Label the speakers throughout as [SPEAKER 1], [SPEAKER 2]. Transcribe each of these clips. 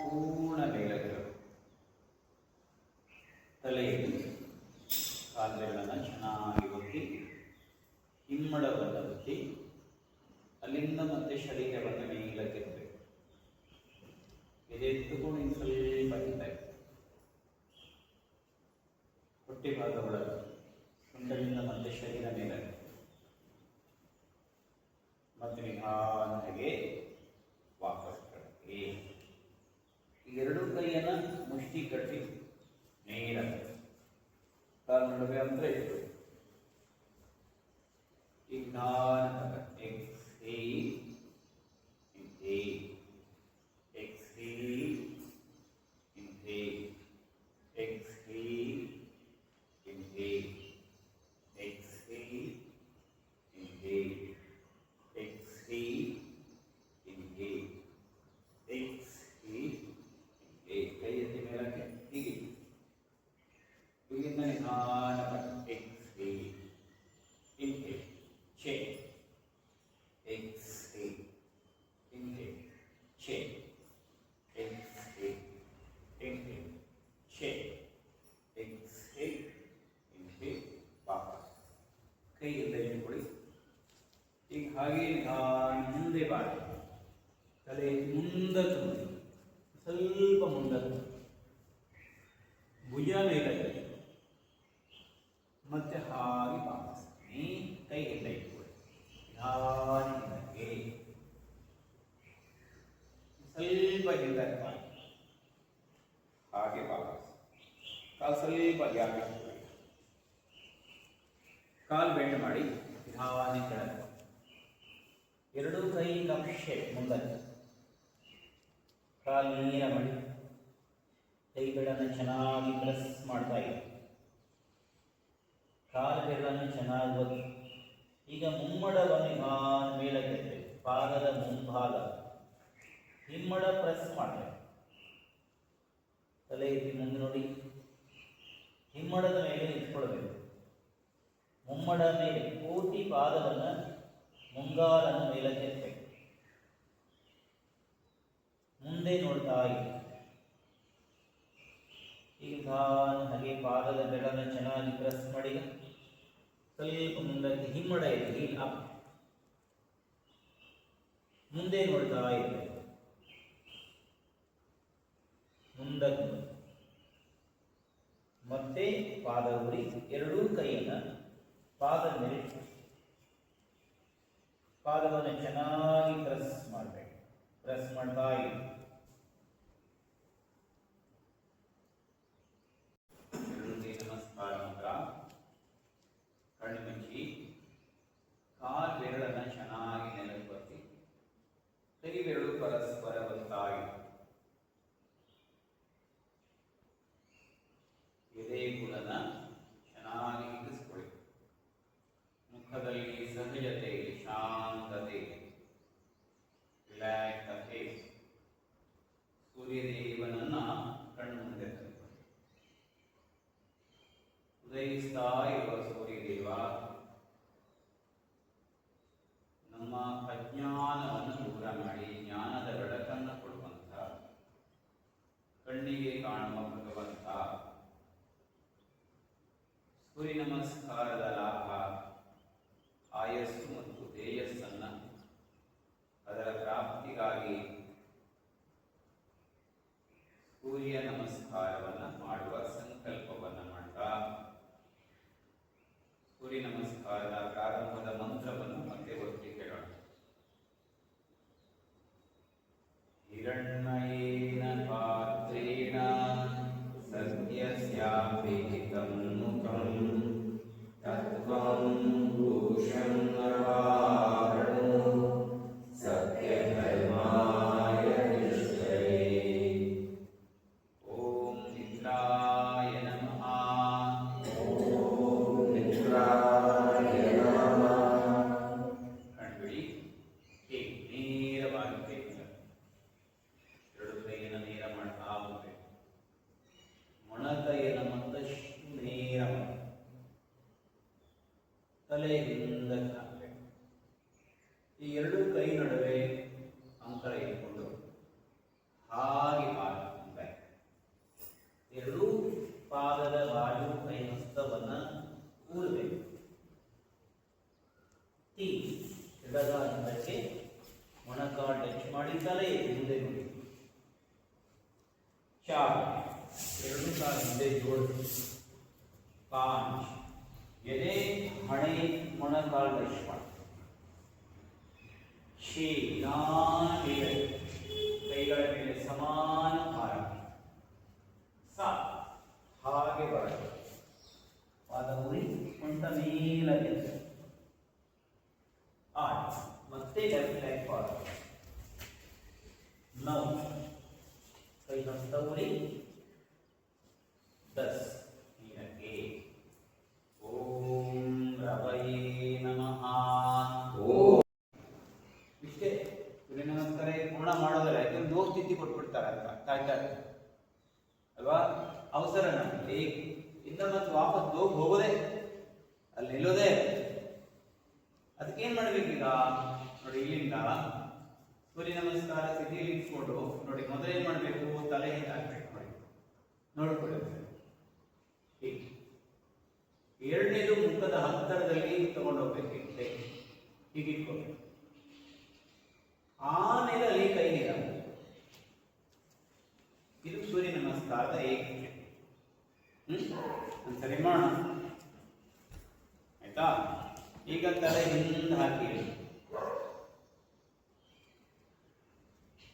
[SPEAKER 1] ಪೂರ್ಣ ಮೇಲಕ್ಕೆ ತಲೆಯಲ್ಲಿ ಕಾಲುಗಳನ್ನು ಚೆನ್ನಾಗಿ ಒತ್ತಿ ಹಿಮ್ಮಡವನ್ನು ಒತ್ತಿ ಅಲ್ಲಿಂದ ಮತ್ತೆ ಶರೀರವನ್ನು ಮೇಲಕ್ಕೆ ಎತ್ತಬೇಕು. ಎದೆತ್ತುಕೊಂಡು ಇನ್ನು ಸ್ವಲ್ಪ ಹಿಂದಾಗಿ ಹೊಟ್ಟೆ ಭಾಗಗಳಲ್ಲಿ ಸೊಂಟದಿಂದ ಮತ್ತೆ ಶರೀರ ಮೇಲೆ ಮತ್ತೆ ನಿಧಾನವಾಗಿ ವಾಪಸ್ ಕಡೆಗೆ. ಎರಡೂ ಕೈಯನ್ನು ಮುಷ್ಟಿ ಕಟ್ಟಿ ನೇರ ಕಾಲು ನಡುವೆ ಅಂತರ ಇಟ್ಟು ನಿಧಾನ ಕೈ ಎಲ್ಲ ಇಟ್ಟುಕೊಳ್ಳಿ. ಈಗ ಹಾಗೆ ಮುಂದೆ ಬಾಡಿ ತಲೆ ಮುಂದಕ್ಕೆ ಸ್ವಲ್ಪ ಮುಂದಕ್ಕೆ ಭುಜ ಮೇಲೆ ಮತ್ತೆ ಹಾಗೆ ವಾಪಸ್ ಕೈ ಎಲ್ಲ ಇಟ್ಕೊಳ್ಳಿ. ನಿಧಾನಕ್ಕೆ ಸ್ವಲ್ಪ ಹಿಂದಕ್ಕೆ ಹಾಗೆ ವಾಪಸ್ ಕಾಲು ಸ್ವಲ್ಪ ಗ್ಯಾಪ್ ಇಟ್ಕೊಳ್ಳಿ. ಕಾಲು ಬೆಂಡ್ ಮಾಡಿ ನಿಧಾನ ಕೆಳಗೆ ಎರಡೂ ಕೈ ಕಪ್ ಶೇಪ್ ಮುಂದಕ್ಕೆ ಕಾಲು ನೇರ ಮಾಡಿ ಕೈಗಳನ್ನು ಚೆನ್ನಾಗಿ ಪ್ರೆಸ್ ಮಾಡ್ತಾ ಇದೆ. ಕಾಲು ಬೆರಳನ್ನು ಚೆನ್ನಾಗಿ ಒತ್ತಿ ಈಗ ಮುಮ್ಮಡವನ್ನು ನಿಧಾನ ಮೇಲಕ್ಕೆ ಪಾದದ ಮುಂಭಾಗ ಹಿಮ್ಮಡ ಪ್ರೆಸ್ ಮಾಡ್ತಾರೆ. ತಲೆ ಎತ್ತಿ ಮುಂದೆ ನೋಡಿ, ಹಿಮ್ಮಡದ ಮೇಲೆ ಇಟ್ಕೊಳ್ಬೇಕು. ಮುಮ್ಮಡ ಮೇಲೆ ಪೂರ್ತಿ ಪಾದವನ್ನು ಮುಂಗಾಲನ್ನು ಮೇಲಕ್ಕೆ ಎತ್ತಬೇಕು. ಮುಂದೆ ನೋಡ್ತಾ ಇದೆ. ಈಗ ಹಾಗೆ ಪಾದದ ಬೆರಳನ್ನು ಚೆನ್ನಾಗಿ ಪ್ರೆಸ್ ಮಾಡಿ ಸ್ವಲ್ಪ ಮುಂದಕ್ಕೆ ಹಿಮ್ಮಡ ಇದೆ, ಹೀಲ್ ಅಪ್. ಮುಂದೆ ನೋಡ್ತಾ ಇದೆ. ಮುಂದಕ್ಕೆ ಮತ್ತೆ ಪಾದ ಉರಿ ಎರಡೂ ಕೈಯನ್ನು ಪಾದ ಮೇಲೆ ಪಾದವನ್ನು ಚೆನ್ನಾಗಿ ಪ್ರೆಸ್ ಮಾಡಬೇಕು. ಪ್ರೆಸ್ ಮಾಡ್ತಾ ಇದೆ. ನಮಸ್ಕಾರ ಮಾತ್ರ. ಕಣ್ಣು ಮುಚ್ಚಿ ಕಾಲು ಬೆರಳನ್ನು ಚೆನ್ನಾಗಿ ನೆಲಕ್ಕೆ ಒತ್ತಿ ಕೈ ಬೆರಳು ಪರಸ್ಪರ ಒತ್ತಾ ಇದೆ. ಎದೆ ಕೂದಲನ್ನು ಚೆನ್ನಾಗಿ ಹಿಗ್ಗಿಸ್ಕೊಳ್ಳಿ. ಮುಖದಲ್ಲಿ ಸಹಜತೆ, ಶಾಂತತೆ, ರಿಲ್ಯಾಕ್ಸ್ ಆಗಿ ಸೂರ್ಯದೇವನನ್ನ ಕಣ್ಣು ಮುಂದೆ ತಂದುಕೊಳ್ಳಿ. ಉದಯಿಸ್ತಾ ಇರುವ ಸೂರ್ಯದೇವ ನಮ್ಮ ಅಜ್ಞಾನವನ್ನು ದೂರ ಮಾಡಿ ಜ್ಞಾನದ ಬೆಳಕನ್ನು ಕೊಡುವಂತ, ಕಣ್ಣಿಗೆ ಕಾಣುವ ಭಗವಂತ, ಸೂರ್ಯ ನಮಸ್ಕಾರದ ಲಾಭ ಆಯಸ್ಸು ಮತ್ತು ತೇಜಸ್ಸನ್ನು ಅದರ ಪ್ರಾಪ್ತಿಗಾಗಿ ಸೂರ್ಯ ನಮಸ್ಕಾರವನ್ನು ಮಾಡುವ ಸಂಕಲ್ಪವನ್ನು ಮಾಡ್ತಾ ಸೂರ್ಯ ನಮಸ್ಕಾರದ ಪ್ರಾರಂಭದ ಮಂತ್ರವನ್ನು ಮತ್ತೆ ಒತ್ತಿ ಕೇಳೋಣ. ಹಿರಣ್ಮಯೇನ ಪಾತ್ರೇಣ ಸತ್ಯಸ್ಯಾಪೇಹಿತಂ ಮುಖಂ ತತ್ವಂ ಭೂಷಂ ನವಾರಣೋ ಸತ್ಯಧರ್ಮಾಯ ನಿಶ್ಚಯೇ. ಓಂ ಇಂದ್ರಾಯ ನಮಃ. ಓಂ ಇಂದ್ರಾಯ ನಮಃ. ಕಣ್ಬಿಡಿ. ನೇರವಾಗಿ चार ಎರಡು ಕಾಲ ಹಿಂದೆ ಜೋಡಿಸಿ पांच ಎದೆ ಹಣೆ ಮೊಣಕಾಲು ಟಚ್ ಮಾಡಿ ನಾನ್ ಮೇಲೆ ಕೈಗಳ ಮೇಲೆ ಸಮಾನ ಭಾರ ಹಾಗೆ ಬರುತ್ತೆ ಪಾದ ಉರಿ ಸೊಂಟ ಮೇಲಕ್ಕೆ ಆಟ್ ಮತ್ತೆ ಲೆಫ್ಟ್ ಲೆಗ್ ಫಾರ್ 9 ಕೈ ಹಸ್ತ ಉರಿ 10 ಹೀಗೆ ಓಂ ರವಯೇ ನಮಃ ಓಂ ಇಷ್ಟೇ ಸೂರ್ಯ ನಮಸ್ಕಾರ ಪೂರ್ಣ ಮಾಡೋದಲ್ಲ ಯಾಕಂದ್ರೆ ದೋ ಸ್ಥಿತಿ ಕೊಟ್ಬಿಡ್ತಾರೆ ಅಂತ ಕಾಯ್ತಾರೆ ಅಲ್ವಾ ಅವಸರ ನಮಗೆ ಇಂದ ಮತ್ತೆ ವಾಪಸ್ ದೋಗ್ ಹೋಗೋದೇ ಅಲ್ಲಿ ನಿಲ್ಲೋದೇ ಅದಕ್ಕೆ ಏನ್ ಮಾಡ್ಬೇಕೀಗ ನೋಡಿ ಇಲ್ಲಿಂದ ಸೂರ್ಯ ನಮಸ್ಕಾರ ಸ್ಥಿತಿಯಲ್ಲಿ ಇಟ್ಕೊಂಡು ನೋಡಿ ಮೊದಲು ಏನ್ ಮಾಡ್ಬೇಕು ತಲೆ ಹಿಂದೆ ಹಾಕ್ಬೇಕು ನೋಡಿ ನೋಡ್ಕೊಳ್ಳಿ ಎರಡನೇದು ಮುಖದ ಹತ್ತರದಲ್ಲಿ ತಗೊಂಡು ಹೋಗ್ಬೇಕು ಹೀಗೆ ಇಟ್ಕೊಂಡು ಆಮೇಲೆ ಕೈ ನೀರ ಇದು ಸೂರ್ಯ ನಮಸ್ಕಾರದ ಏಕತೆ ಒಂದ್ಸರಿ ಮಾಡೋಣ ಆಯ್ತಾ ಈಗ ತಲೆ ಹಿಂದೆ ಹಾಕಿ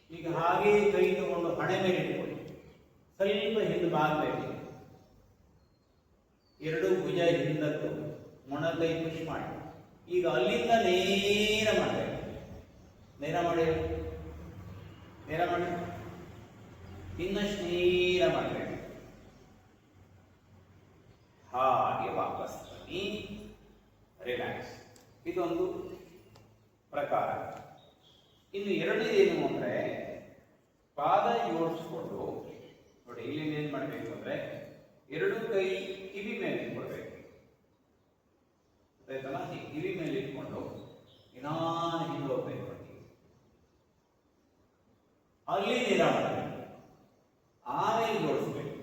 [SPEAKER 1] ಈಗ ಹಾಗೆ ಕೈ ತಗೊಂಡು ಹಣೆ ಮೇಲೆ ಇಟ್ಕೊಳ್ಳಿ ಸ್ವಲ್ಪ ಹಿಂದೆ ಬಾಗಬೇಕು ಎರಡು ಭುಜ ಹಿಂದತ್ತು ಮೊಣಕೈ ಪುಷ್ ಮಾಡಿ ಈಗ ಅಲ್ಲಿಂದ ನೇರ ಮಾಡಬೇಕು ನೇರ ಮಾಡಿ ಇನ್ನಷ್ಟು ನೇರ ಮಾಡಬೇಕು ಹಾಗೆ ವಾಪಸ್ ಬನ್ನಿ ರಿಲ್ಯಾಕ್ಸ್ ಇದೊಂದು ಪ್ರಕಾರ ಇನ್ನು ಎರಡನೇದೇನು ಅಂದ್ರೆ ಪಾದ ಜೋಡಿಸ್ಕೊಂಡು ನೋಡಿ ಇಲ್ಲಿ ಏನ್ ಮಾಡಬೇಕು ಅಂದ್ರೆ ಎರಡು ಕೈ ಕಿವಿ ಮೇಲೆ ಇಟ್ಕೊಳ್ಬೇಕು ಆಯ್ತಲ್ಲ ಕಿವಿ ಮೇಲೆ ಇಟ್ಕೊಂಡು ನಿಧಾನ ಹಿಂದೆ ಹೋಗ್ಬೇಕು ಅಲ್ಲಿ ನೇರ ಮಾಡಬೇಕು ಆಮೇಲೆ ಜೋಡಿಸ್ಬೇಕು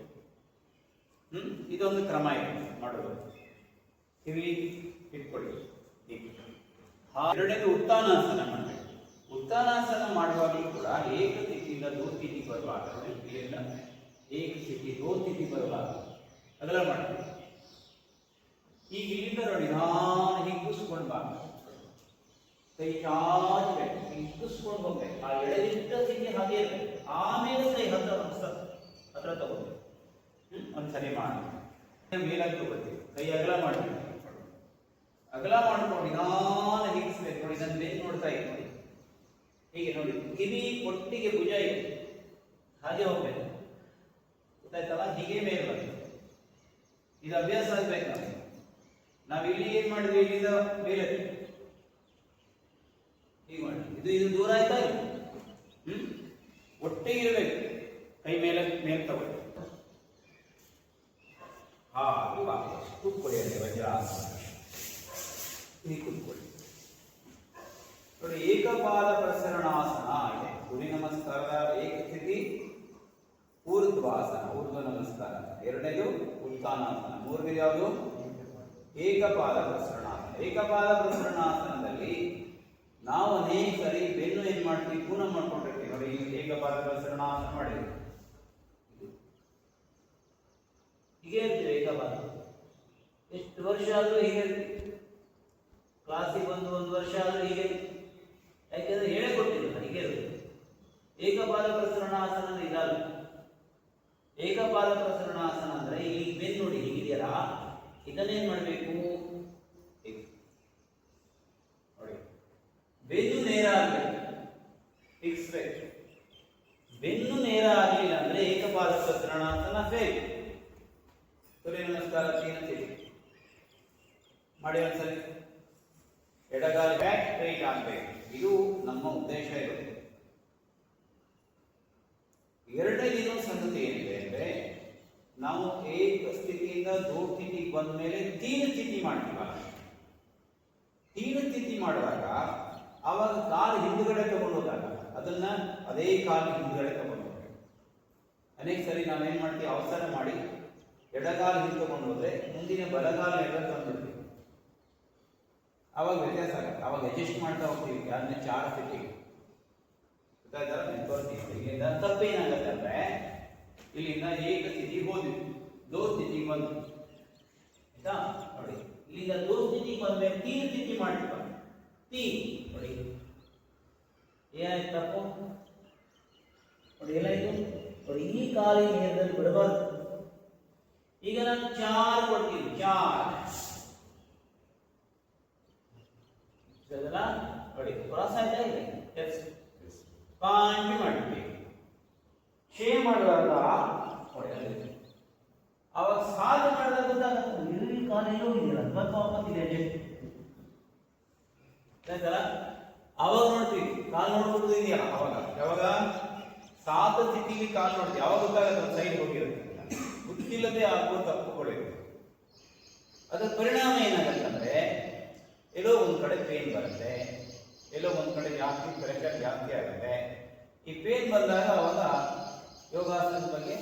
[SPEAKER 1] ಇದೊಂದು ಕ್ರಮ ಇದೆ ಮಾಡೋದು ಕಿವಿ ಇಟ್ಕೊಳ್ಳಿ ಎರಡನೇದು ಉತ್ತಾನಾಸನ ಮಾಡಬೇಕು ಉತ್ತಾನಾಸನ ಮಾಡುವಾಗಲೂ ಕೂಡ ಏಕಸ್ಥಿತಿಯಿಂದ ದೋಸ್ಥಿತಿ ಬರುವಾಗ ಇಲ್ಲಿಂದ ಏಕಸ್ಥಿತಿ ದೋಸ್ಥಿತಿ ಬರುವಾಗ ಅದೆಲ್ಲ ಮಾಡ್ತೀವಿ ಈಗ ಇಲ್ಲಿಂದ ನೋಡಿ ನಾನು ಹಿಗ್ಗಿಸ್ಕೊಂಡು ಬಾ ಕೈ ಚಾಚಬೇಕು ಹಿಗ್ಗಿಸ್ಕೊಂಡು ಹೋಗ್ಬೇಕು ಆ ಎಳೆದಿದ್ದ ಸ್ಥಿತಿ ಹಾಗೆ ಇರಬೇಕು ಆಮೇಲೆ ಕೈ ಹತ್ರ ತಗೋಬೇಕು ಒಂದ್ಸರಿ ಮಾಡಿ ಮೇಲಾಗಿ ತಗೋತೀವಿ ಕೈ ಅಗಲ ಮಾಡಬೇಕು ಅಗಲ ಮಾಡ್ಕೊಂಡು ನಿಧಾನ ಹಿಗ್ಗಿಸ್ಬೇಕು ನೋಡಿ ನನ್ನ ಬೇಗ ನೋಡ್ತಾ ಇದ್ದೀನಿ ನೋಡಿ ಹೀಗೆ ನೋಡಿ ಕಿವಿ ಒಟ್ಟಿಗೆ ಭುಜ ಇದೆ ಹಾಗೆ ಹೋಗ್ಬೇಕು ಗೊತ್ತಾಯ್ತಲ್ಲ ಹೀಗೆ ಮೇಲೆ ಬರ್ತದೆ ಇದು ಅಭ್ಯಾಸ ಆಗ್ಬೇಕು ನಮಗೆ ನಾವು ಇಲ್ಲಿ ಏನ್ ಮಾಡಿದ್ವಿ ಇಲ್ಲಿಂದ ಮೇಲೆ ಹೀಗೆ ಮಾಡಿ ಇದು ದೂರ ಆಯ್ತಾ ಒಟ್ಟಿಗೆ ಇರಬೇಕು ಕೈ ಮೇಲೆ ತಗೊಳ್ಳಿ ಹಾಗೆ ವಾಪಸ್ ಕೂತ್ಕೊಳ್ಳಿ ಅಲ್ಲಿ ವಜ್ರಾಸನ ಹೀಗೆ ಕೂತ್ಕೊಳ್ಳಿ ನೋಡಿ ಏಕಪಾದ ಪ್ರಸರಣಾಸನ ಇದೆ ಸೂರ್ಯ ನಮಸ್ಕಾರದ ಏಕಸ್ಥಿತಿ ಊರ್ಧ್ವಾಸನ ಊರ್ಧ್ವ ನಮಸ್ಕಾರ ಎರಡನೇದು ಉತ್ಥಾನಾಸನ ಮೂರನೇದು ಯಾವುದು ಏಕಪಾದ ಪ್ರಸರಣಾಸನ ಏಕಪಾದ ಪ್ರಸರಣಾಸನದಲ್ಲಿ ನಾವು ಅನೇಕ ಸರಿ ಬೆನ್ನು ಏನ್ ಮಾಡ್ತೀವಿ ಪೂರ್ಣ ಮಾಡ್ಕೊಂಡಿರ್ತೀವಿ ನೋಡಿ ಏಕಪಾದ ಪ್ರಸರಣಾಸನ ಮಾಡಿದ್ವಿ ಹೀಗೆ ಇರ್ತೀವಿ ಏಕಪಾದ ಎಷ್ಟು ವರ್ಷ ಆದ್ರೂ ಹೀಗೆ ಕ್ಲಾಸಿಗೆ ಬಂದು ಒಂದು ವರ್ಷ ಆದ್ರೂ ಹೀಗೆ ಯಾಕೆಂದ್ರೆ ಹೇಳೇ ಕೊಟ್ಟಿಲ್ಲ ಹೀಗೆ ಏಕಪಾದ ಪ್ರಸರಣಾಸನ ಇದಲ್ಲ ಏಕಪಾದ ಪ್ರಸರಣಾಸನ ಅಂದ್ರೆ ಇಲ್ಲಿ ಬೆನ್ನು ನೋಡಿ ಹೀಗಿದೆಯಲ್ಲ ಇದನ್ನೇನ್ ಮಾಡಬೇಕು ನೋಡಿ ಬೆನ್ನು ನೇರ ಆಗಬೇಕು ಫಿಕ್ಸ್ಬೇಕು ಬೆನ್ನು ನೇರ ಆಗಲಿಲ್ಲ ಅಂದ್ರೆ ಏಕಪಾದ ಪ್ರಸರಣಾಸನ ಫೇಲ್ ಸೂರ್ಯ ನಮಸ್ಕಾರ ಮಾಡಿ ಒಂದ್ಸರಿ ಎಡಗಾಲ ಬ್ಯಾಕ್ ಸ್ಟ್ರೈಟ್ ಆಗಬೇಕು ಇದು ನಮ್ಮ ಉದ್ದೇಶ ಇರುತ್ತೆ ಎರಡನೇದಿನ ಸಂಗತಿ ಏನಿದೆ ಅಂದ್ರೆ ನಾವು ಏಕ ಸ್ಥಿತಿಯಿಂದ ದೋ ಸ್ಥಿತಿಗೆ ಬಂದ ಮೇಲೆ ತೀನ ಸ್ಥಿತಿ ಮಾಡ್ತೀವಲ್ಲ ತೀನ ಸ್ಥಿತಿ ಮಾಡುವಾಗ ಆವಾಗ ಕಾಲು ಹಿಂದುಗಡೆ ತಗೊಂಡೋದಾಗ ಅದನ್ನ ಅದೇ ಕಾಲು ಹಿಂದುಗಡೆ ತಗೊಂಡು ಹೋಗ್ಬೇಕು ಅನೇಕ ಸರಿ ನಾವೇನ್ ಮಾಡ್ತೀವಿ ಅವಸರ ಮಾಡಿ ಎಡಗಾಲು ಹಿಂದೆ ತಗೊಂಡು ಹೋದ್ರೆ ಮುಂದಿನ ಬಲಗಾಲ ಎಡ ತಂದ್ಬಿಡ್ತೀವಿ ಅವಾಗ ವ್ಯತ್ಯಾಸ ಆಗುತ್ತೆ ಅವಾಗ ಅಡ್ಜಸ್ಟ್ ಮಾಡ್ತಾ ಹೋಗ್ತೀವಿ ಅದನ್ನ ಚಾರ ಸ್ಥಿತಿಗೆ ತಪ್ಪೇನಾಗತ್ತೆ ಅಂದ್ರೆ ಇಲ್ಲಿಂದ ಏಕ ಸ್ಥಿತಿ ಹೋದ್ವಿ, ದೋ ಸ್ಥಿತಿ ಬಂತು. ಆಯ್ತಾ ನೋಡಿ, ಇಲ್ಲಿಂದ ದೋ ಸ್ಥಿತಿ ಬಂದ್ಮೇಲೆ ತೀನ್ ಸ್ಥಿತಿ ಮಾಡಿದ್ವ. ತೀನ್ ನೋಡಿ ಏನಾಯ್ತು ತಪ್ಪು ನೋಡಿ, ಏನಾಯ್ತು ನೋಡಿ, ಈ ಖಾಲಿ ನೇರದಲ್ಲಿ ಬಿಡಬಾರ್ದು. ಈಗ ನಾನು ಚಾರ್ ಕೊಡ್ತೀನಿ, ಚಾರ್ ನೋಡಿ ಕ್ರಾಸ್ ಆಯ್ತಾ ಇದೆ. ಎಸ್ ಕಾಂಟಿ ಮಾಡಿದ್ವಿ. ಶೇ ಮಾಡುವಾಗ ನೋಡಿ ಅಲ್ಲಿ ಅವಾಗ ಸಾಧು ಮಾಡಿದಾಗ ಗೊತ್ತಾಗುತ್ತೆ ಈ ಕಾಲೇಜು ಇದೆಯಲ್ಲ ಮತ್ತೆ ವಾಪತ್ತಿದೆ ಆಯ್ತಲ್ಲ. ಅವಾಗ ನೋಡ್ತೀವಿ ಕಾಲು ನೋಡ್ಬಿಟ್ಟು ಇದೆಯಲ್ಲ, ಅವಾಗ ಯಾವಾಗ ಸಾಧ ಸ್ಥಿತಿಲಿ ಕಾಲು ನೋಡ್ತೀವಿ, ಯಾವಾಗ ಗೊತ್ತಾಗುತ್ತೆ ಸೈಡ್ ಹೋಗಿರುತ್ತೆ. ಗೊತ್ತಿಲ್ಲದೆ ಆಗುವ ತಪ್ಪುಗಳಿರುತ್ತೆ. ಅದರ ಪರಿಣಾಮ ಏನಾಗತ್ತಂದ್ರೆ ಎಲ್ಲೋ ಒಂದ್ ಕಡೆ ಪೇನ್ ಬರುತ್ತೆ, ಎಲ್ಲೋ ಒಂದ್ ಕಡೆ ಜಾಸ್ತಿ ಪ್ರೆಷರ್ ಜಾಸ್ತಿ ಆಗುತ್ತೆ. ಈ ಪೇನ್ ಬಂದಾಗ ಅವಾಗ ಯೋಗಾಸನದ ಬಗ್ಗೆ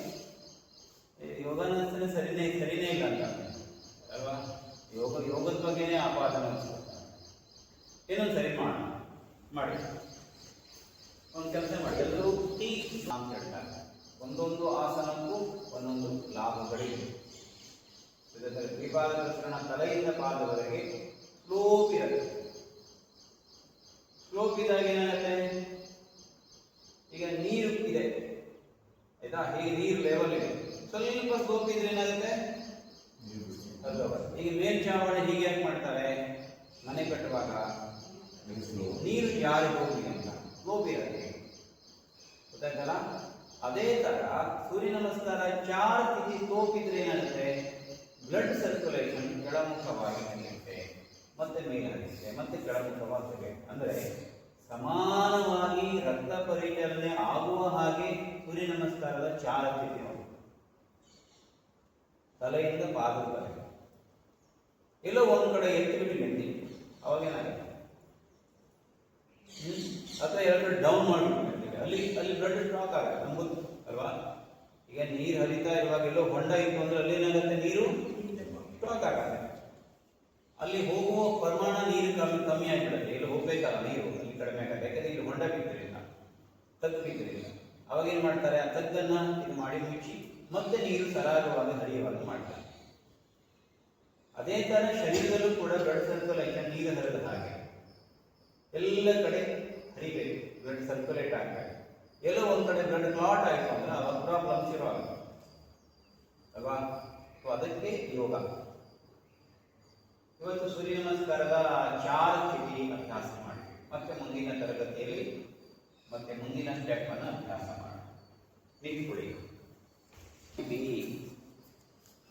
[SPEAKER 1] ಯೋಗಾಸನ ಸರಿನೇ ಇಲ್ಲ ಅಂತ ಅಲ್ವಾ, ಯೋಗದ ಬಗ್ಗೆನೇ ಆಪಾದನ ಏನೊಂದು ಸರಿ ಮಾಡಿ ಒಂದು ಕೆಲಸ ಮಾಡಿ, ಎಲ್ಲರೂ ಟೀ ಅಂತ ಹೇಳ್ತಾರೆ. ಒಂದೊಂದು ಆಸನಕ್ಕೂ ಒಂದೊಂದು ಲಾಭಗಳಿವೆ. ದ್ವಿಪಾದಕೃಷ್ಣ ತಲೆಯಿಂದ ಪಾದವರೆಗೆ ಸ್ಲೋಪ್ ಇರುತ್ತೆ. ಸ್ಲೋಪ್ ಇದ್ದಾಗ ಏನಾಗುತ್ತೆ, ಈಗ ನೀರು ಇದೆ ಆಯ್ತಾ, ಹೀಗೆ ನೀರು ಲೆವೆಲ್ ಇದೆ, ಸ್ವಲ್ಪ ಸ್ಲೋಪ್ ಇದ್ರೆ ಏನಾಗುತ್ತೆ, ಈಗ ಮೇಲ್ಚಾವಣಿ ಹೀಗೆ ಯಾಕೆ ಮಾಡ್ತಾರೆ, ಮನೆ ಕಟ್ಟುವಾಗ ನೀರು ಜಾರಿ ಹೋಗಿ ಅಂತ ಸ್ಲೋಪ್ ಇರುತ್ತೆ, ಗೊತ್ತಾಯ್ತಲ್ಲ. ಅದೇ ತರ ಸೂರ್ಯ ನಮಸ್ಕಾರ ಚಾರ್ ಸ್ಥಿತಿ ಸ್ಲೋಪ್ ಇದ್ರೆ ಏನಾಗುತ್ತೆ, ಬ್ಲಡ್ ಸರ್ಕ್ಯುಲೇಷನ್ ಕೆಳಮುಖವಾಗಿ ನಡೆಯುತ್ತೆ, ಮತ್ತೆ ಮೇಲೆ ನಡೆಯುತ್ತೆ, ಮತ್ತೆ ಕೆಳಮುಖವಾಗುತ್ತೆ. ಅಂದ್ರೆ ಸಮಾನವಾಗಿ ರಕ್ತ ಪರಿಚಲನೆ ಆಗುವ ಹಾಗೆ ಸೂರ್ಯ ನಮಸ್ಕಾರದ ಚಾರ ಸ್ಥಿತಿ ನೋಡಿ, ತಲೆಯಿಂದ ಪಾದದವರೆಗೆ. ಎಲ್ಲೋ ಒಂದ್ ಕಡೆ ಎತ್ತಿಬಿಟ್ಟು ನಿಂತಿ, ಅವಾಗೇನಾಗುತ್ತೆ, ಅಥವಾ ಎರಡು ಡೌನ್ ಮಾಡಿಬಿಟ್ಟು ಅಲ್ಲಿ ಬ್ಲಡ್ ಸ್ಟಾಕ್ ಆಗುತ್ತೆ ನಮ್ಗೆ ಅಲ್ವಾ. ಈಗ ನೀರು ಹರಿತಾ ಇರುವಾಗ ಎಲ್ಲೋ ಹೊಂಡ ಇತ್ತು ಅಂದ್ರೆ ಅಲ್ಲಿ ಏನಾಗುತ್ತೆ, ನೀರು ಸ್ಟಾಕ್ ಆಗುತ್ತೆ. ಅಲ್ಲಿ ಹೋಗುವ ಪ್ರಮಾಣ ನೀರು ಕಮ್ಮಿ ಆಗಿಬಿಡುತ್ತೆ, ಇಲ್ಲಿ ಹೋಗ್ಬೇಕಲ್ಲ ನೀರು ಅಲ್ಲಿ ಕಡಿಮೆ ಆಗುತ್ತೆ. ಯಾಕಂದ್ರೆ ಇಲ್ಲಿ ಹೊಂಡ ಬಿದ್ದಿರಲಿಲ್ಲ, ತಗ್ಗು ಬಿದ್ದಿರಲಿಲ್ಲ. ಅವಾಗ ಏನ್ ಮಾಡ್ತಾರೆ, ಆ ತಗ್ಗನ್ನ ಇದು ಮಾಡಿ ಮುಚ್ಚಿ ಮತ್ತೆ ನೀರು ಸರಾಗವಾಗಿ ಹರಿಯುವಾಗ ಮಾಡ್ತಾರೆ. ಅದೇ ತರ ಶರೀರದಲ್ಲೂ ಕೂಡ ಬ್ಲಡ್ ಸರ್ಕ್ಯುಲೇಷನ್ ನೀರು ಹರಿದ ಹಾಗೆ ಎಲ್ಲ ಕಡೆ ಹರಿಬೇಕು, ಬ್ಲಡ್ ಸರ್ಕ್ಯುಲೇಟ್ ಆಗ್ಬೇಕು. ಎಲ್ಲೋ ಒಂದ್ ಕಡೆ ಬ್ಲಡ್ ಕ್ಲಾಟ್ ಆಯ್ತು ಅಂದ್ರೆ ಅವಾಗ ಪ್ರಾಬ್ಲಮ್ ಶುರು ಆಗುತ್ತೆ ಅಲ್ವಾ. ಅದಕ್ಕೆ ಯೋಗ. ಇವತ್ತು ಸೂರ್ಯ ನಮಸ್ಕಾರದ ಚಾರ ಸ್ಥಿತಿ ಅಭ್ಯಾಸ ಮಾಡಿ, ಮತ್ತೆ ಮುಂದಿನ ತರಗತಿಯಲ್ಲಿ ಮತ್ತೆ ಮುಂದಿನ ಸ್ಟೆಪ್ ಅನ್ನು ಅಭ್ಯಾಸ ಮಾಡಿ. ನಿಂತ್ಕೊಳ್ಳಿ,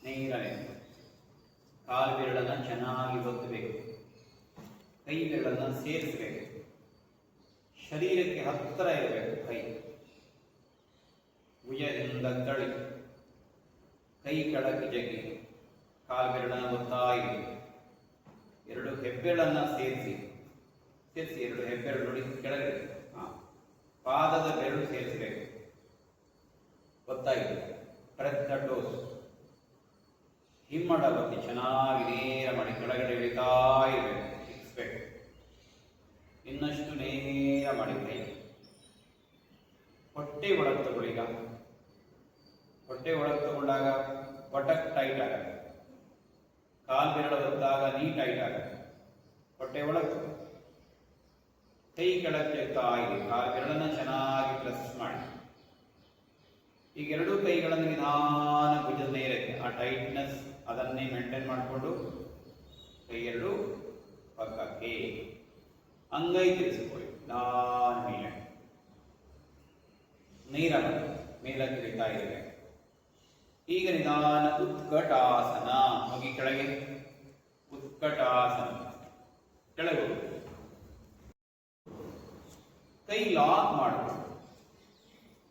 [SPEAKER 1] ನೇರಳೆ ಕಾಲು ಬೆರಳನ್ನ ಚೆನ್ನಾಗಿ ಒತ್ತಬೇಕು, ಕೈ ಬೆರಳನ್ನ ಸೇರಿಸಬೇಕು, ಶರೀರಕ್ಕೆ ಹತ್ತಿರ ಇರಬೇಕು ಕೈ, ಭುಜದಿಂದ ತಳಿ, ಕೈ ಕೆಳಗೆ ಜಗ್ಗಿ, ಕಾಲು ಬೆರಳನ್ನ ಒತ್ತಾ ಇರಬೇಕು. ಎರಡು ಹೆಬ್ಬೆರಳನ್ನ ಸೇರಿಸಿ ಎರಡು ಹೆಬ್ಬೆರಳು ನೋಡಿ ಕೆಳಗೆ, ಪಾದದ ಬೆರಳು ಸೇರಿಸಬೇಕು, ಗೊತ್ತಾಗಿದೆ. ಪ್ರೆಸ್ ದ ಟೋಸ್, ಹಿಮ್ಮಡ ಬತ್ತಿ ಚೆನ್ನಾಗಿ ನೇರ ಮಾಡಿ ಕೆಳಗಡೆ ಇಳಿತಾ ಇರಬೇಕು, ಎಕ್ಸ್ಪೆಕ್ಟ್. ಇನ್ನಷ್ಟು ನೇರ ಮಾಡಿ ಕೈ, ಹೊಟ್ಟೆ ಒಳಗೆ ತಗೊಳ್ಳಿ. ಈಗ ಹೊಟ್ಟೆ ಒಳಗೆ ತಗೊಂಡಾಗ ಬಟಕ್ ಟೈಟ್ ಆಗುತ್ತೆ, ಕಾಲು ಬೆರಳು ಹೊತ್ತಾಗ ನೀ ಟೈಟ್ ಆಗುತ್ತೆ. ಹೊಟ್ಟೆ ಒಳಗೆ ಕೈ ಕೆಳಗೆ ತೆಗ್ತಾ ಇದೆ, ಕಾಲು ಬೆರಳನ್ನ ಚೆನ್ನಾಗಿ ಪ್ರೆಸ್ ಮಾಡಿ. ಈಗ ಎರಡೂ ಕೈಗಳನ್ನು ನಿಧಾನ ಭುಜದ ನೇರಕ್ಕೆ, ಆ ಟೈಟ್ನೆಸ್ ಅದನ್ನೇ ಮೇಂಟೈನ್ ಮಾಡಿಕೊಂಡು ಕೈ ಎರಡು ಪಕ್ಕಕ್ಕೆ ಅಂಗೈ ತಿರ್ಸ್ಕೊಳ್ಳಿ. ನಾನು ನೇರ ಮೇಲಕ್ಕೆ ಇಳಿತಾ ಇರಬೇಕು. ಈಗ ನಿಧಾನ ಉತ್ಕಟಾಸನ, ಹೋಗಿ ಕೆಳಗೆ, ಉತ್ಕಟಾಸನ ಕೆಳಗೆ ಹೋಗಿ ಕೈ ಲಾಕ್ ಮಾಡಬೇಕು,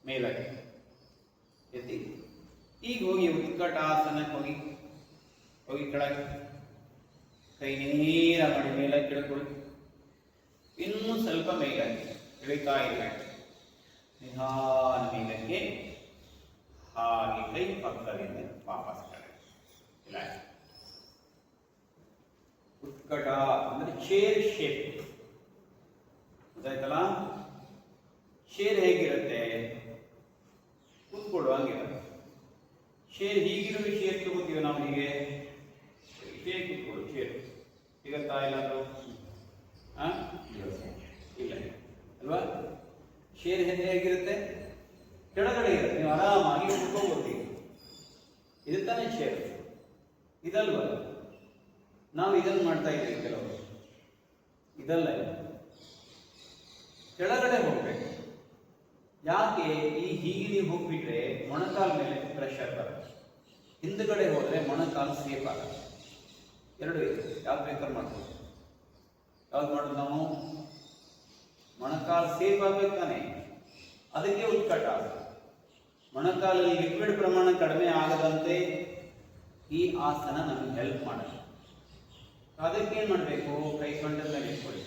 [SPEAKER 1] ಮೇಲಕ್ಕೆ ಎತ್ತಿ. ಈಗ ಹೋಗಿ ಉತ್ಕಟಾಸನಕ್ಕೆ ಹೋಗಿ ಕೆಳಗೆ, ಕೈ ನೇರ ಮಾಡಿ ಮೇಲಕ್ಕೆ ಕೆಳಕೊಳ್ಳಿ. ಇನ್ನೂ ಸ್ವಲ್ಪ ಮೇಲಕ್ಕೆ ಇಳಿತಾ ಇರಬೇಕು, ನಿಧಾನ ಮೇಲಕ್ಕೆ. ಹಾಗೆ ಕೈ ಪಕ್ಕದಿಂದ ವಾಪಸ್ ಕೆಳಗೆ. ಉತ್ಕಟ ಅಂದ್ರೆ ಚೇರ್ ಶೇಪ್, ಗೊತ್ತಾಯ್ತಲ್ಲ. ಚೇರ್ ಹೇಗಿರುತ್ತೆ, ಕೂತ್ಕೊಳ್ಳುವಂಗಿರುತ್ತೆ. ಶೇರ್ ಹೀಗಿರುವ ಶೇರ್ ತಗೋತೀವಿ ನಾವು. ಹೀಗೆ ಶೇರ್ ಕೂತ್ಕೊಳ್ಳು, ಶೇರ್ ಸಿಗತ್ತಾ ಏನಾದ್ರು? ಇಲ್ಲ ಅಲ್ವಾ? ಶೇರ್ ಹೇಗಿರುತ್ತೆ? ಕೆಳಗಡೆ ಇರುತ್ತೆ, ನೀವು ಆರಾಮಾಗಿ ಕುತ್ಕೋಬಹುದು. ಇದು ತಾನೇ ಶೇರ್, ಇದಲ್ವ? ನಾವು ಇದನ್ನು ಮಾಡ್ತಾ ಇದ್ದೀವಿ ಕೆಲವರು, ಇದಲ್ಲ. ಕೆಳಗಡೆ ಹೋಗ್ಬೇಕು. ಯಾಕೆ? ಹೀಗೆ ನೀವು ಹೋಗ್ಬಿಟ್ರೆ ಮೊಣಕಾಲ ಮೇಲೆ ಪ್ರೆಷರ್ ಬರುತ್ತೆ, ಹಿಂದ್ಗಡೆ ಹೋದ್ರೆ ಮೊಣಕಾಲು ಸೇಫ್ ಆಗುತ್ತೆ. ಎರಡು ಇದೆ, ಯಾವ್ದು ಬೇಕಾದ್ರೆ ಮಾಡ್ಬೋದು. ಯಾವ್ದು ಮಾಡೋದು ನಾವು? ಮೊಣಕಾಲು ಸೇಫ್ ಆಗ್ಬೇಕು ತಾನೆ, ಅದಕ್ಕೆ ಉತ್ಕಟ. ಮೊಣಕಾಲಲ್ಲಿ ಲಿಕ್ವಿಡ್ ಪ್ರಮಾಣ ಕಡಿಮೆ ಆಗದಂತೆ ಈ ಆಸನ ನಮಗೆ ಹೆಲ್ಪ್ ಮಾಡುತ್ತೆ. ಅದಕ್ಕೆ ಏನು ಮಾಡಬೇಕು? ಕೈ ಸೊಂಟದ ಮೇಲೆ ಇಟ್ಕೊಳ್ಳಿ.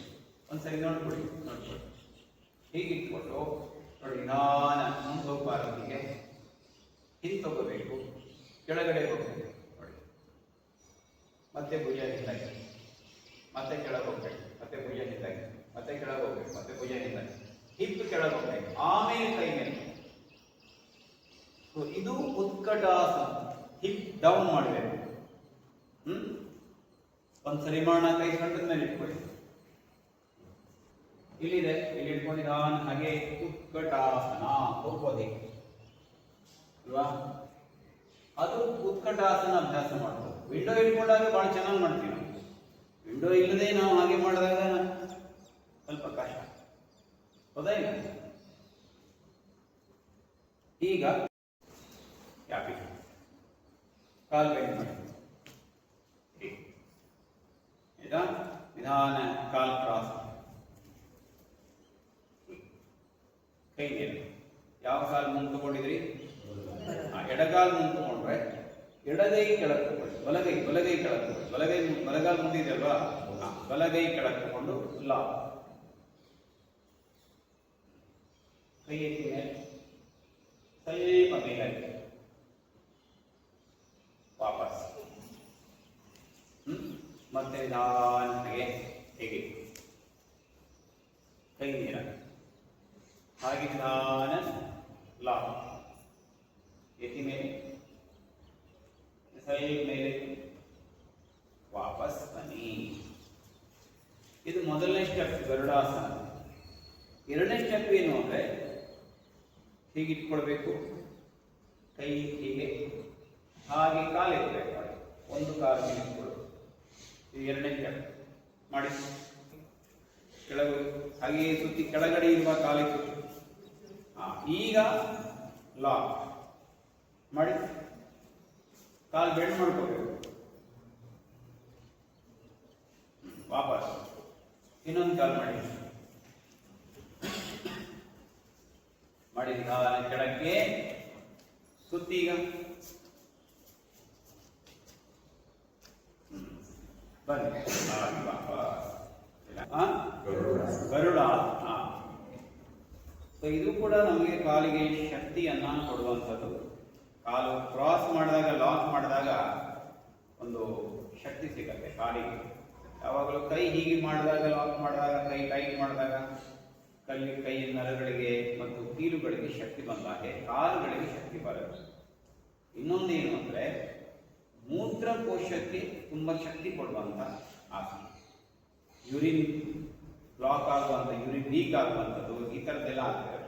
[SPEAKER 1] ಒಂದ್ಸರಿ ನೋಡ್ಕೊಳ್ಳಿ. ಹೀಗೆ ಇಟ್ಕೊಂಡು ನೋಡಿ, ನಿಧಾನ ಮುಂದೆ ಹೋಗಬಾರದು, ಹೀಗೆ ಹಿಂದೆ ತಗೋಬೇಕು, ಕೆಳಗಡೆ ಹೋಗ್ಬೇಕು. ನೋಡಿ, ಮತ್ತೆ ಭುಜ ಹಿಂದಾಗಿ, ಮತ್ತೆ ಕೆಳಗೆ ಹೋಗ್ಬೇಕು, ಮತ್ತೆ ಭುಜ ಹಿಂದಾಗಿ, ಮತ್ತೆ ಕೆಳಗೆ ಹೋಗ್ಬೇಕು, ಮತ್ತೆ ಭುಜ ಹಿಂದಾಗಿ, ಹಿಪ್ ಕೆಳಗೆ ಹೋಗ್ಬೇಕು, ಆಮೇಲೆ ಕೈ ಮೇಲೆ. ಇದು ಉತ್ಕಟಾಸನ. ಹಿಪ್ ಡೌನ್ ಮಾಡಬೇಕು. ಒಂದ್ಸರಿ ಮಾಡೋಣ. ಕೈ ಸೊಂಟದ ಮೇಲೆ ಇಟ್ಕೊಳ್ಳಿ. ಇಲ್ಲಿದೆ, ಇಲ್ಲಿ ಇಟ್ಕೊಂಡು ನಿಧಾನ ಹಾಗೆ ಉತ್ಕಟಾಸನ ಹೋಗ್ಬೋದು ಅಲ್ವಾ? ಅದು ಉತ್ಕಟಾಸನ ಅಭ್ಯಾಸ ಮಾಡ್ಬೋದು. ವಿಂಡೋ ಇಟ್ಕೊಂಡಾಗ ಬಹಳ ಚೆನ್ನಾಗಿ ಮಾಡ್ತೀವಿ ನಾವು. ವಿಂಡೋ ಇಲ್ಲದೆ ನಾವು ಹಾಗೆ ಮಾಡಿದಾಗ ಸ್ವಲ್ಪ ಕಷ್ಟ, ಹೌದಾ ಇಲ್ಲ? ಈಗ ಯಾಕೆ ಕಾಲು ಬೆಂಡ್ ಮಾಡಿ, ನಿಧಾನ ಕಾಲು ಕ್ರಾಸ್, ಕೈ ಮೇಲೆ. ಯಾವ ಕಾಲು ಮುಂದೆ ತಗೊಂಡಿದ್ರಿ? ಎಡಗಾಲು ಮುಂದೆ ತಗೊಂಡ್ರೆ ಎಡಗೈ ಕೆಳಗೆ ತಗೊಳ್ಳಿ, ಬಲಗೈ ಕೆಳಗೆ ತಗೊಳ್ಳಿ. ಬಲಗಾಲು ಮುಂದಿದೆ ಅಲ್ವಾ? ಬಲಗೈ ಕೆಳಗೆ ತಗೊಂಡು ಲಾಕ್, ಕೈ ಎತ್ತಿ ಮೇಲೆ ಸ್ವಲ್ಪ ಮೇಲೆ ವಾಪಸ್. ಮತ್ತೆ ನಿಧಾನಕ್ಕೆ ಹೇಗೆ ಕೈ ನೀರ ಹಾಗೆ ನಿಧಾನ ಲಾಕ್ ಎತ್ತಿ ಮೇಲೆ ಸ್ವಲ್ಪ ಮೇಲೆ ವಾಪಸ್ ಬನ್ನಿ. ಇದು ಮೊದಲನೇ ಸ್ಟೆಪ್ ಗರುಡಾಸನ. ಎರಡನೇ ಸ್ಟೆಪ್ ಏನು ಅಂದ್ರೆ ಹೀಗೆ ಇಟ್ಕೊಳ್ಬೇಕು, ಕೈ ಹೀಗೆ, ಹಾಗೆ ಕಾಲು ಎತ್ತಬೇಕು. ಒಂದು ಕಾಲು ಮೇಲೆ ಇಟ್ಕೊಳ್ಳು. ಇದು ಎರಡನೇ ಸ್ಟೆಪ್ ಮಾಡಿ. ಕೆಳಗೆ ಹಾಗೆ ಸುತ್ತಿ ಕೆಳಗಡೆ ಇರುವ ಕಾಲಿಗೆ ಈಗ ಲಾಕ್ ಮಾಡಿ, ಕಾಲು ಬೆಂಡ್ ಮಾಡ್ಕೋಬೇಕು. ವಾಪಸ್ ಇನ್ನೊಂದು ಕಾಲು ಮಾಡಿ ನಿಧಾನ ಕೆಳಕ್ಕೆ ಸುತ್ತಿ. ಈಗ ಬನ್ನಿ ಗರುಡ. ಇದು ಕೂಡ ನಮಗೆ ಕಾಲಿಗೆ ಶಕ್ತಿಯನ್ನ ಕೊಡುವಂಥದ್ದು. ಕಾಲು ಕ್ರಾಸ್ ಮಾಡಿದಾಗ, ಲಾಕ್ ಮಾಡಿದಾಗ ಒಂದು ಶಕ್ತಿ ಸಿಗತ್ತೆ ಕಾಲಿಗೆ. ಯಾವಾಗಲೂ ಕೈ ಹೀಗೆ ಮಾಡಿದಾಗ, ಲಾಕ್ ಮಾಡಿದಾಗ, ಕೈ ಟೈಟ್ ಮಾಡಿದಾಗ ಕೈ ನರಗಳಿಗೆ ಮತ್ತು ಕೀಲುಗಳಿಗೆ ಶಕ್ತಿ ಬಂದಾಗೆ ಕಾಲುಗಳಿಗೆ ಶಕ್ತಿ ಬರುತ್ತೆ. ಇನ್ನೊಂದೇನು ಅಂದ್ರೆ ಮೂತ್ರಕೋಶಕ್ಕೆ ತುಂಬಾ ಶಕ್ತಿ ಕೊಡುವಂತ ಆಸನ. ಯೂರಿನ್ ಬ್ಲಾಕ್ ಆಗುವಂಥ, ಯೂರಿನ್ ಲೀಕ್ ಆಗುವಂಥದ್ದು, ಈ ಥರದ್ದೆಲ್ಲ ಆಗ್ತದೆ.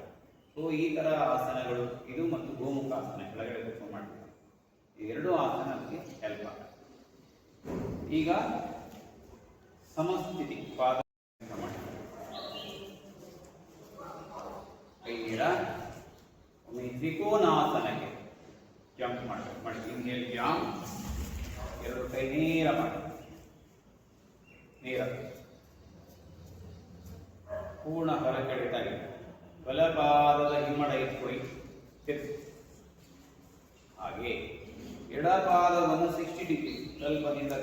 [SPEAKER 1] ಸೊ ಈ ಥರ ಆಸನಗಳು ಇದು ಮತ್ತು ಗೋಮುಖಾಸನ ಕೆಳಗಡೆ ಕೂತ್ಕೊಂಡು ಮಾಡ್ತೀವಿ. ಈ ಎರಡು ಆಸನ ನಮಗೆ ಹೆಲ್ಪ್ ಆಗುತ್ತೆ. ಈಗ ಸಮಸ್ಥಿತಿ ಪಾದ ಮಾಡಿ, ಕೈ ನೀಡ ಒಮ್ಮೆ ತ್ರಿಕೋನಾಸನಕ್ಕೆ ಜಂಪ್ ಮಾಡಬೇಕು. ಮಾಡಿ ಇನ್ಹೇಲ್ ಜಾಂಪ್, ಎರಡು ಕೈ ನೇರ ಮಾಡಿ, ನೇರ ಪೂರ್ಣ ಹೊರಗಡೆದಾಗಿ ಬಲಪಾದದ ಹಿಮ್ಮಡ ಇಟ್ಕೊಳ್ಳಿ, ಹಾಗೆ ಎಡಪಾದವನ್ನು 60 ಡಿಗ್ರಿ ಸ್ವಲ್ಪ ನಿಂದ.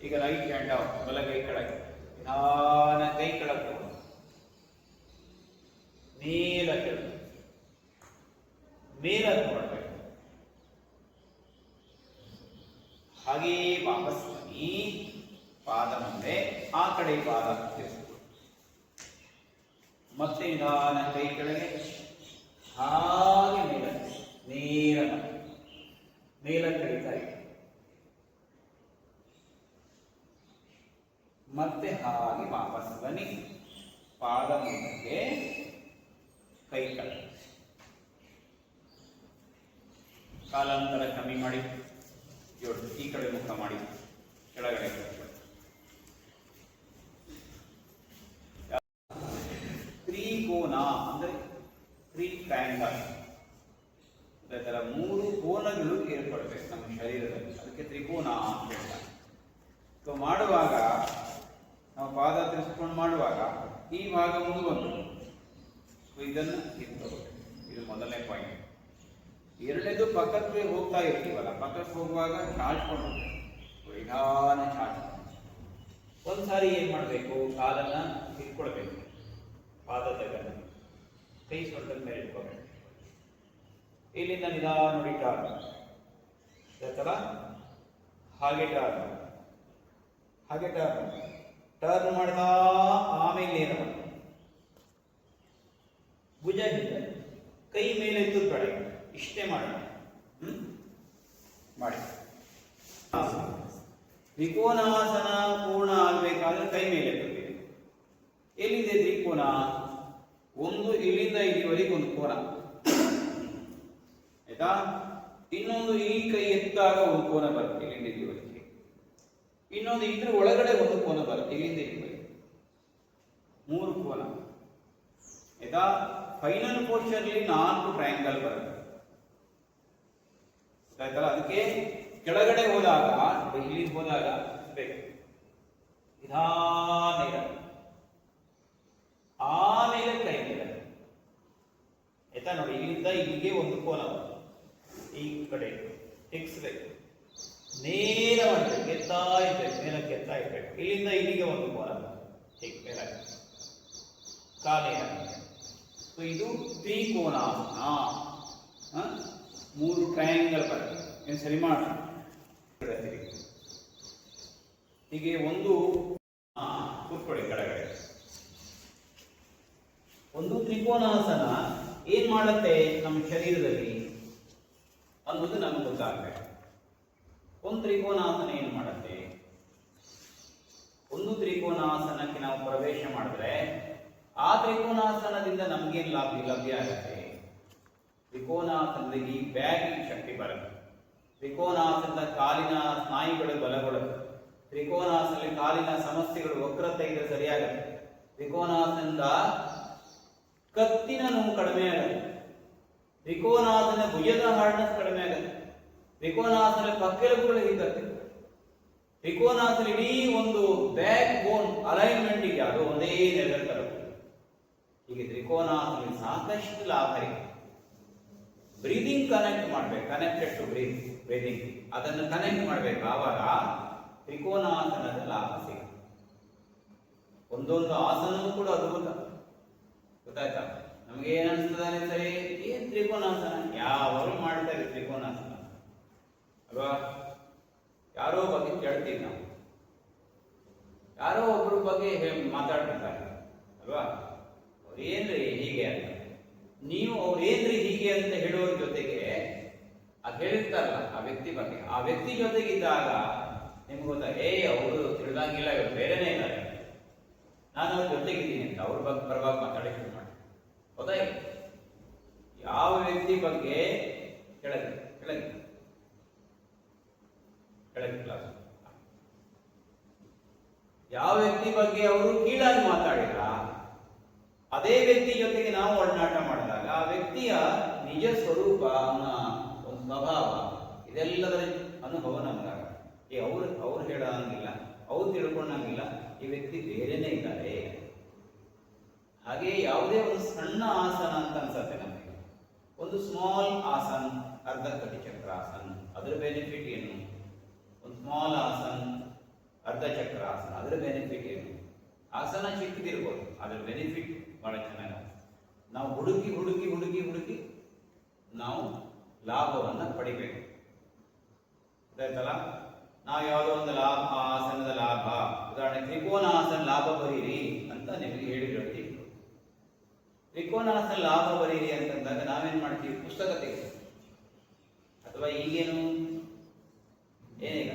[SPEAKER 1] ಈಗ ರೈಟ್ ಹ್ಯಾಂಡ್ ಔಟ್, ಬಲಗೈ ಕೆಳಗೆ, ನಿಧಾನ ಕೈ ಕೆಳಗೆ, ಮೇಲ ಕೆಳಗೆ, ಮೇಲ ಮಾಡಬೇಕು. ಹಾಗೆ ವಾಪಸ್ ಬನ್ನಿ, ಪಾದ ಮುಂದೆ, ಆ ಕಡೆ ಪಾದ ತಿರ್ಸ್ಕೊಳ್ಳಿ. ಮತ್ತೆ ನಿಧಾನ ಕೈ ಕೆಳಗೆ, ಹಾಗೆ ಮೇಲೆ ನೇರ ಮಾಡಿ. ಕಾಲಾಂತರ ಕಮ್ಮಿ ಮಾಡಿ, ಈ ಕಡೆ ಮುಖ ಮಾಡಿ, ಕೆಳಗಡೆ ತ್ರಿಕೋನ ಅಂದ್ರೆ ಟ್ರಯಾಂಗಲ್. ಅದೇ ತರ 3 ಕೋನಗಳು ಏರ್ಪಡಬೇಕು ನಮ್ಮ ಶರೀರದಲ್ಲಿ, ಅದಕ್ಕೆ ತ್ರಿಕೋನ ಅಂತ ಹೇಳ್ತಾರೆ. ಸೊ ಮಾಡುವಾಗ ನಾವು ಪಾದ ತಿರ್ಸ್ಕೊಂಡು ಮಾಡುವಾಗ ಈ ಭಾಗ ಮುಂದುವರೆದು ಇದನ್ನು ತಿಳ್ಕೋಬೇಕು. ಇದು ಮೊದಲನೇ ಪಾಯಿಂಟ್. ಎರಡನೇದು ಪಕ್ಕಕ್ಕೆ ಹೋಗ್ತಾ ಇರ್ತೀವಲ್ಲ, ಪಕ್ಕಕ್ಕೆ ಹೋಗುವಾಗ ಚಾಚ್ಕೊಂಡು ನಿಧಾನ ಚಾಚ್. ಒಂದ್ಸಾರಿ ಏನ್ ಮಾಡಬೇಕು, ಕಾಲನ್ನ ಇಟ್ಕೊಳ್ಬೇಕು, ಪಾದ ತಗೊಂಡು ಕೈ ಸೊಂಟದ ಮೇಲೆ ಇಟ್ಕೋಬೇಕು. ಇಲ್ಲಿಂದ ನಿಧಾನ ನೋಡಿ ಟರ್ನ್, ಹಾಗೆ ಟರ್ನ್ ಮಾಡ್ತಾ ಆಮೇಲೆ ಏನು ಭುಜ ಹಿಂದೆ, ಕೈ ಮೇಲೆ ಎತ್ತು ಬೇಡ, ಇಷ್ಟೇ ಮಾಡೋಣ. ಮಾಡಿ. ತ್ರಿಕೋನಾಸನ ಪೂರ್ಣ ಆಗ್ಬೇಕಾದ್ರೆ ಕೈ ಮೇಲೆ ಎತ್ತಬೇಕು. ಎಲ್ಲಿದೆ ತ್ರಿಕೋನ? ಒಂದು ಇಲ್ಲಿಂದ ಇಲ್ಲಿವರೆಗೆ ಒಂದು ಕೋನ, ಆಯ್ತಾ? ಇನ್ನೊಂದು ಈ ಕೈ ಎತ್ತಾಗ ಒಂದು ಕೋನ ಬರುತ್ತೆ ಇಲ್ಲಿಂದ ಇಲ್ಲಿವರೆಗೆ. ಇನ್ನೊಂದು ಇದ್ರ ಒಳಗಡೆ ಒಂದು ಕೋನ ಬರುತ್ತೆ ಇಲ್ಲಿಂದ ಇಲ್ಲಿವರೆಗೆ. 3 ಕೋನ, ಆಯ್ತಾ? ಫೈನಲ್ ಪೋಸ್ಚರ್ಲಿ 4 ಟ್ರಯಾಂಗಲ್ ಬರುತ್ತೆ, ಆಯ್ತಲ್ಲ? ಅದಕ್ಕೆ ಕೆಳಗಡೆ ಹೋದಾಗ, ಇಲ್ಲಿ ಹೋದಾಗ ಬೇಕು ನಿಧಾನ ಇರಬೇಕು, ಆಮೇಲೆ ಕೈ ಮೇಲೆ, ಆಯ್ತಾ? ನೋಡಿ, ಇಲ್ಲಿಂದ ಇಲ್ಲಿಗೆ ಒಂದು ಕೋನ, ಈ ಕಡೆ ಬೇಕು, ನೇರ ಮಾಡಬೇಕು, ಎತ್ತಾ ಇರ್ಬೇಕು, ಮೇಲಕ್ಕೆ ಎತ್ತಾ ಇರ್ಬೇಕು. ಇಲ್ಲಿಂದ ಇಲ್ಲಿಗೆ ಒಂದು ಕೋನ, ಮೇಲೆ ಕಾಲಿನ. ಇದು ತ್ರಿಕೋನಾಸನ. 3 ಟ್ರಯಾಂಗಲ್ ಬರುತ್ತೆ. ಏನು ಸರಿ ಮಾಡಿ. ಹೀಗೆ ಒಂದು ಕೂತ್ಕೊಳ್ಳಿ ಕೆಳಗಡೆ. ಒಂದು ತ್ರಿಕೋನಾಸನ ಏನ್ ಮಾಡುತ್ತೆ ನಮ್ಮ ಶರೀರದಲ್ಲಿ ಅನ್ನೋದು ನಮ್ಗೆ ಗೊತ್ತಾಗಬೇಕು. ಒಂದು ತ್ರಿಕೋನಾಸನ ಏನು ಮಾಡುತ್ತೆ? ಒಂದು ತ್ರಿಕೋನಾಸನಕ್ಕೆ ನಾವು ಪ್ರವೇಶ ಮಾಡಿದ್ರೆ ಆ ತ್ರಿಕೋನಾಸನದಿಂದ ನಮ್ಗೇನು ಲಭ್ಯ ಆಗುತ್ತೆ? ತ್ರಿಕೋನಾಸನದಲ್ಲಿ ಬ್ಯಾಗಿಂಗ್ ಶಕ್ತಿ ಬರುತ್ತೆ. ತ್ರಿಕೋನಾಸನದ ಕಾಲಿನ ಸ್ನಾಯುಗಳು ಬಲಗೊಳ್ಳುತ್ತೆ. ತ್ರಿಕೋನಾಸನದಲ್ಲಿ ಕಾಲಿನ ಸಮಸ್ಯೆಗಳು, ವಕ್ರತೆ ಇದ್ರೆ ಸರಿಯಾಗುತ್ತೆ. ತ್ರಿಕೋನಾಸನದ ಕತ್ತಿನ ನೋವು ಕಡಿಮೆ ಆಗುತ್ತೆ. ತ್ರಿಕೋನಾಸನ ಭುಜದ ಹಾರ್ಡ್ನೆಸ್ ಕಡಿಮೆ ಆಗುತ್ತೆ. ತ್ರಿಕೋನಾಸನ ಪಕ್ಕೆಲುಬುಗಳು ಹಿಗ್ಗುತ್ತೆ. ತ್ರಿಕೋನಾಸನ ಇಡೀ ಒಂದು ಬ್ಯಾಕ್ ಬೋನ್ ಅಲೈನ್ಮೆಂಟ್ ಇದೆ, ಅದು ಒಂದೇ ನೆಲೆ ತರಬೇಕು. ಹೀಗೆ ತ್ರಿಕೋನಾಸನ ಸಾಕಷ್ಟು ಲಾಭ ಇದೆ. ಬ್ರೀದಿಂಗ್ ಕನೆಕ್ಟ್ ಮಾಡ್ಬೇಕು, ಕನೆಕ್ಟೆಡ್ ಟು ಬ್ರೀದಿಂಗ್, ಅದನ್ನು ಕನೆಕ್ಟ್ ಮಾಡ್ಬೇಕು. ಆವಾಗ ತ್ರಿಕೋನಾಸನದ ಲಾಭ ಸಿಗುತ್ತೆ. ಒಂದೊಂದು ಆಸನವೂ ಕೂಡ ಅದ್ಭುತ, ಗೊತ್ತಾಯ್ತಾ? ನಮ್ಗೆ ಏನ್ ಅನ್ಸ್ತದೆ, ಸರಿ ಏನ್ ತ್ರಿಕೋನಾಸನ, ಯಾವಾಗಲೂ ಮಾಡ್ತಾರೆ ತ್ರಿಕೋನಾಸನ ಅಲ್ವಾ? ಯಾರೋ ಬಗ್ಗೆ ಕೇಳ್ತೀವಿ ನಾವು, ಯಾರೋ ಒಬ್ಬರ ಬಗ್ಗೆ ಮಾತಾಡ್ತಿರ್ತಾರೆ ಅಲ್ವಾ? ಅವ್ರೇನ್ರಿ ಹೀಗೆ ಅಂತ, ನೀವು ಅವ್ರೇನ್ರಿ ಹೀಗೆ ಅಂತ ಹೇಳೋರ ಜೊತೆಗೆ ಅದು ಹೇಳಿರ್ತಾರಲ್ಲ ಆ ವ್ಯಕ್ತಿ ಬಗ್ಗೆ, ಆ ವ್ಯಕ್ತಿ ಜೊತೆಗಿದ್ದಾಗ ನಿಮ್ಗೆ ಗೊತ್ತಾ, ಅವರು ತಿಳಿದಂಗಿಲ್ಲ, ಇವರು ಬೇರೆನೇ ಇದ್ದಾರೆ, ನಾನು ಅವ್ರ ಜೊತೆಗಿದ್ದೀನಿ ಅಂತ ಅವ್ರ ಬಗ್ಗೆ ಪರವಾಗಿ ಮಾತಾಡಿ ಶುರು ಮಾಡಿ. ಹೌದಾ? ಯಾವ ವ್ಯಕ್ತಿ ಬಗ್ಗೆ ಕೆಳಗೆ ಕೆಳಗೆ ಕೆಳಗೆ ಕ್ಲಾಸ್, ಯಾವ ವ್ಯಕ್ತಿ ಬಗ್ಗೆ ಅವರು ಕೀಳಾಗಿ ಮಾತಾಡಿದ್ರ ಅದೇ ವ್ಯಕ್ತಿ ಜೊತೆಗೆ ನಾವು ಒಡನಾಟ ಮಾಡಿದಾಗ ಆ ವ್ಯಕ್ತಿಯ ನಿಜ ಸ್ವರೂಪ, ಅವನ ಒಂದು ಸ್ವಭಾವ, ಇದೆಲ್ಲದರ ಅನುಭವ ನಮಗಾಗ. ಅವ್ರು ಹೇಳಂಗಿಲ್ಲ, ಅವ್ರು ತಿಳ್ಕೊಂಡಂಗಿಲ್ಲ, ಈ ವ್ಯಕ್ತಿ ಬೇರೆನೇ ಇದ್ದಾರೆ. ಹಾಗೆ ಯಾವುದೇ ಒಂದು ಸಣ್ಣ ಆಸನ ಅಂತ ಅನ್ಸತ್ತೆ ನಮಗೆ, ಒಂದು ಸ್ಮಾಲ್ ಆಸನ್, ಅರ್ಧ ಕಟಿ ಚಕ್ರಾಸನ, ಅದರ ಬೆನಿಫಿಟ್ ಏನು? ಒಂದು ಸ್ಮಾಲ್ ಆಸನ್, ಅರ್ಧ ಚಕ್ರಾಸನ, ಅದರ ಬೆನಿಫಿಟ್ ಏನು? ಆಸನ ಚಿಕ್ಕದಿರ್ಬೋದು, ಅದರ ಬೆನಿಫಿಟ್ ಬಹಳ ಚೆನ್ನಾಗಿ. ನಾವು ಹುಡುಕಿ ಹುಡುಕಿ ಹುಡುಕಿ ಹುಡುಕಿ ನಾವು ಲಾಭವನ್ನು ಪಡಿಬೇಕು. ಗೊತ್ತಾಯ್ತಲ್ಲ? ನಾವು ಯಾವುದೋ ಒಂದು ಲಾಭ, ಆಸನದ ಲಾಭ, ಉದಾಹರಣೆ ತ್ರಿಕೋನಾಸನ ಲಾಭ ಬರೀರಿ ಅಂತ ನಿಮಗೆ ಹೇಳಿರುತ್ತೆ. ತ್ರಿಕೋನಾಸನ ಲಾಭ ಬರೀರಿ ಅಂತಂದಾಗ ನಾವೇನ್ ಮಾಡ್ತೀವಿ? ಪುಸ್ತಕ ತೆಗೆದು, ಅಥವಾ ಈಗೇನು ಏನೀಗ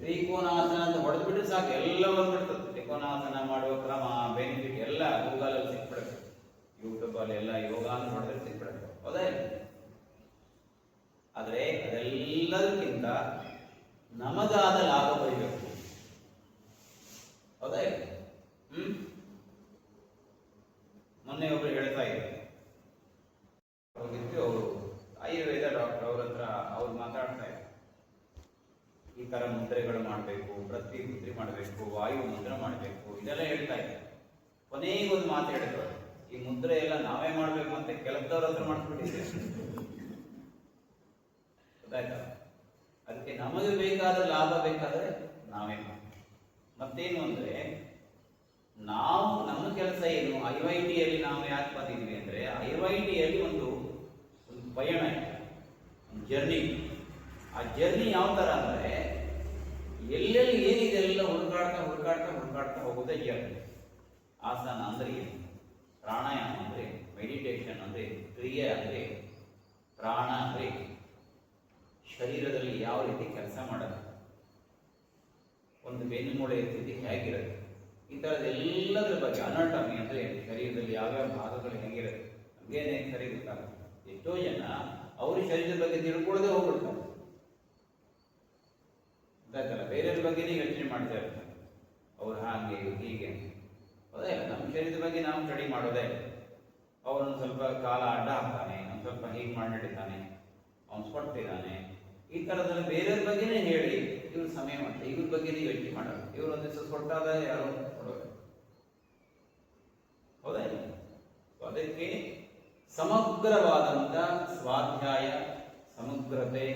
[SPEAKER 1] ತ್ರಿಕೋನಾಸನ ಅಂತ ಹೊಡೆದ್ಬಿಟ್ರೆ ಸಾಕು, ಎಲ್ಲ ಬಂದ್ಬಿಡ್ತದೆ. ತ್ರಿಕೋನಾಸನ ಮಾಡುವ ಕ್ರಮ, ಬೆನಿಫಿಟ್ ಎಲ್ಲ ಗೂಗಲ್ ಅಲ್ಲಿ ಸಿಕ್ಬಿಡುತ್ತೆ, ಯೂಟ್ಯೂಬ್ ಅಲ್ಲಿ ಎಲ್ಲ ಯೋಗ ಅಂತ ಹೊಡೆದ್ರೆ ಸಿಕ್ಬಿಡುತ್ತೆ. ಹೌದಾ? ಆದರೆ ಅದೆಲ್ಲದಕ್ಕಿಂತ ನಮಗಾದ ಲಾಭ ಬರಬೇಕು. ಹೌದಾ? ಮೊನ್ನೆ ಒಬ್ರು ಹೇಳ್ತಾ ಇದ್ದಾರೆ, ಹೋಗಿದ್ವಿ, ಅವರು ಆಯುರ್ವೇದ ಡಾಕ್ಟರ್, ಅವ್ರ ಹತ್ರ ಅವ್ರು ಮಾತಾಡ್ತಾ ಇದ್ದಾರೆ, ಈ ತರ ಮುದ್ರೆಗಳು ಮಾಡಬೇಕು, ಪ್ರತಿ ಮುದ್ರೆ ಮಾಡಬೇಕು, ವಾಯು ಮುದ್ರೆ ಮಾಡಬೇಕು, ಇದೆಲ್ಲ ಹೇಳ್ತಾ ಇದ್ದಾರೆ. ಕೊನೆಗೆ ಒಂದು ಮಾತು ಹೇಳಿದ್ರು, ಈ ಮುದ್ರೆ ಎಲ್ಲ ನಾವೇ ಮಾಡ್ಬೇಕು ಅಂತ ಕೆಲಸದವ್ರ ಹತ್ರ ಮಾಡಿಸ್ಬಿಟ್ಟಿದ್ದೆ. ಗೊತ್ತಾಯ್ತಾ? ಅದಕ್ಕೆ ನಮಗೆ ಬೇಕಾದ ಲಾಭ ಬೇಕಾದ್ರೆ ನಾವೇ ಮಾಡಿ. ಮತ್ತೇನು ಅಂದ್ರೆ, ನಾವು ನಮ್ಮ ಕೆಲಸ ಏನು, IIT-ಯಲ್ಲಿ ನಾವು ಯಾಕೆ ಬಂದಿದ್ವಿ ಅಂದ್ರೆ, IIT-ಯಲ್ಲಿ ಒಂದು ಪಯಣ ಇದೆ, ಒಂದು ಜರ್ನಿ. ಆ ಜರ್ನಿ ಯಾವ ತರ ಅಂದ್ರೆ, ಎಲ್ಲೆಲ್ಲಿ ಏನಿದೆ ಎಲ್ಲ ಹುಡುಕಾಡ್ತಾ ಹೋಗೋದೇ ಜರ್ನಿ. ಆಸನ ಅಂದ್ರೆ ಏನು, ಪ್ರಾಣಾಯಾಮ ಅಂದ್ರೆ, ಮೆಡಿಟೇಷನ್ ಅಂದ್ರೆ, ಕ್ರಿಯೆ ಅಂದ್ರೆ, ಪ್ರಾಣ ಅಂದ್ರೆ ಶರೀರದಲ್ಲಿ ಯಾವ ರೀತಿ ಕೆಲಸ ಮಾಡೋದು, ಒಂದು ಬೆನ್ನುಮೂಳೆಯ ಸ್ಥಿತಿ ಹೇಗಿರುತ್ತೆ, ಈ ಥರದ ಎಲ್ಲದರ ಬಗ್ಗೆ, ಅನಾಟಮಿ ಅಂದ್ರೆ ಶರೀರದಲ್ಲಿ ಯಾವ್ಯಾವ ಭಾಗಗಳು ಹೇಗಿರುತ್ತೆ ನಮಗೇನೆ ಸರಿ ಗೊತ್ತಾಗುತ್ತೆ. ಎಷ್ಟೋ ಜನ ಅವ್ರ ಶರೀರದ ಬಗ್ಗೆ ತಿಳ್ಕೊಳ್ಳದೆ ಹೋಗ್ಬಿಡ್ತಾರೆ, ಗೊತ್ತಾಯ್ತಲ್ಲ, ಬೇರೆಯವ್ರ ಬಗ್ಗೆನೇ ಯೋಚನೆ ಮಾಡ್ತಾ ಇರ್ತಾರೆ, ಅವ್ರು ಹಾಗೆ ಹೀಗೆ. ಅದೇ ನಮ್ಮ ಶರೀರದ ಬಗ್ಗೆ ನಾವು ಸ್ಟಡಿ ಮಾಡೋದೇ. ಅವನು ಸ್ವಲ್ಪ ಕಾಲ ಅಡ್ಡ ಹಾಕ್ತಾನೆ, ಅವ್ನು ಸ್ವಲ್ಪ ಹೀಗೆ ಮಾಡಿ ನಡೀತಾನೆ, ಅವ್ನು ಸ್ಪಟ್ಟಿದ್ದಾನೆ, ಈ ಥರದಲ್ಲಿ ಬೇರೆಯವ್ರ ಬಗ್ಗೆನೇ ಹೇಳಿ ಇವ್ರು ಸಮಯ ಮಾಡ್ತಾರೆ, ಇವ್ರ ಬಗ್ಗೆನೇ ಯೋಚನೆ ಮಾಡೋದು. ಇವ್ರು ಒಂದು ದಿವಸ ಸ್ಪಟ್ಟಾದ ಯಾರೋ ಕೊಡೋದು. ಹೌದಾ? ಅದಕ್ಕೆ ಸಮಗ್ರವಾದಂಥ ಸ್ವಾಧ್ಯಾಯ, ಸಮಗ್ರತೆ,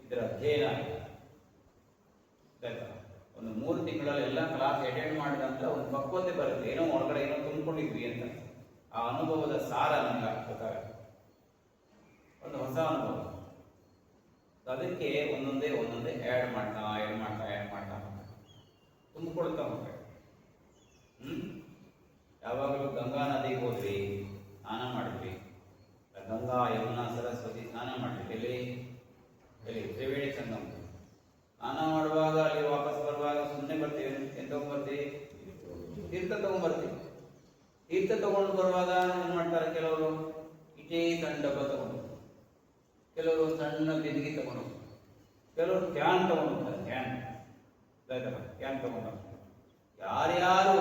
[SPEAKER 1] ಇದರ ಅಧ್ಯಯನ ಆಗಿದೆ. ಒಂದು 3 ತಿಂಗಳಲ್ಲಿ ಎಲ್ಲ ಕ್ಲಾಸ್ ಅಟೆಂಡ್ ಮಾಡಿದಂತ ಒಂದು ಪಕ್ವತೆ ಬರುತ್ತೆ, ಏನೋ ಒಳಗಡೆ ಏನೋ ತುಂಬಿಕೊಂಡಿದ್ವಿ ಅಂತ. ಆ ಅನುಭವದ ಸಾರ ನಮ್ಗೆ ಗೊತ್ತಾಗುತ್ತೆ, ಒಂದು ಹೊಸ ಅನುಭವ. ಅದಕ್ಕೆ ಒಂದೊಂದೇ ಆ್ಯಡ್ ಮಾಡ್ತಾ ತುಂಬಿಕೊಳ್ತಾ ಹೋಗ್ಬೇಕು. ಯಾವಾಗಲೂ ಗಂಗಾ ನದಿಗೆ ಹೋದ್ವಿ, ಸ್ನಾನ ಮಾಡಿದ್ವಿ, ಗಂಗಾ ಯಮುನಾ ಸರಸ್ವತಿ ಸ್ನಾನ ಮಾಡಿದ್ವಿ, ಎಲ್ಲಿ ತ್ರಿವೇಣಿ ಸಂಗಮ ಸ್ನಾನ ಮಾಡುವಾಗ ಅಲ್ಲಿ ವಾಪಸ್ ಬರುವಾಗ ಸುಮ್ಮನೆ ಬರ್ತೀವಿ, ಏನು ತಗೊಂಡ್ಬರ್ತೀವಿ, ತೀರ್ಥ ತಗೊಂಡ್ಬರ್ತೀವಿ. ತೀರ್ಥ ತಗೊಂಡು ಬರುವಾಗ ಏನು ಮಾಡ್ತಾರೆ, ಕೆಲವರು ಇಟೇ ಸಣ್ಣ ಡಬ್ಬ ತಗೊಂಡು, ಕೆಲವರು ಸಣ್ಣ ಬಿದಿಗೆ ತಗೊಂಡು, ಕೆಲವರು ಕ್ಯಾನ್ ತಗೊಂಡು ಹೋಗ್ತಾರೆ, ಕ್ಯಾನ್ ತಗೊಂಡು. ಯಾರ್ಯಾರು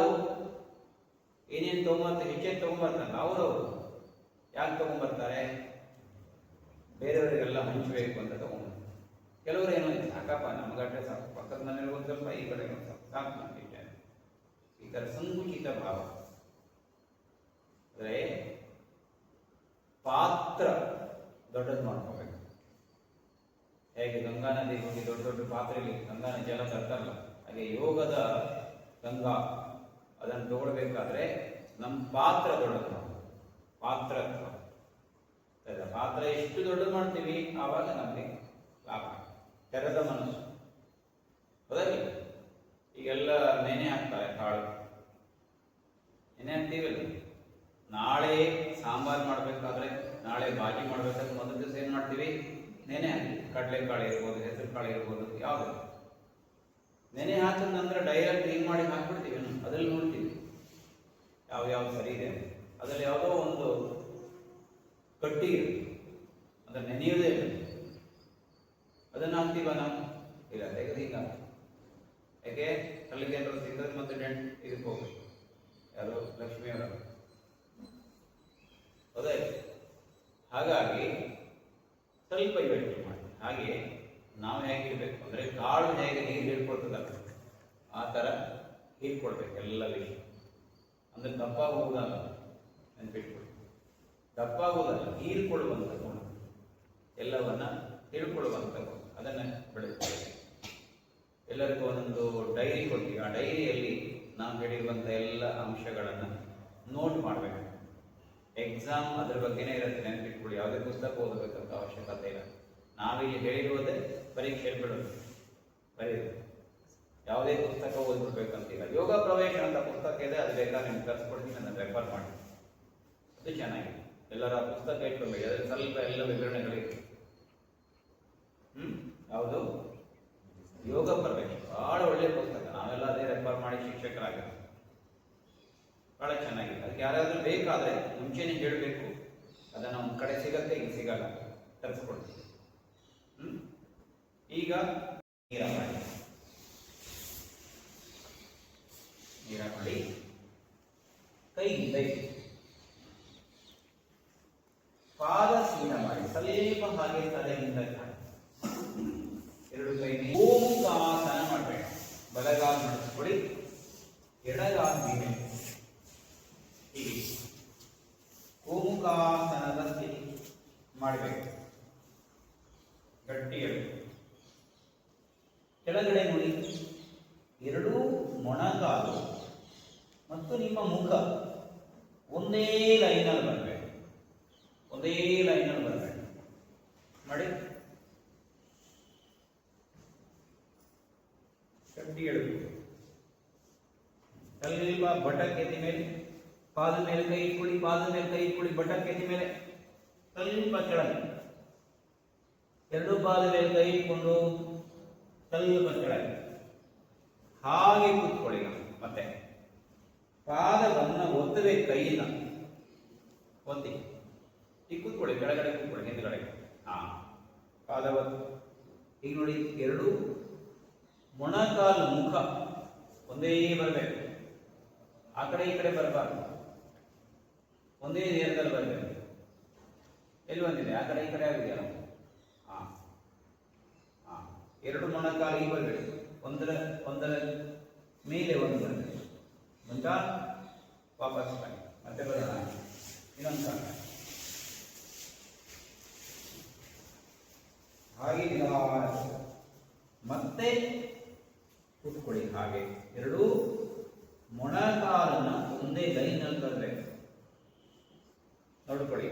[SPEAKER 1] ಏನೇನು ತಗೊಂಬರ್ತಾರೆ, ಹೆಚ್ಚೇನು ತಗೊಂಡ್ಬರ್ತಾರಲ್ಲ ಅವರು ಯಾಕೆ ತಗೊಂಡ್ಬರ್ತಾರೆ, ಬೇರೆಯವರಿಗೆಲ್ಲ ಹಂಚಬೇಕು ಅಂತ ತಗೊಂಡ್ಬರ್ತಾರೆ. ಕೆಲವರು ಏನೋ ಸಾಕಪ್ಪ ನಮಗಟ್ಟೆ ಸಾಕು, ಪಕ್ಕದ ಮನೇಲಿ ಒಂದು ಸ್ವಲ್ಪ, ಈ ಕಡೆ ಒಂದು ಸ್ವಲ್ಪ ಸಾಕು ನಮಗೆ, ಈ ಥರ ಸಂಕುಚಿತ ಭಾವ. ಅಂದರೆ ಪಾತ್ರ ದೊಡ್ಡದು ಮಾಡ್ಕೋಬೇಕು. ಹೇಗೆ ಗಂಗಾ ನದಿಗೆ ಹೋಗಿ ದೊಡ್ಡ ದೊಡ್ಡ ಪಾತ್ರೆಯಲ್ಲಿ ಗಂಗಾ ಜಲ ತರ್ತಾರಲ್ಲ, ಹಾಗೆ ಯೋಗದ ಗಂಗಾ ಅದನ್ನು ತಗೊಳ್ಬೇಕಾದ್ರೆ ನಮ್ಮ ಪಾತ್ರ ದೊಡ್ಡದು. ಪಾತ್ರ ಎಷ್ಟು ದೊಡ್ಡದು ಮಾಡ್ತೀವಿ ಆವಾಗ ನಮಗೆ ಲಾಭ. ತೆರೆದ ಮನಸ್ಸು. ಹೌದಲ್ಲ? ಈಗೆಲ್ಲ ನೆನೆ ಹಾಕ್ತಾರೆ, ಕಾಳು ನೆನೆ ಹಾಕ್ತೀವಲ್ಲ. ನಾಳೆ ಸಾಂಬಾರು ಮಾಡಬೇಕಾದ್ರೆ, ನಾಳೆ ಬಾಜಿ ಮಾಡಬೇಕಾದ್ರೆ ಮೊದಲ ದಿವಸ ಏನು ಮಾಡ್ತೀವಿ, ನೆನೆ ಹಾಕ್ತೀವಿ. ಕಡಲೆಕಾಳು ಇರ್ಬೋದು, ಹೆಸರು ಕಾಳು ಇರ್ಬೋದು, ಯಾವುದು ನೆನೆ ಹಾಕಿದ ನಂತರ ಡೈರೆಕ್ಟ್ ಕ್ಲೀನ್ ಮಾಡಿ ಹಾಕ್ಬಿಡ್ತೀವಿ. ಅದ್ರಲ್ಲಿ ನೋಡ್ತೀವಿ ಯಾವ್ಯಾವ ಸರಿ ಇದೆ. ಅದರಲ್ಲಿ ಯಾವುದೋ ಒಂದು ಕಟ್ಟಿ ಇರುತ್ತೆ, ಅದನ್ನು ನೆನೆಯೋದೇ ಇಲ್ಲ. ಅದನ್ನು ಹಾಕ್ತೀವ ನಾವು, ಇಲ್ಲ ತೆಗೆದು ಹಿಂಗ. ಯಾಕೆ ಕಲ್ಲಿಗೆ ಏನಾದ್ರು ಸಿಕ್ಕದು ಮತ್ತು ಡೆಂಟ್ ಇದಕ್ಕೆ ಹೋಗ್ಬೇಕು, ಯಾರು ಲಕ್ಷ್ಮಿಯವರ. ಹೌದಾ? ಹಾಗಾಗಿ ಸ್ವಲ್ಪ ಯೋಚನೆ ಮಾಡಿ. ಹಾಗೆ ನಾವು ಹೇಗಿರ್ಬೇಕು ಅಂದರೆ, ಕಾಳು ಹೇಗೆ ನೀರು ಹೀರ್ಕೊಳ್ತದಲ್ಲ ಆ ಥರ ಹೀರ್ಕೊಳ್ಬೇಕು ಎಲ್ಲ ವಿಷಯ. ಅಂದರೆ ದಪ್ಪಾಗುವುದಲ್ಲ, ನೆನ್ಪಿಟ್ಕೊಳ್ಬೇಕು. ದಪ್ಪಾಗುವುದಲ್ಲ, ಹೀರ್ಕೊಳ್ಳುವಂಥ ಗುಣ, ಎಲ್ಲವನ್ನ ತಿಳ್ಕೊಳ್ಳುವಂಥ ಗುಣ, ಅದನ್ನು ಬೆಳೆಸ್ಕೊಳ್ಬೇಕು. ಎಲ್ಲರಿಗೂ ಒಂದೊಂದು ಡೈರಿ ಕೊಡ್ತೀವಿ. ಆ ಡೈರಿಯಲ್ಲಿ ನಾವು ಹೇಳಿರುವಂಥ ಎಲ್ಲ ಅಂಶಗಳನ್ನು ನೋಟ್ ಮಾಡಬೇಕು. ಎಕ್ಸಾಮ್ ಅದ್ರ ಬಗ್ಗೆನೇ ಇರುತ್ತೆ, ನೆನಪಿಟ್ಕೊಳ್ಳಿ. ಯಾವುದೇ ಪುಸ್ತಕ ಓದಬೇಕಂತ ಅವಶ್ಯಕತೆ ಇಲ್ಲ. ನಾವಿಲ್ಲಿ ಹೇಳಿರುವುದೇ ಪರೀಕ್ಷೆ ಬಿಡೋದು, ಬರೀದು. ಯಾವುದೇ ಪುಸ್ತಕ ಓದ್ಬಿಡ್ಬೇಕಂತಿಲ್ಲ. ಯೋಗ ಪ್ರವೇಶ ಅಂತ ಪುಸ್ತಕ ಇದೆ, ಅದು ಬೇಕಾದ್ರೆ ನಿಮ್ಗೆ ಕರ್ಸ್ಕೊಡ್ತೀನಿ, ಅದನ್ನು ರೆಫರ್ ಮಾಡಿ. ಅದು ಚೆನ್ನಾಗಿದೆ. ಎಲ್ಲರ ಪುಸ್ತಕ ಇಟ್ಕೊಬೇಕು, ಅದರಲ್ಲಿ ಸ್ವಲ್ಪ ಎಲ್ಲ ವಿವರಣೆಗಳಿವೆ. ಯಾವುದು ಯೋಗ ಪ್ರವೇಶ ಬಹಳ ಒಳ್ಳೆಯ ಪುಸ್ತಕ. ನಾವೆಲ್ಲ ಅದೇ ರೆಫರ್ ಮಾಡಿ ಶಿಕ್ಷಕರಾಗಿದ್ದೀವಿ. ಬಹಳ ಚೆನ್ನಾಗಿದೆ. ಅದಕ್ಕೆ ಯಾರಾದರೂ ಬೇಕಾದರೆ ಮುಂಚೆನೇ ಹೇಳಬೇಕು. ಅದನ್ನು ಒಂದು ಕಡೆ ಸಿಗತ್ತೆ, ಈಗ ಸಿಗಲ್ಲ, ತರಿಸ್ಕೊಡ್ತೀವಿ. ಈಗ ನೇರ ಮಾಡಿ, ನೇರ ಮಾಡಿ, ಕೈಯಿಂದ ಪಾದ ಸೀನ ಮಾಡಿ, ಸ್ವಲ್ಪ ಹಾಗೆ ತಲೆಯಿಂದ ಎರಡು ಕೈ ಗೋಮುಖಾಸನ ಮಾಡಬೇಕು. ಬಲಗಾಲ ನಡೆಸ್ಕೊಳ್ಳಿ, ಎಡಗಾಲ ಮೇಲೆ ಹೀಗೆ ಗೋಮುಖಾಸನದ ಸ್ಥಿತಿ ಮಾಡಬೇಕು. ಗಟ್ಟಿ ಕೆಳಗಡೆ ನೋಡಿ, ಎರಡೂ ಮೊಣಕಾಲು ಮತ್ತು ನಿಮ್ಮ ಮುಖ ಒಂದೇ ಲೈನಲ್ಲಿ ಬರಬೇಕು, ಒಂದೇ ಲೈನಲ್ಲಿ ಬರಬೇಕು. ಮಾಡಿ, ಗಟ್ಟಿ ಎಳಬೇಕು. ಸ್ವಲ್ಪ ಬಟಕೆತಿ ಮೇಲೆ, ಪಾದ ಮೇಲೆ ಕೈ ಇಟ್ಕೊಳ್ಳಿ, ಪಾದ ಮೇಲೆ ಕೈ ಇಟ್ಕೊಳ್ಳಿ, ಬಟಕೆತಿ ಮೇಲೆ ಸ್ವಲ್ಪ ಕೆಳಗೆ, ಎರಡು ಪಾದ ಮೇಲೆ ಕೈ ಇಟ್ಕೊಂಡು ಸ್ವಲ್ಪ ಕೆಳಗೆ ಹಾಗೆ ಕೂತ್ಕೊಳ್ಳಿ. ಮತ್ತೆ ಪಾದವನ್ನು ಒತ್ತಬೇಕು, ಕೈಯಿಂದ ಒತ್ತಿ ಈಗ ಕೂತ್ಕೊಳ್ಳಿ, ಕೆಳಗಡೆ ಕೂತ್ಕೊಳ್ಳಿ, ಹಿಂದ್ಗಡೆ. ಪಾದ ಒತ್ತು. ಈಗ ನೋಡಿ, ಎರಡು ಮೊಣಕಾಲು ಮುಖ ಒಂದೇ ಬರಬೇಕು, ಆ ಕಡೆ ಈ ಕಡೆ ಬರಬಾರ್ದು, ಒಂದೇ ನೇರದಲ್ಲಿ ಬರಬೇಕು. ಎಲ್ಲಿ ಬಂದಿದೆ? ಆ ಕಡೆ ಈ ಕಡೆ ಆಗಿದೆಯಲ್ಲ. ಎರಡು ಮೊಣಕಾಲು ಈಗ ಬರಬೇಕು, ಒಂದರ ಮೇಲೆ ಒಂದು ಬರಬೇಕು. ಮುಂಚ ವಾಪಸ್ ಮಾಡಿ, ಮತ್ತೆ ಬರೋಣ. ಇನ್ನೊಂದು ಕಾಲ ಹಾಗೆ ಮತ್ತೆ ಕೂತ್ಕೊಳ್ಳಿ. ಹಾಗೆ ಎರಡೂ ಮೊಣಕಾಲನ್ನ ಒಂದೇ ಲೈನಲ್ಲಿ ಬರಬೇಕು. ನೋಡ್ಕೊಳ್ಳಿ,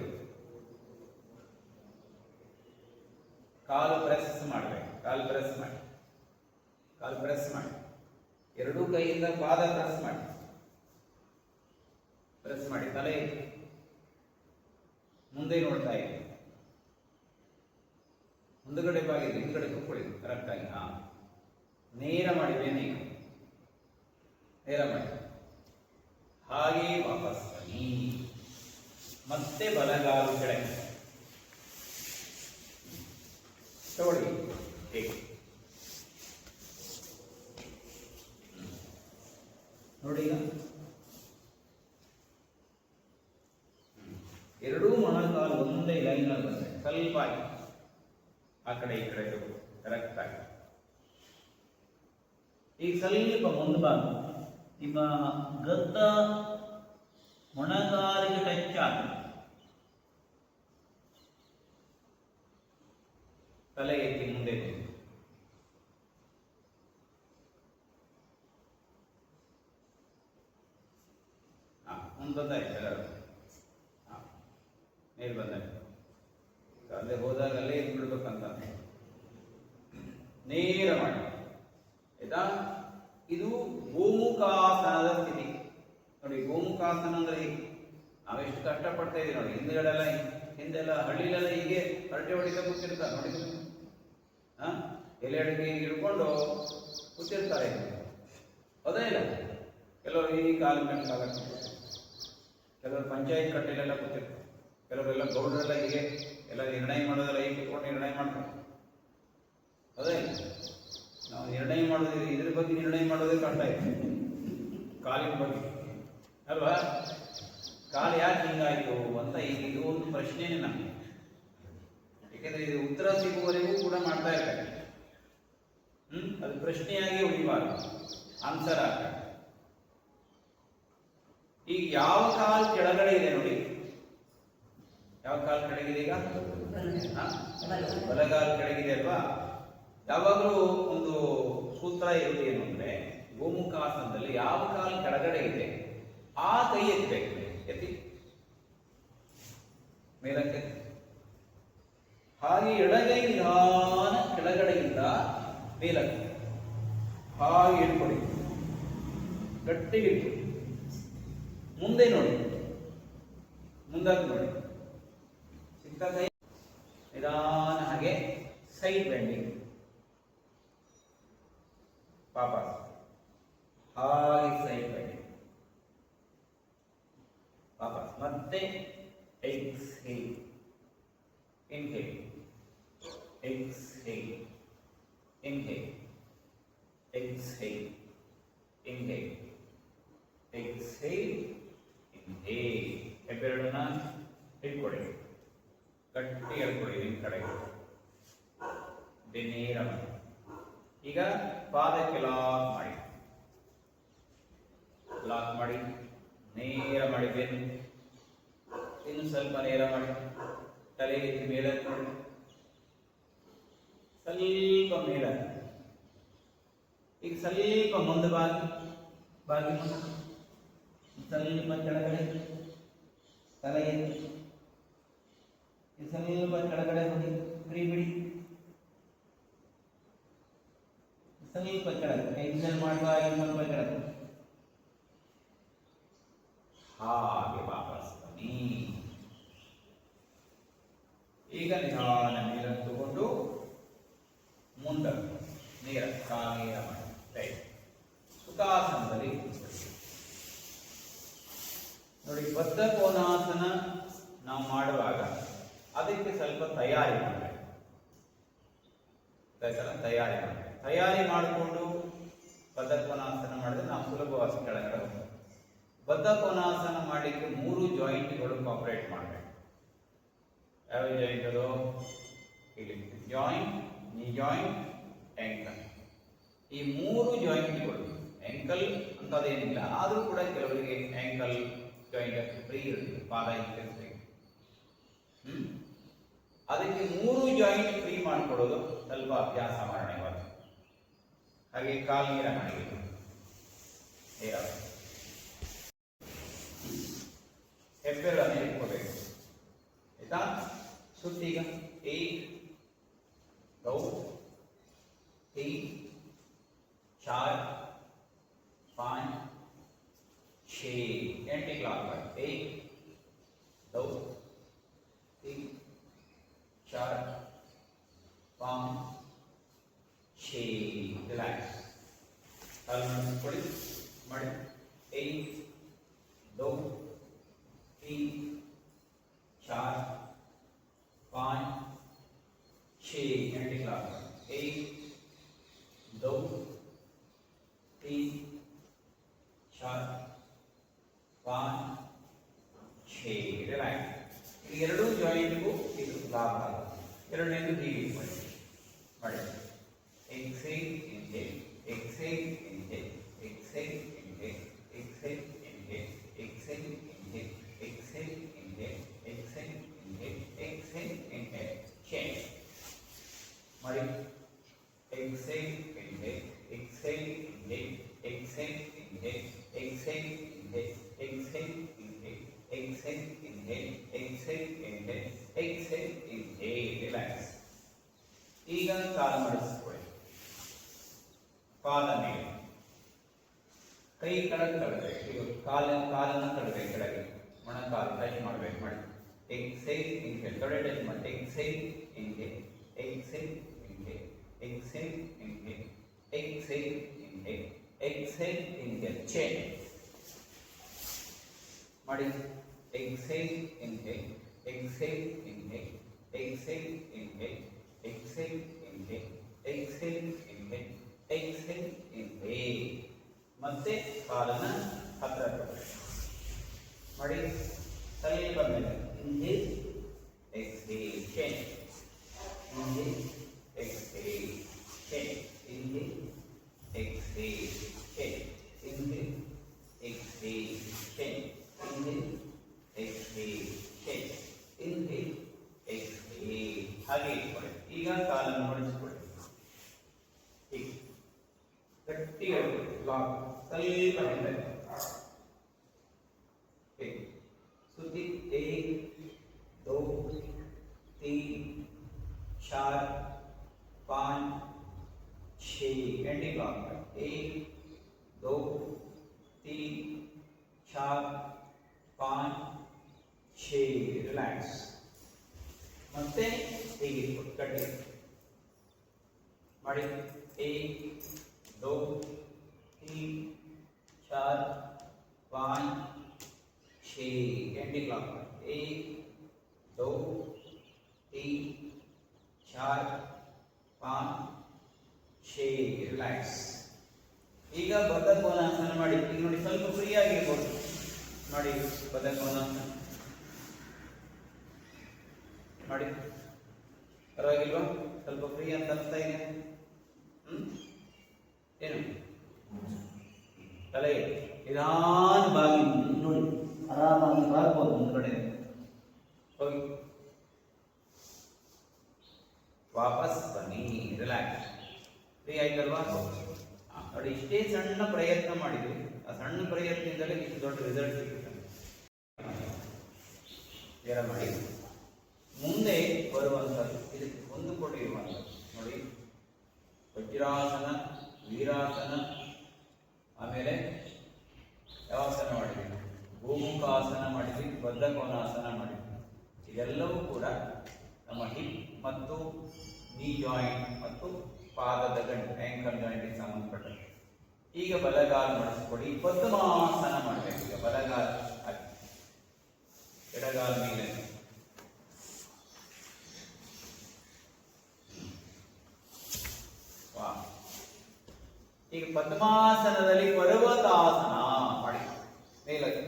[SPEAKER 1] ಕಾಲು ಪ್ರೆಸ್ ಮಾಡಬೇಕು, ಕಾಲು ಪ್ರೆಸ್ ಮಾಡಿ, ಕಾಲು ಪ್ರೆಸ್ ಮಾಡಿ, ಎರಡೂ ಕೈಯಿಂದ ಪಾದ ಪ್ರೆಸ್ ಮಾಡಿ, ಪ್ರೆಸ್ ಮಾಡಿ. ತಲೆ ಮುಂದೆ ನೋಡ್ತಾ ಇದೆ, ಮುಂದುಗಡೆ ಬಾಗಿದೆ, ಹಿಂದ್ಗಡೆ ಕೂತ್ಕೊಳ್ಳಿ ಕರೆಕ್ಟ್ ಆಗಿ. ನೇರ ಮಾಡಿ, ಬೇನೆ ನೇರ ಮಾಡಿ, ಹಾಗೆ ವಾಪಸ್ ಬನ್ನಿ. ಮತ್ತೆ ಬಲಗಾಲು ಕೆಳಗೆ ತಗೊಳ್ಳಿ. ಹೇಗೆ ನೋಡಿ, ಈಗ ಎರಡೂ ಮೊಣಕಾಲು ಒಂದೇ ಲೈನಲ್ಲಿ ಬಂದರೆ ಸ್ವಲ್ಪ ಆ ಕಡೆ ಈ ಕಡೆ ಕರೆಕ್ಟ್ ಆಗಿ. ಈಗ ಸ್ವಲ್ಪ ಮುಂದಬಾಗ ನಿಮ್ಮ ಗದ್ದ ಮೊಣಕಾಲಿಗೆ ಟಚ್ ಆಗ, ತಲೆ ಎತ್ತಿ ಮುಂದೆ ಮುಂದಾಯ್ತು ಎಲ್ಲರೂ. ಮೇಲ್ ಬಂದಾಯ್ತು, ಅಲ್ಲೇ ಹೋದಾಗ ಅಲ್ಲೇ ಎದ್ದು ಬಿಡ್ಬೇಕಂತ ನೇರ ಮಾಡಿ. ಆಯ್ತಾ? ಇದು ಗೋಮುಖಾಸನದ ಸ್ಥಿತಿ. ನೋಡಿ, ಗೋಮುಖಾಸನ ಅಂದ್ರೆ ನಾವೆಷ್ಟು ಕಷ್ಟಪಡ್ತಾ ಇದೀವಿ ನೋಡಿ. ಹಿಂದೆಗಡೆಲ್ಲ, ಹಿಂದೆಲ್ಲ ಹಳ್ಳಿಲೆಲ್ಲ ಹೀಗೆ ಹರಟೆ ಹೊಡಿತಾ ಕೂತಿರ್ತಾರೆ ನೋಡಿ. ಎಲೆ ಅಡಿಗೆ ಹಿಡ್ಕೊಂಡು ಕೂತಿರ್ತಾರೆ, ಹೌದಾ ಇಲ್ಲ? ಕೆಲವರು ಈ ಕಾಲ ಮೇಲೆ ಕಾಲ, ಕೆಲವರು ಪಂಚಾಯತ್ ಕಟ್ಟೆಲೆಲ್ಲ ಕೂತಿರ್ತಾರೆ, ಕೆಲವರೆಲ್ಲ ಗೌಡರೆಲ್ಲ ಹೀಗೆ ಎಲ್ಲ ನಿರ್ಣಯ ಮಾಡೋದೆಲ್ಲ ಹೀಗೆ ಕೂತ್ಕೊಂಡು ನಿರ್ಣಯ ಮಾಡ್ತಾರೆ, ಹೌದಾ ಇಲ್ಲ? ನಾವು ನಿರ್ಣಯ ಮಾಡೋದು ಇದ್ರ ಬಗ್ಗೆ ನಿರ್ಣಯ ಮಾಡೋದೇ ಕಷ್ಟ ಇದೆ, ಕಾಲಿನ ಬಗ್ಗೆ ಅಲ್ವಾ? ಕಾಲು ಯಾಕೆ ಹಿಂಗಾಯ್ತು ಅಂತ ಈಗ ಇದು ಒಂದು ಪ್ರಶ್ನೆನೇ ನಮಗೆ. ಯಾಕೆಂದ್ರೆ ಇದು ಉತ್ತರ ಸಿಗುವವರೆಗೂ ಕೂಡ ಮಾಡ್ತಾ ಇರ್ತಾರೆ. ಅದು ಪ್ರಶ್ನೆಯಾಗಿ ಉಳಿಬಾರ್ದು, ಆನ್ಸರ್ ಆಗ್ತದೆ. ಈಗ ಯಾವ ಕಾಲು ಕೆಳಗಡೆ ಇದೆ ನೋಡಿ, ಯಾವ ಕಾಲು ಕೆಳಗಿದೆ? ಈಗ ಬಲಗಾಲು ಕೆಳಗಿದೆ ಅಲ್ವಾ? ಯಾವಾಗಲೂ ಒಂದು ಸೂತ್ರ ಇರುತ್ತೆ, ಏನು ಅಂದ್ರೆ ಗೋಮುಖಾಸನದಲ್ಲಿ ಯಾವ ಕಾಲು ಕೆಳಗಡೆ ಇದೆ ಆ ಕೈ ಎತ್ತಬೇಕು. ಎತ್ತಿ ಮೇಲಕ್ಕೆ, ಹಾಗೆ ಎಡಗೈ ನಿಧಾನ ಕೆಳಗಡೆಯಿಂದ ಮೇಲಕ್ಕೆ ಹಾಗೆ ಇಟ್ಕೊಳ್ಳಿ, ಗಟ್ಟಿಗೆ ಇಟ್ಕೊಳ್ಳಿ. ಮುಂದೆ ನೋಡಿ, ಮುಂದಾಗಿ ನೋಡಿ, ಸಿಕ್ಕ ಕೈ ನಿಧಾನ ಹಾಗೆ ಸೈಡ್ ಬೆಂಡಿಂಗ್, ವಾಪಸ್ ಹಾಗೆ ಸೈಡ್ ಬೆಂಡಿಂಗ್, ವಾಪಸ್ ಮತ್ತೆ exhale, inhale, exhale. exhale, inhale, exhale, inhale, exhale, inhale. ಹೆಬ್ಬೆರಳನ್ನ ಇಟ್ಕೊಳ್ಳಿ, ಗಟ್ಟಿ ಹೇಳ್ಕೊಳ್ಳಿ ನಿಮ್ಮ ಕಡೆಗೆ, ನೇರ ಮಾಡಿ. ಈಗ ಪಾದಕ್ಕೆ ಲಾಕ್ ಮಾಡಿ, ನೇರ ಮಾಡಿ ಬೆನ್ನು, ಇನ್ನು ಸ್ವಲ್ಪ ನೇರ ಮಾಡಿ, ತಲೆ ಎತ್ತಿ ಮೇಲೆ ನೋಡಿ, ಸ್ವಲ್ಪ ಮೇಲೆ, ಈಗ ಸ್ವಲ್ಪ ಮುಂದೆ ಬಾಗಿ ಸ್ವಲ್ಪ ಕೆಳಗಡೆ ತಲೆ ಎತ್ತಿ, ಸ್ವಲ್ಪ ಕೆಳಗಡೆ ಹೋಗಿ ಫ್ರೀ ಬಿಡಿ, ಸ್ವಲ್ಪ ಕೆಳಗೆ ಎಕ್ಸೆಲ್ ಮಾಡುವ, ಸ್ವಲ್ಪ ಕೆಳಗೆ, ಹಾಗೆ ವಾಪಸ್ ಬನ್ನಿ. ಈಗ ನಿಧಾನ ನೀರನ್ನು ತಗೊಂಡು ಮುಂದೆ ನೇರ ನೇರ ಮಾಡಿ, ರೈಟ್. ಸುಖಾಸನದಲ್ಲಿ ನೋಡಿ, ಬದ್ಧ ಕೋನಾಸನ ನಾವು ಮಾಡುವಾಗ ಅದಕ್ಕೆ ಸ್ವಲ್ಪ ತಯಾರಿ ಮಾಡಬೇಕು. ತಯಾರಿ ಮಾಡಿಕೊಂಡು ಬದ್ಧ ಕೋನಾಸನ ಮಾಡಿದ್ರೆ ನಾವು ಸುಲಭವಾಗಿ ಕೆಳಗಡೆ ಹೋಗ್ತೀವಿ. ಬದ್ಧ ಕೋನಾಸನ ಮಾಡಲಿಕ್ಕೆ 3 ಜಾಯಿಂಟ್ಗಳು ಕಾಪರೇಟ್ ಮಾಡಬೇಕು. ಯಾವ ಜಾಯಿಂಟ್ ಅದು? ಇಲ್ಲಿ ಜಾಯಿಂಟ್, ನೀ ಜಾಯಿಂಟ್, ಆಂಕಲ್. ಈ 3 ಜಾಯಿಂಟ್ಗಳು, ಆಂಕಲ್ ಅಂತದೇನಿಲ್ಲ, ಆದರೂ ಕೂಡ ಕೆಲವರಿಗೆ ಆಂಕಲ್ ಜಾಯಿಂಟ್ ಫ್ರೀ ಇರುತ್ತೆ, ಪಾದ ಇರ್ತದೆ. ಅದಕ್ಕೆ 3 ಜಾಯಿಂಟ್ ಫ್ರೀ ಮಾಡಿಕೊಡೋದು ಸ್ವಲ್ಪ ಅಭ್ಯಾಸ ಮಾಡೋಣ ಇವತ್ತು. ಹಾಗೆ ಕಾಲು ನೇರ ಮಾಡಿ, ನೇರ ಹೆಬ್ಬೆರಳನ್ನು ಇಟ್ಕೋಬೇಕು, ಆಯ್ತಾ? ಸುತ್ತೀಗ 1 2 3 4 5 6 एंटी क्लॉकवाइज 1 2 3 4 5 6. रिलैक्स, थोड़ी मड़े 1 2 3 4 5 6 एंटी क्लॉकवाइज 1 2 3 4 5 6. रिलैक्स. ಎರಡು ಜಾಯಿಂಟ್ಗೂ ಇದು ಲಾಭ ಆಗುತ್ತೆ. ಎರಡನೇದು ಹೀಗೆ ಮಾಡಿ, exhale inhale, exhale inhale, exhale inhale, exhale inhale, exhale inhale, exhale inhale, exhale inhale, exhale inhale, change ಮಾಡಿ. Exhale inhale, exhale inhale, exhale inhale, exhale inhale, exhale inhale, exhale, inhale, exhale, inhale, exhale, inhale. Relax. ಈಗ ಕಾಲು ಮಡಿಸಿಕೊಳ್ಳಿ, ಪಾದ ಮೇಲೆ, ಕೈ ಕೆಳಗೆ ತಳ್ಳಬೇಕು. ಈಗ ಕಾಲನ್ನು ತಳ್ಳಬೇಕು ಕೆಳಗೆ, ಮೊಣಕಾಲು ಟಚ್ ಮಾಡಬೇಕು. ಮಾಡಿ ಎಕ್ಸೇಲ್, ಇನ್ಹೇಲ್, ತೊಡೆ ಟಚ್ ಮಾಡಿ. Exhale, inhale, exhale, inhale, exhale, inhale, exhale, inhale, exhale, inhale, change ಮಾಡಿ. exhale, inhale, exhale, inhale, exhale, inhale, exhale, inhale, exhale, inhale, exhale, inhale. ಮತ್ತೆ ಕಾಲನ್ನ ಹತ್ತಿರ ಮಾಡಿ, ಸ್ವಲ್ಪ ಮೇಲೆ inhale, exhale, change, inhale, exhale, change, inhale, exhale, change, inhale, exhale, change, inhale, exhale, change, inhale, exhale. ಹಾಗೆ ಇಟ್ಕೊಳ್ಳಿ. ಈಗ ಕಾಲನ್ನು ಮಡಿಸಿಕೊಳ್ಳಿ, ಹೀಗೆ ಗಟ್ಟಿಯಾಗಿ ಲಾಕ್, ಸ್ವಲ್ಪ ಹಿಂದೆ ಸುತ್ತಿ 1 2 3 4 5 6 एंटी क्लॉक 1 2 3 4 5 6. ರಿಲ್ಯಾಕ್ಸ್. ಮತ್ತೆ ಹೀಗೆ ಕಟ್ಟಿ ಮಾಡಿ. 1 2 3 4 5 6 एंटी क्लॉक 1 2 3 4 ಪಾನ್ ಶೇ ರಿಲ್ಯಾಕ್ಸ್. ಈಗ ಬದ್ಧ ಕೋನಾಸನ ಮಾಡಿ. ಈಗ ನೋಡಿ ಸ್ವಲ್ಪ ಫ್ರೀ ಆಗಿರ್ಬೋದು ನೋಡಿ. ಬದ್ಧ ಕೋನಾಸನ ಮಾಡಿ, ಪರವಾಗಿಲ್ವಾ? ಸ್ವಲ್ಪ ಫ್ರೀ ಅಂತ ಅನಿಸ್ತಾ ಇದೆ. ಏನು ತಲೆ ನಿಧಾನವಾಗಿ ನೋಡಿ, ಆರಾಮಾಗಿ ಬಾಗ್ಬೋದು ಮುಂದ್ಗಡೆ ಹೋಗಿ. ವಾಪಸ್ ಬನ್ನಿ, ರಿಲ್ಯಾಕ್ಸ್. ಫ್ರೀ ಆಯ್ತಲ್ವಾ? ನೋಡಿ, ಇಷ್ಟೇ ಸಣ್ಣ ಪ್ರಯತ್ನ ಮಾಡಿದ್ವಿ. ಆ ಸಣ್ಣ ಪ್ರಯತ್ನದಿಂದಲೇ ಇಷ್ಟು ದೊಡ್ಡ ರಿಸಲ್ಟ್ ಸಿಗುತ್ತೆ. ಮಾಡಿ ಮುಂದೆ ಬರುವಂಥದ್ದು ಇದಕ್ಕೆ ಹೊಂದಿಕೊಂಡಿರುವಂಥದ್ದು ನೋಡಿ. ವಜ್ರಾಸನ, ವೀರಾಸನ, ಆಮೇಲೆ ಯಾವ ಆಸನ ಮಾಡಿದ್ವಿ? ಗೋಮುಖಾಸನ ಮಾಡಿದ್ವಿ, ಬದ್ಧ ಕೋನಾಸನ ಮಾಡಿದ್ವಿ. ಇದೆಲ್ಲವೂ ಕೂಡ ನಮ್ಮ ಹಿಪ್ ಮತ್ತು ನೀ ಜಾಯಿಂಟ್ ಮತ್ತು ಪಾದದ ಗಂಟು, ಆಂಕಲ್ ಜಾಯಿಂಟ್ಗೆ ಸಂಬಂಧಪಟ್ಟಂತೆ. ಈಗ ಬಲಗಾಲ ಮಾಡಿಸ್ಕೊಡಿ. ಪದ್ಮಾಸನ ಮಾಡಬೇಕು. ಈಗ ಬಲಗಾಲ ಎಡಗಾಲ ಮೇಲೆ, ಈಗ ಪದ್ಮಾಸನದಲ್ಲಿ ಪರ್ವತಾಸನ ಮಾಡಿ. ಮೇಲಕ್ಕೆ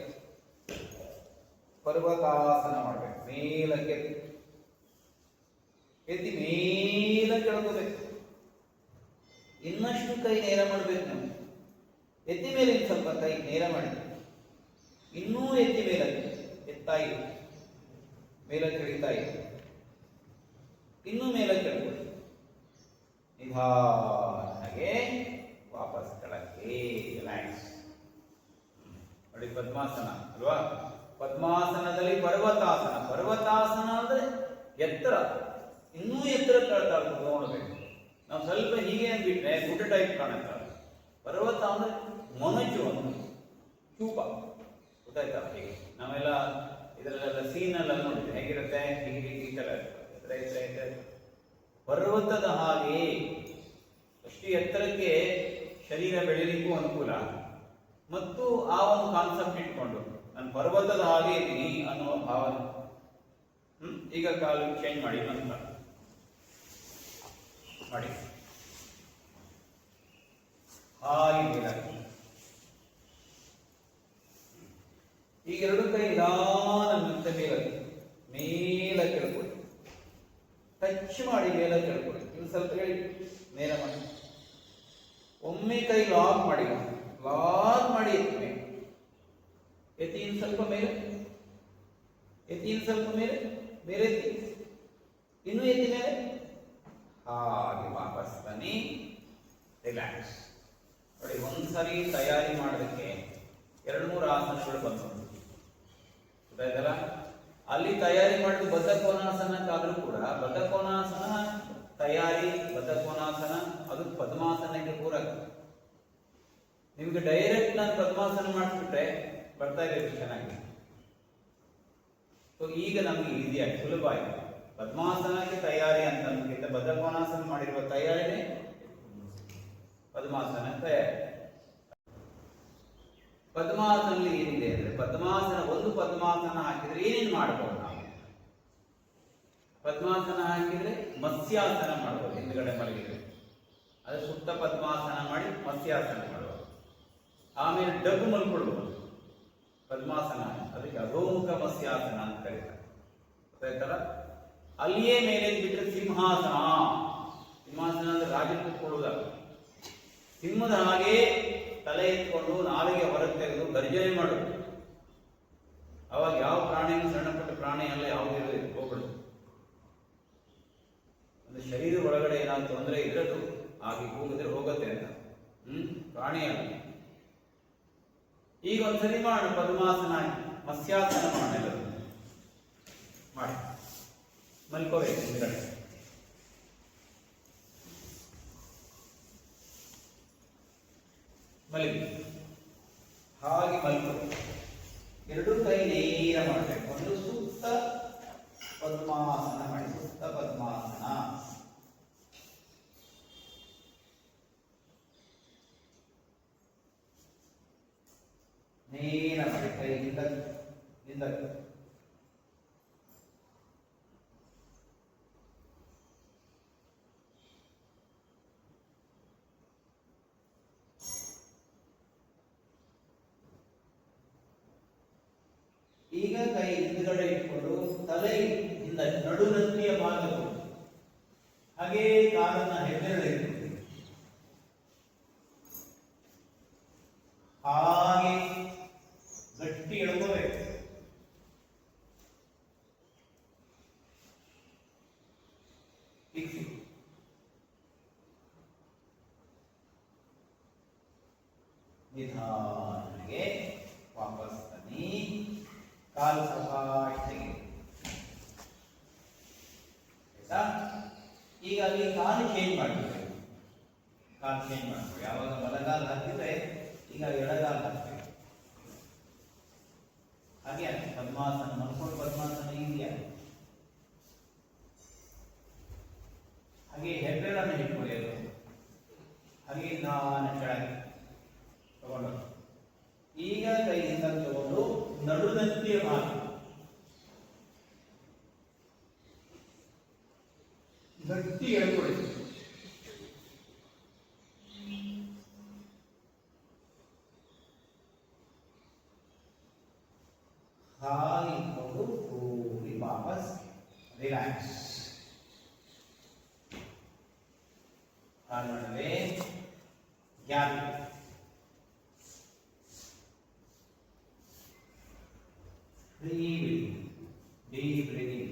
[SPEAKER 1] ಪರ್ವತಾಸನ ಮಾಡಬೇಕು. ಮೇಲಕ್ಕೆ ಎತ್ತಿ ಮೇಲಕ್ಕೆ ಎಳ್ಕೋಬೇಕು. ಇನ್ನಷ್ಟು ಕೈ ನೇರ ಮಾಡಬೇಕು. ನಾವು ಎತ್ತಿ ಮೇಲೆ ಸ್ವಲ್ಪ ಕೈ ನೇರ ಮಾಡಿ, ಇನ್ನೂ ಎತ್ತಿ ಮೇಲಕ್ಕೆ ಎತ್ತಾ ಇದೆ, ಮೇಲಕ್ಕೆ ಇಳಿತಾ ಇದೆ, ಇನ್ನೂ ಮೇಲಕ್ಕೆ ಎಳ್ಕೊಳ್ಳಿ. ನಿಧಾನಕ್ಕೆ ವಾಪಸ್ ಕೆಳಕ್ಕೆ ರಿಲ್ಯಾಕ್ಸ್ ನೋಡಿ. ಪದ್ಮಾಸನ ಅಲ್ವಾ? ಪದ್ಮಾಸನದಲ್ಲಿ ಪರ್ವತಾಸನ. ಪರ್ವತಾಸನ ಅಂದ್ರೆ ಎತ್ತರ, ಇನ್ನೂ ಎತ್ತರ ಕೇಳ್ತಾ ನೋಡಬೇಕು. ನಾವು ಸ್ವಲ್ಪ ಹೀಗೆ ಅಂದ್ಬಿಟ್ರೆ ಗುಡ್ಡ ಟೈಪ್ ಕಾಣುತ್ತೆ. ಪರ್ವತ ಅಂದ್ರೆ ಮೊನಚು, ಒಂದು ಚೂಪ, ಗೊತ್ತಾಯ್ತಾ? ಹೀಗೆ ನಾವೆಲ್ಲ ಇದರಲ್ಲೆಲ್ಲ ಸೀನೆಲ್ಲ ನೋಡಿದ್ವಿ, ಹೇಗಿರುತ್ತೆ? ಹೀಗೆ ಈ ತರ ಇರುತ್ತೆ. ಪರ್ವತದ ಹಾಗೆ ಅಷ್ಟು ಎತ್ತರಕ್ಕೆ ಶರೀರ ಬೆಳೆಯಲಿಕ್ಕೂ ಅನುಕೂಲ, ಮತ್ತು ಆ ಒಂದು ಕಾನ್ಸೆಪ್ಟ್ ಇಟ್ಕೊಂಡು ನಾನು ಪರ್ವತದ ಹಾಗೆ ಇದ್ದೀನಿ ಅನ್ನುವ ಭಾವನೆ. ಈಗ ಕಾಲು ಚೇಂಜ್ ಮಾಡಿ, ನಂತರ ಮಾಡಿ ಹಾಗೆ ಮೇಲಕ್ಕೆ. ಈಗ ಎರಡು ಕೈ ನಿಧಾನ ಮತ್ತೆ ಮೇಲಕ್ಕೆ ಮೇಲಕ್ಕೆ ಎಳ್ಕೊಳ್ಳಿ. ಟಚ್ ಮಾಡಿ ಮೇಲಕ್ಕೆ ಎಳ್ಕೊಳ್ಳಿ. ಇನ್ನು ಸ್ವಲ್ಪ ಹೇಳಿ ನೇರ ಮಾಡಿ. ಒಮ್ಮೆ ಕೈ ಲಾಕ್ ಮಾಡಿ, ಲಾಕ್ ಮಾಡಿ ಎತ್ತಿ ಎತ್ತಿ. ಇನ್ನು ಸ್ವಲ್ಪ ಮೇಲೆ ಎತ್ತಿ, ಇನ್ನು ಸ್ವಲ್ಪ ಮೇಲೆ ಮೇಲೆ ಎತ್ತಿ, ಇನ್ನೂ ಎತ್ತಿ ಮೇಲೆ. ಹಾಗೆ ವಾಪಸ್ ಬನ್ನಿ, ರಿಲ್ಯಾಕ್ಸ್ ನೋಡಿ. ಒಂದ್ಸರಿ ತಯಾರಿ ಮಾಡೋದಕ್ಕೆ 2-3 ಆಸನಗಳು ಬಂತು, ಗೊತ್ತಾಯ್ತಲ್ಲ? ಅಲ್ಲಿ ತಯಾರಿ ಮಾಡಿದ ಬದ್ಧ ಕೋನಾಸನಕ್ಕಾದ್ರೂ ಕೂಡ ಬದ್ಧ ಕೋನಾಸನ ತಯಾರಿ, ಬದ್ಧ ಕೋನಾಸನ ಅದು ಪದ್ಮಾಸನಕ್ಕೆ ಪೂರಕ. ನಿಮ್ಗೆ ಡೈರೆಕ್ಟ್ ನಾನು ಪದ್ಮಾಸನ ಮಾಡಿಸ್ಬಿಟ್ರೆ ಬರ್ತಾ ಇದೆ ಚೆನ್ನಾಗಿ. ಸೊ ಈಗ ನಮ್ಗೆ ಈಸಿಯಾಗಿ ಸುಲಭ ಆಯ್ತು. ಪದ್ಮಾಸನಕ್ಕೆ ತಯಾರಿ ಅಂತ ನಮ್ಗಿಂತ ಬದ್ಧ ಕೋನಾಸನ ಮಾಡಿರುವ ತಯಾರಿನೇ ಪದ್ಮಾಸನ ತಯಾರಿ. ಪದ್ಮಾಸನಲ್ಲಿ ಏನಿದೆ ಅಂದ್ರೆ, ಪದ್ಮಾಸನ ಒಂದು ಪದ್ಮಾಸನ ಹಾಕಿದ್ರೆ ಏನೇನು ಮಾಡ್ಬೋದು ನಾವು? ಪದ್ಮಾಸನ ಹಾಕಿದ್ರೆ ಮತ್ಸ್ಯಾಸನ ಮಾಡ್ಬೋದು, ಹಿಂದ್ಗಡೆ ಮಲಗಿದ್ರೆ ಅದು ಸುತ್ತ ಪದ್ಮಾಸನ ಮಾಡಿ ಮತ್ಸ್ಯಾಸನ ಮಾಡ್ಬೋದು. ಆಮೇಲೆ ಡಬ್ಬು ಮಲ್ಕೊಳ್ಬೋದು ಪದ್ಮಾಸನ, ಅದಕ್ಕೆ ಅಧೋಮುಖ ಮತ್ಸ್ಯಾಸನ ಅಂತ ಕರೀತಾರೆ, ಗೊತ್ತಾಯ್ತಲ್ಲ? ಅಲ್ಲಿಯೇ ಮೇಲೆ ಬಿಟ್ಟರೆ ಸಿಂಹಾಸನ. ಸಿಂಹಾಸನ ಅಂದ್ರೆ ರಾಜ ಕೂತ್ಕೊಳ್ಳುವುದಲ್ಲ. ಸಿಂಹದ ಹಾಗೆ ತಲೆ ಎತ್ಕೊಂಡು ನಾಲಿಗೆ ಹೊರಗೆ ತೆಗೆದು ಗರ್ಜನೆ ಮಾಡುದು. ಅವಾಗ ಯಾವ ಪ್ರಾಣಿಯೂ ಸಣ್ಣ ಪುಟ್ಟ ಪ್ರಾಣಿ ಎಲ್ಲ ಯಾವುದು ಇರೋದಿಲ್ಲ, ಹೋಗ್ಬಿಡುದು. ಅಂದ್ರೆ ಶರೀರ ಒಳಗಡೆ ಏನಾದ್ರು ತೊಂದರೆ ಇರೋದು ಹಾಗೆ ಹೋಗಿದ್ರೆ ಹೋಗುತ್ತೆ ಅಂತ. ಪ್ರಾಣಿ ಅಲ್ಲ. ಈಗ ಒಂದ್ಸರಿ ಮಾಡೋಣ ಪದ್ಮಾಸನ, ಮತ್ಸ್ಯಾಸನ ಮಾಡೋಣ. ಮಾಡಿ ಮಲ್ಕೋಬೇಕು ಹಿಂದ್ಗಡೆ. ಮಲಗಿ ಹಾಗೆ ಮಲ್ಕೋಬೇಕು. ಎರಡು ಕೈ ನೇರ ಮಾಡಬೇಕು. ಒಂದು ಸುತ್ತ ಪದ್ಮಾಸನ ಮಾಡಿ, ಸುತ್ತ ಪದ್ಮಾಸನ. ನೇರ ಮಾಡಿ ಕೈ ಹಿಂದಕ್ಕೆ. ಈಗ ಕೈ ಹಿಂದುಗಡೆ ಇಟ್ಕೊಂಡು ತಲೆಯಿಂದ ನಡುನತ್ತಿಯ ಭಾಗವು ಹಾಗೆ ಕಾಲನ್ನ ಹೆಬ್ಬೆರಳು ಇಟ್ಕೊಂಡು ಹಾಗೆ ಗಟ್ಟಿ ಎಳ್ಕೋಬೇಕು. ನಿಧಾನಕ್ಕೆ ವಾಪಸ್ ಬನ್ನಿ. ಕಾಲು ಸಪಾಟಿಗೆ ಆಯ್ತಾ. ಈಗ ಅಲ್ಲಿ ಕಾಲು ಚೇಂಜ್ ಮಾಡ್ಬೇಕು. ಕಾಲು ಚೇಂಜ್ ಮಾಡ್ಬೇಕು. ಯಾವಾಗ ಬಲಗಾಲ ಹಾಕಿದ್ರೆ ಈಗ ಎಡಗಾಲ ಹಾಕ್ಬೇಕು. ಹಾಗೆ ಪದ್ಮಾಸನ ಮಲ್ಕೊಂಡು ಪದ್ಮಾಸನ ಇದೆಯಾ ಹಾಗೆ ಹೆಬ್ಬೆರಳನ್ನು ಹಿಡ್ಕೊಳ್ಳೋದು. ಹಾಗೆ ನಿಧಾನ ಕೆಳಗೆ ತಗೊಂಡು ಈಗ ಕೈಯಿಂದ ತಗೊಂಡು ನಡುನತ್ತಿಯ ಭಾಗ ಗಟ್ಟಿ ಎಳ್ಕೊಳ್ಳಿ. ಹಾಗೆ ಇಟ್ಕೊಂಡು ಕೂಡಿ ವಾಪಸ್ ರಿಲ್ಯಾಕ್ಸ್. ಕಾಲು ನಡುವೆ ಗ್ಯಾಪ್. Deep breathing.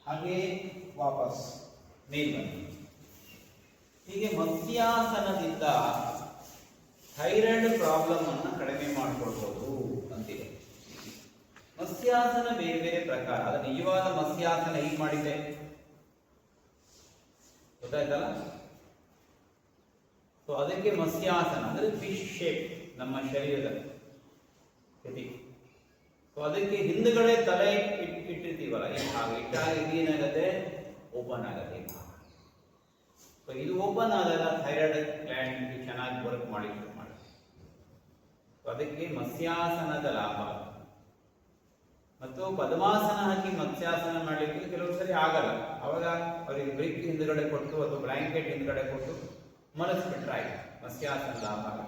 [SPEAKER 1] ಹಾಗೆ ವಾಪಸ್ ಮೇಲೆ ಬನ್ನಿ. ಹೀಗೆ ಮತ್ಸ್ಯಾಸನದಿಂದ ಥೈರಾಯ್ಡ್ ಪ್ರಾಬ್ಲಮ್ ಅನ್ನು ಕಡಿಮೆ ಮಾಡಿಕೊಳ್ಬಹುದು ಅಂತಿದೆ. ಮತ್ಸ್ಯಾಸನ ಬೇರೆ ಬೇರೆ ಪ್ರಕಾರ. ಅದು ನಿಜವಾದ ಮತ್ಸ್ಯಾಸನ ಹೀಗೆ ಮಾಡಿದ್ದೆ ಗೊತ್ತಾಯ್ತಲ್ಲ. ಸೊ ಅದಕ್ಕೆ ಮತ್ಸ್ಯಾಸನ ಅಂದ್ರೆ ಫಿಶ್ ಶೇಪ್ ನಮ್ಮ ಶರೀರದ ಸ್ಥಿತಿ. ಸೊ ಅದಕ್ಕೆ ಹಿಂದ್ಗಡೆ ತಲೆ ಇಟ್ಟಿರ್ತೀವಲ್ಲ ಹಾಗೆ ಇಟ್ಟಾಗ ಏನಾಗುತ್ತೆ, ಓಪನ್ ಆಗುತ್ತೆ. ಸೊ ಇದು ಓಪನ್ ಆದಾಗ ಥೈರಾಯ್ಡ್ ಗ್ಲ್ಯಾಂಡ್ ಚೆನ್ನಾಗಿ ವರ್ಕ್ ಮಾಡಿ ಶುರು ಮಾಡುತ್ತೆ. ಸೊ ಅದಕ್ಕೆ ಮತ್ಸ್ಯಾಸನದ ಲಾಭ. ಮತ್ತು ಪದ್ಮಾಸನ ಹಾಕಿ ಮತ್ಸ್ಯಾಸನ ಮಾಡಲಿಕ್ಕೆ ಕೆಲವು ಸರಿ ಆಗಲ್ಲ. ಅವಾಗ ಅವರಿಗೆ ಬ್ರಿಕ್ ಹಿಂದ್ಗಡೆ ಕೊಟ್ಟು ಅಥವಾ ಬ್ಲಾಂಕೆಟ್ ಹಿಂದ್ಗಡೆ ಕೊಟ್ಟು ಮಲಗಿಸ್ಬಿಟ್ರೆ ಆಯ್ತು, ಮತ್ಸ್ಯಾಸನ ಲಾಭ ಆಗಲ್ಲ.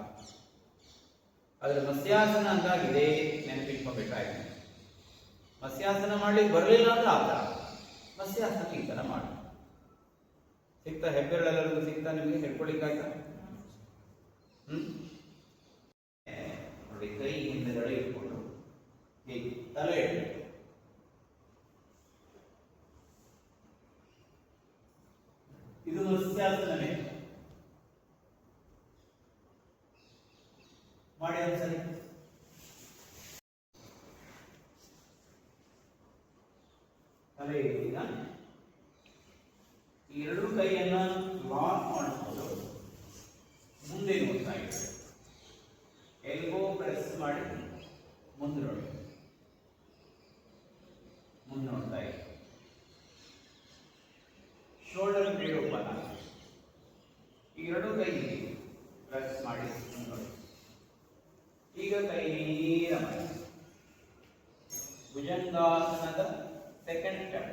[SPEAKER 1] ಆದ್ರೆ ಮತ್ಸ್ಯಾಸನ ಅಂದಾಗ ಇದೇ ನೆನಪಿಟ್ಕೊಂಡ್ಬಿಟ್ಟಾಯ್ತು. ಮತ್ಸ್ಯಾಸನ ಮಾಡ್ಲಿಕ್ಕೆ ಬರಲಿಲ್ಲ ಅಂದ್ರೆ ಆತರ ಮತ್ಸ್ಯಾಸನ ಈ ತರ ಮಾಡಿ ಸಿಗ್ತಾ ಹೆಬ್ಬೆರಳೆಲ್ಲರಿಗೂ ಸಿಗ್ತಾ ನಿಮಗೆ ಹೇಳ್ಕೊಳಿಕ್ಕಾಯ್ತಾ? ನೋಡಿ, ಕೈ ಹಿಂದ್ಗಡೆ ಇಟ್ಕೊಂಡು ಹೀಗೆ ತಲೆ ಇಟ್ಟು ಇದು ಮತ್ಸ್ಯಾಸನವೇ. ಮಾಡಿ ಒಂದ್ಸರಿ. ತಲೆ ಈಗ ಎರಡು ಕೈಯನ್ನ ಲಾಕ್ ಮಾಡಿಕೊಂಡು ಮುಂದೆ ನೋಡ್ತಾ ಇದ್ದಾರೆ. ಎಲ್ಬೋ ಪ್ರೆಸ್ ಮಾಡಿ ಮುಂದೆ ನೋಡಿ, ಮುಂದೆ ನೋಡ್ತಾ ಇದ್ದಾರೆ. ಶೋಲ್ಡರ್ ಬ್ಲೇಡ್ ಓಪನ್ ಆಗಿದೆ. ಈ ಎರಡು ಕೈ ಪ್ರೆಸ್ ಮಾಡಿ ಮುಂದೆ ನೋಡಿ. ಈಗ ಕೈ ನೇರ ಮಾಡಿ ಭುಜಂಗಾಸನದ ಸೆಕೆಂಡ್ ಸ್ಟೆಪ್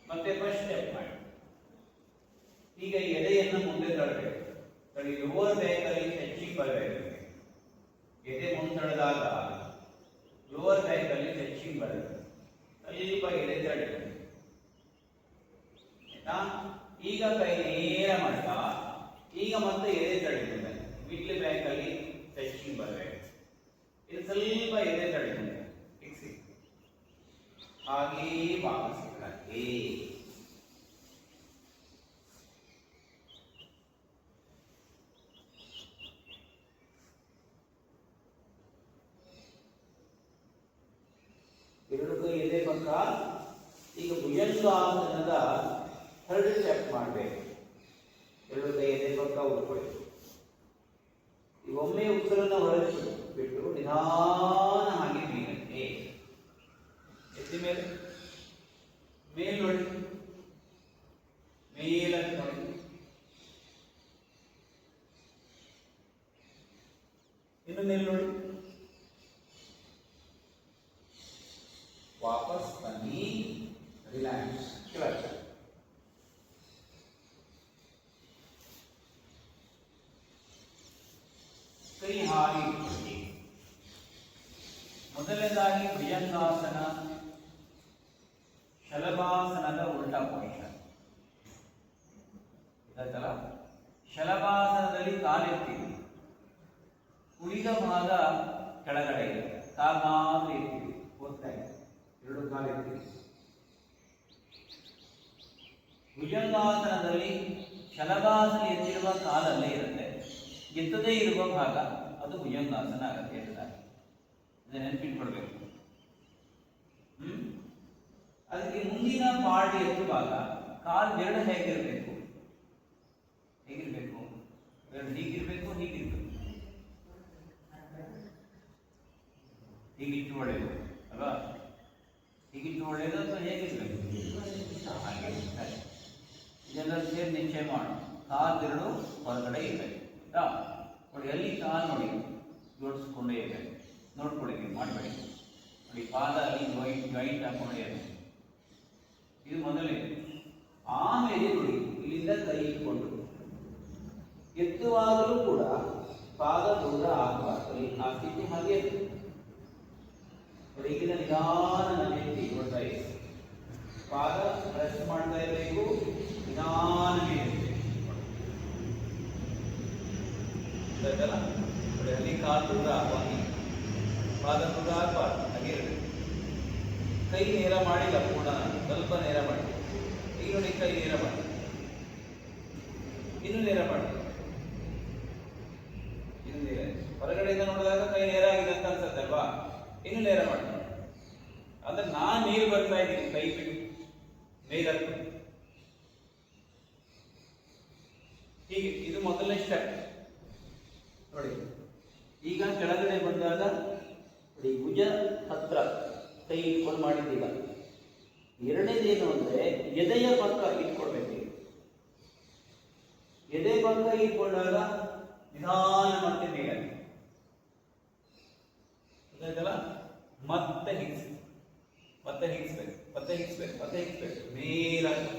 [SPEAKER 1] ಮತ್ತೆ ಫಸ್ಟ್ ಸ್ಟೆಪ್ ಮಾಡಿ. ಈಗ ಎದೆಯನ್ನು ಮುಂದೆ ತಳ್ಳಬೇಕು. ಲೋವರ್ ಬ್ಯಾಕ್ ಅಲ್ಲಿ ಟಚಿಂಗ್ ಬರಬೇಕು. ಎದೆ ಮುಂದೆಳೆದಾಗ ಲೋವರ್ ಬ್ಯಾಕ್ ಅಲ್ಲಿ ಟಚಿಂಗ್ ಬರಬೇಕು. ಸ್ವಲ್ಪ ಎದೆ ತಳ್ಳಬೇಕು. ಆಯ್ತಾ? ಈಗ ಕೈ ನೇರ ಮಾಡ್ತಾ ಈಗ ಮತ್ತೆ ಎದೆ ತಳಿತದೆ. ಮಿಡ್ಲ್ ಬ್ಯಾಕ್ ಅಲ್ಲಿ ಟಚಿಂಗ್ ಬರಬೇಕು. ಇದು ಸ್ವಲ್ಪ ಎದೆ ತಳಿತದೆ. ಫಿಕ್ಸಿ ಹಾಗೆ ವಾಪಸ್ ಕೆಳಗೆ. ಎರಡು ಕೈ ಎದೆ ಪಕ್ಕ. ಈಗ ಭುಜಂಗಾಸನದ ಥರ್ಡ್ ಸ್ಟೆಪ್ ಮಾಡಬೇಕು. ಎರಡು ಕೈ ಎದೆ ಪಕ್ಕ ಉಟ್ಕೊಳ್ಳಿ. ಈಗ ಒಮ್ಮೆ ಉಸಿರನ್ನು ಹೊರಗೆ ಬಿಟ್ಟು ನಿಧಾನ ಹಾಗೆ ಮೇಲಕ್ಕೆ ಎತ್ತಿ ಮೇಲೆ ಮೇಲ್ ನೋಡಿ, ಮೇಲಕ್ಕೆ ನೋಡಿ. ಇನ್ನು ಮೇಲೆ ನೋಡಿ. ವಾಪಸ್ ಬನ್ನಿ, ರಿಲ್ಯಾಕ್ಸ್. ಕೈ ಹಾಗೆ ಇಟ್ಕೊಳ್ಳಿ. ಮೊದಲನೇದಾಗಿ ಭುಜಂಗಾಸನ, ಶಲಭಾಸನದ ಉಲ್ಟಾ ಪೊಸಿಷನ್. ಗೊತ್ತಾಯ್ತಲ್ಲ? ಶಲಭಾಸನದಲ್ಲಿ ಕಾಲೆತ್ತೀವಿ, ಉಳಿದ ಭಾಗ ಕೆಳಗಡೆ ಇದೆ, ಕಾಲು ಮಾತ್ರ ಎತ್ತೀವಿ. ಗೊತ್ತಾಯ್ತು? ಎರಡು ಕಾಲು ಎತ್ತೀವಿ. ಭುಜಂಗಾಸನದಲ್ಲಿ ಶಲಭಾಸನ ಎತ್ತಿರುವ ಕಾಲಲ್ಲೇ ಇರುತ್ತೆ, ಎತ್ತದೇ ಇರುವ ಭಾಗ ಅದು ಭುಜಂಗಾಸನ ಆಗುತ್ತೆ. ಎತ್ತದಾಗಿ ನೆನಪಿಟ್ಕೊಳ್ಬೇಕು. ಅದಕ್ಕೆ ಮುಂದಿನ ಪಾರ್ಟಿ ಎತ್ತುವಾಗ ಕಾಲು ಎರಡು ಹೇಗಿರಬೇಕು? ಹೇಗಿರ್ಬೇಕು? ಎರಡು ಹೀಗಿರ್ಬೇಕು, ಹೀಗಿರ್ಬೇಕು. ಹೀಗಿಟ್ಟು ಒಳ್ಳೆಯದು ಅಲ್ವಾ? ಹೀಗಿಟ್ಟು ಒಳ್ಳೆಯದು ಅಥವಾ ಹೇಗಿರ್ಬೇಕು? ಹಾಗೆ ಇದೆಲ್ಲರೂ ಸೇರಿ ನಿಶ್ಚಯ ಮಾಡು. ಕಾಲೆರಡು ಹೊರಗಡೆ ಇರಬೇಕು. ನೋಡಿ, ಅಲ್ಲಿ ಕಾಲು ನೋಡಿ ಜೋಡಿಸ್ಕೊಂಡೇ ಇರಬೇಕು. ನೋಡ್ಕೊಳ್ಳಿ, ನೀವು ಮಾಡಬೇಡಿ. ನೋಡಿ, ಪಾದ ಅಲ್ಲಿ ಜಾಯಿಂಟ್ ಹಾಕೊಂಡೇ ಇರಬೇಕು. ಇದು ಮೊದಲೇ. ಆಮೇಲೆ ನೋಡಿ, ಇಲ್ಲಿಂದ ಕೈ ಇಟ್ಕೊಂಡು ಎತ್ತುವಾಗಲೂ ಕೂಡ ಪಾದ ದೂರ ಆಗಬಾರ್ದು. ಆ ಸ್ಥಿತಿ ಹಾಗೆ ಈಗಿನ ನಿಧಾನ ಎತ್ತಿ ನೋಡ್ತಾ ಇದೆ. ಪಾದ ಪ್ರೆಸ್ ಮಾಡ್ತಾ ಇರಬೇಕು, ನಿಧಾನ ನೋಡಿ, ಅಲ್ಲಿ ಕಾಲು ದೂರ ಆಗಬಾರ್ದು, ಪಾದ ದೂರ ಆಗಬಾರ್ದು, ಹಾಗೆ ಇರಬೇಕು. ಕೈ ನೇರ ಮಾಡಿಲ್ಲ, ಪೂರ್ಣ ಸ್ವಲ್ಪ ನೇರ ಮಾಡಿ. ಈಗ ನೋಡಿ, ಕೈ ನೇರ ಮಾಡಿ, ಇನ್ನು ನೇರ ಮಾಡಿ. ಇನ್ನು ನೇರ, ಹೊರಗಡೆಯಿಂದ ನೋಡಿದಾಗ ಕೈ ನೇರ ಆಗಿದೆ ಅಂತ ಅನ್ಸತ್ತಲ್ವಾ? ಇನ್ನು ನೇರ ಮಾಡಿ. ಅಂದ್ರೆ ನಾನು ನೀರು ಬರ್ತಾ ಇದ್ದೀನಿ, ಕೈ ಬಿಟ್ಟು ನೀರು ಹೀಗೆ. ಇದು ಮೊದಲನೇ ಸ್ಟೆಪ್. ನೋಡಿ, ಈಗ ಕೆಳಗಡೆ ಬಂದಾಗ ನೋಡಿ, ಭುಜ ಹತ್ರ ಕೈ ಇಟ್ಕೊಂಡು ಮಾಡಿದ್ದೀಗ. ಎರಡನೇದೇನು ಅಂದ್ರೆ ಎದೆಯ ಪಕ್ಕ ಇಟ್ಕೊಳ್ಬೇಕು. ಎದೆ ಪಕ್ಕ ಇಟ್ಕೊಂಡಾಗ ನಿಧಾನ ಮತ್ತೆ ಮೇಲೆ ಗೊತ್ತಾಯ್ತಲ್ಲ? ಮತ್ತೆ ಹಿಗ್ಸಿ, ಮತ್ತೆ ಹಿಗ್ಸ್ಬೇಕು, ಮತ್ತೆ ಹಿಗ್ಸ್ಬೇಕು, ಮತ್ತೆ ಹಿಗ್ಸ್ಬೇಕು, ಮೇಲಾಗಿ.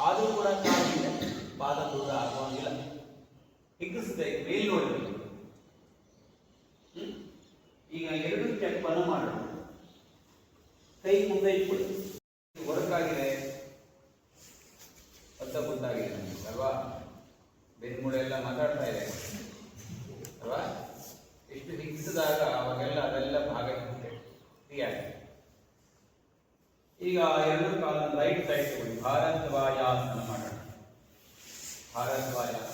[SPEAKER 1] ಆದರೂ ಕೂಡ ಕಾಲಿದೆ, ಪಾದ ದೂರ ಆಗುವಂಗಿಲ್ಲ. ಹಿಗ್ಗಿಸ್ಬೇಕು, ಮೇಲ್ ನೋಡಬೇಕು. ಈಗ ಎರಡು ಸ್ಟೆಪ್ ಅನ್ನು ಮಾಡೋಣ. ಕೈ ಮುಂದೆ ಇಟ್ಕೊಳ್ಳಿ. ವರ್ಕ್ ಆಗಿದೆ, ಅರ್ಥ ಗೊತ್ತಾಗಿದೆ ಅಲ್ವಾ? ಬೆನ್ಮೂಳೆ ಎಲ್ಲ ಮಾತಾಡ್ತಾ ಇದೆ ಅಲ್ವಾ? ಎಷ್ಟು ಹಿಗ್ಸಿದಾಗ ಅವಾಗೆಲ್ಲ ಅದೆಲ್ಲ ಭಾಗ ಇರುತ್ತೆ. ಈಗ ಎರಡು ಕಾಲ ರೈಟ್ ಸೈಡ್ ತಗೊಳ್ಳಿ, ಭಾರದ್ವಾಜಾಸನ ಮಾಡೋಣ. ಭಾರದ್ವಾಜಾಸನ.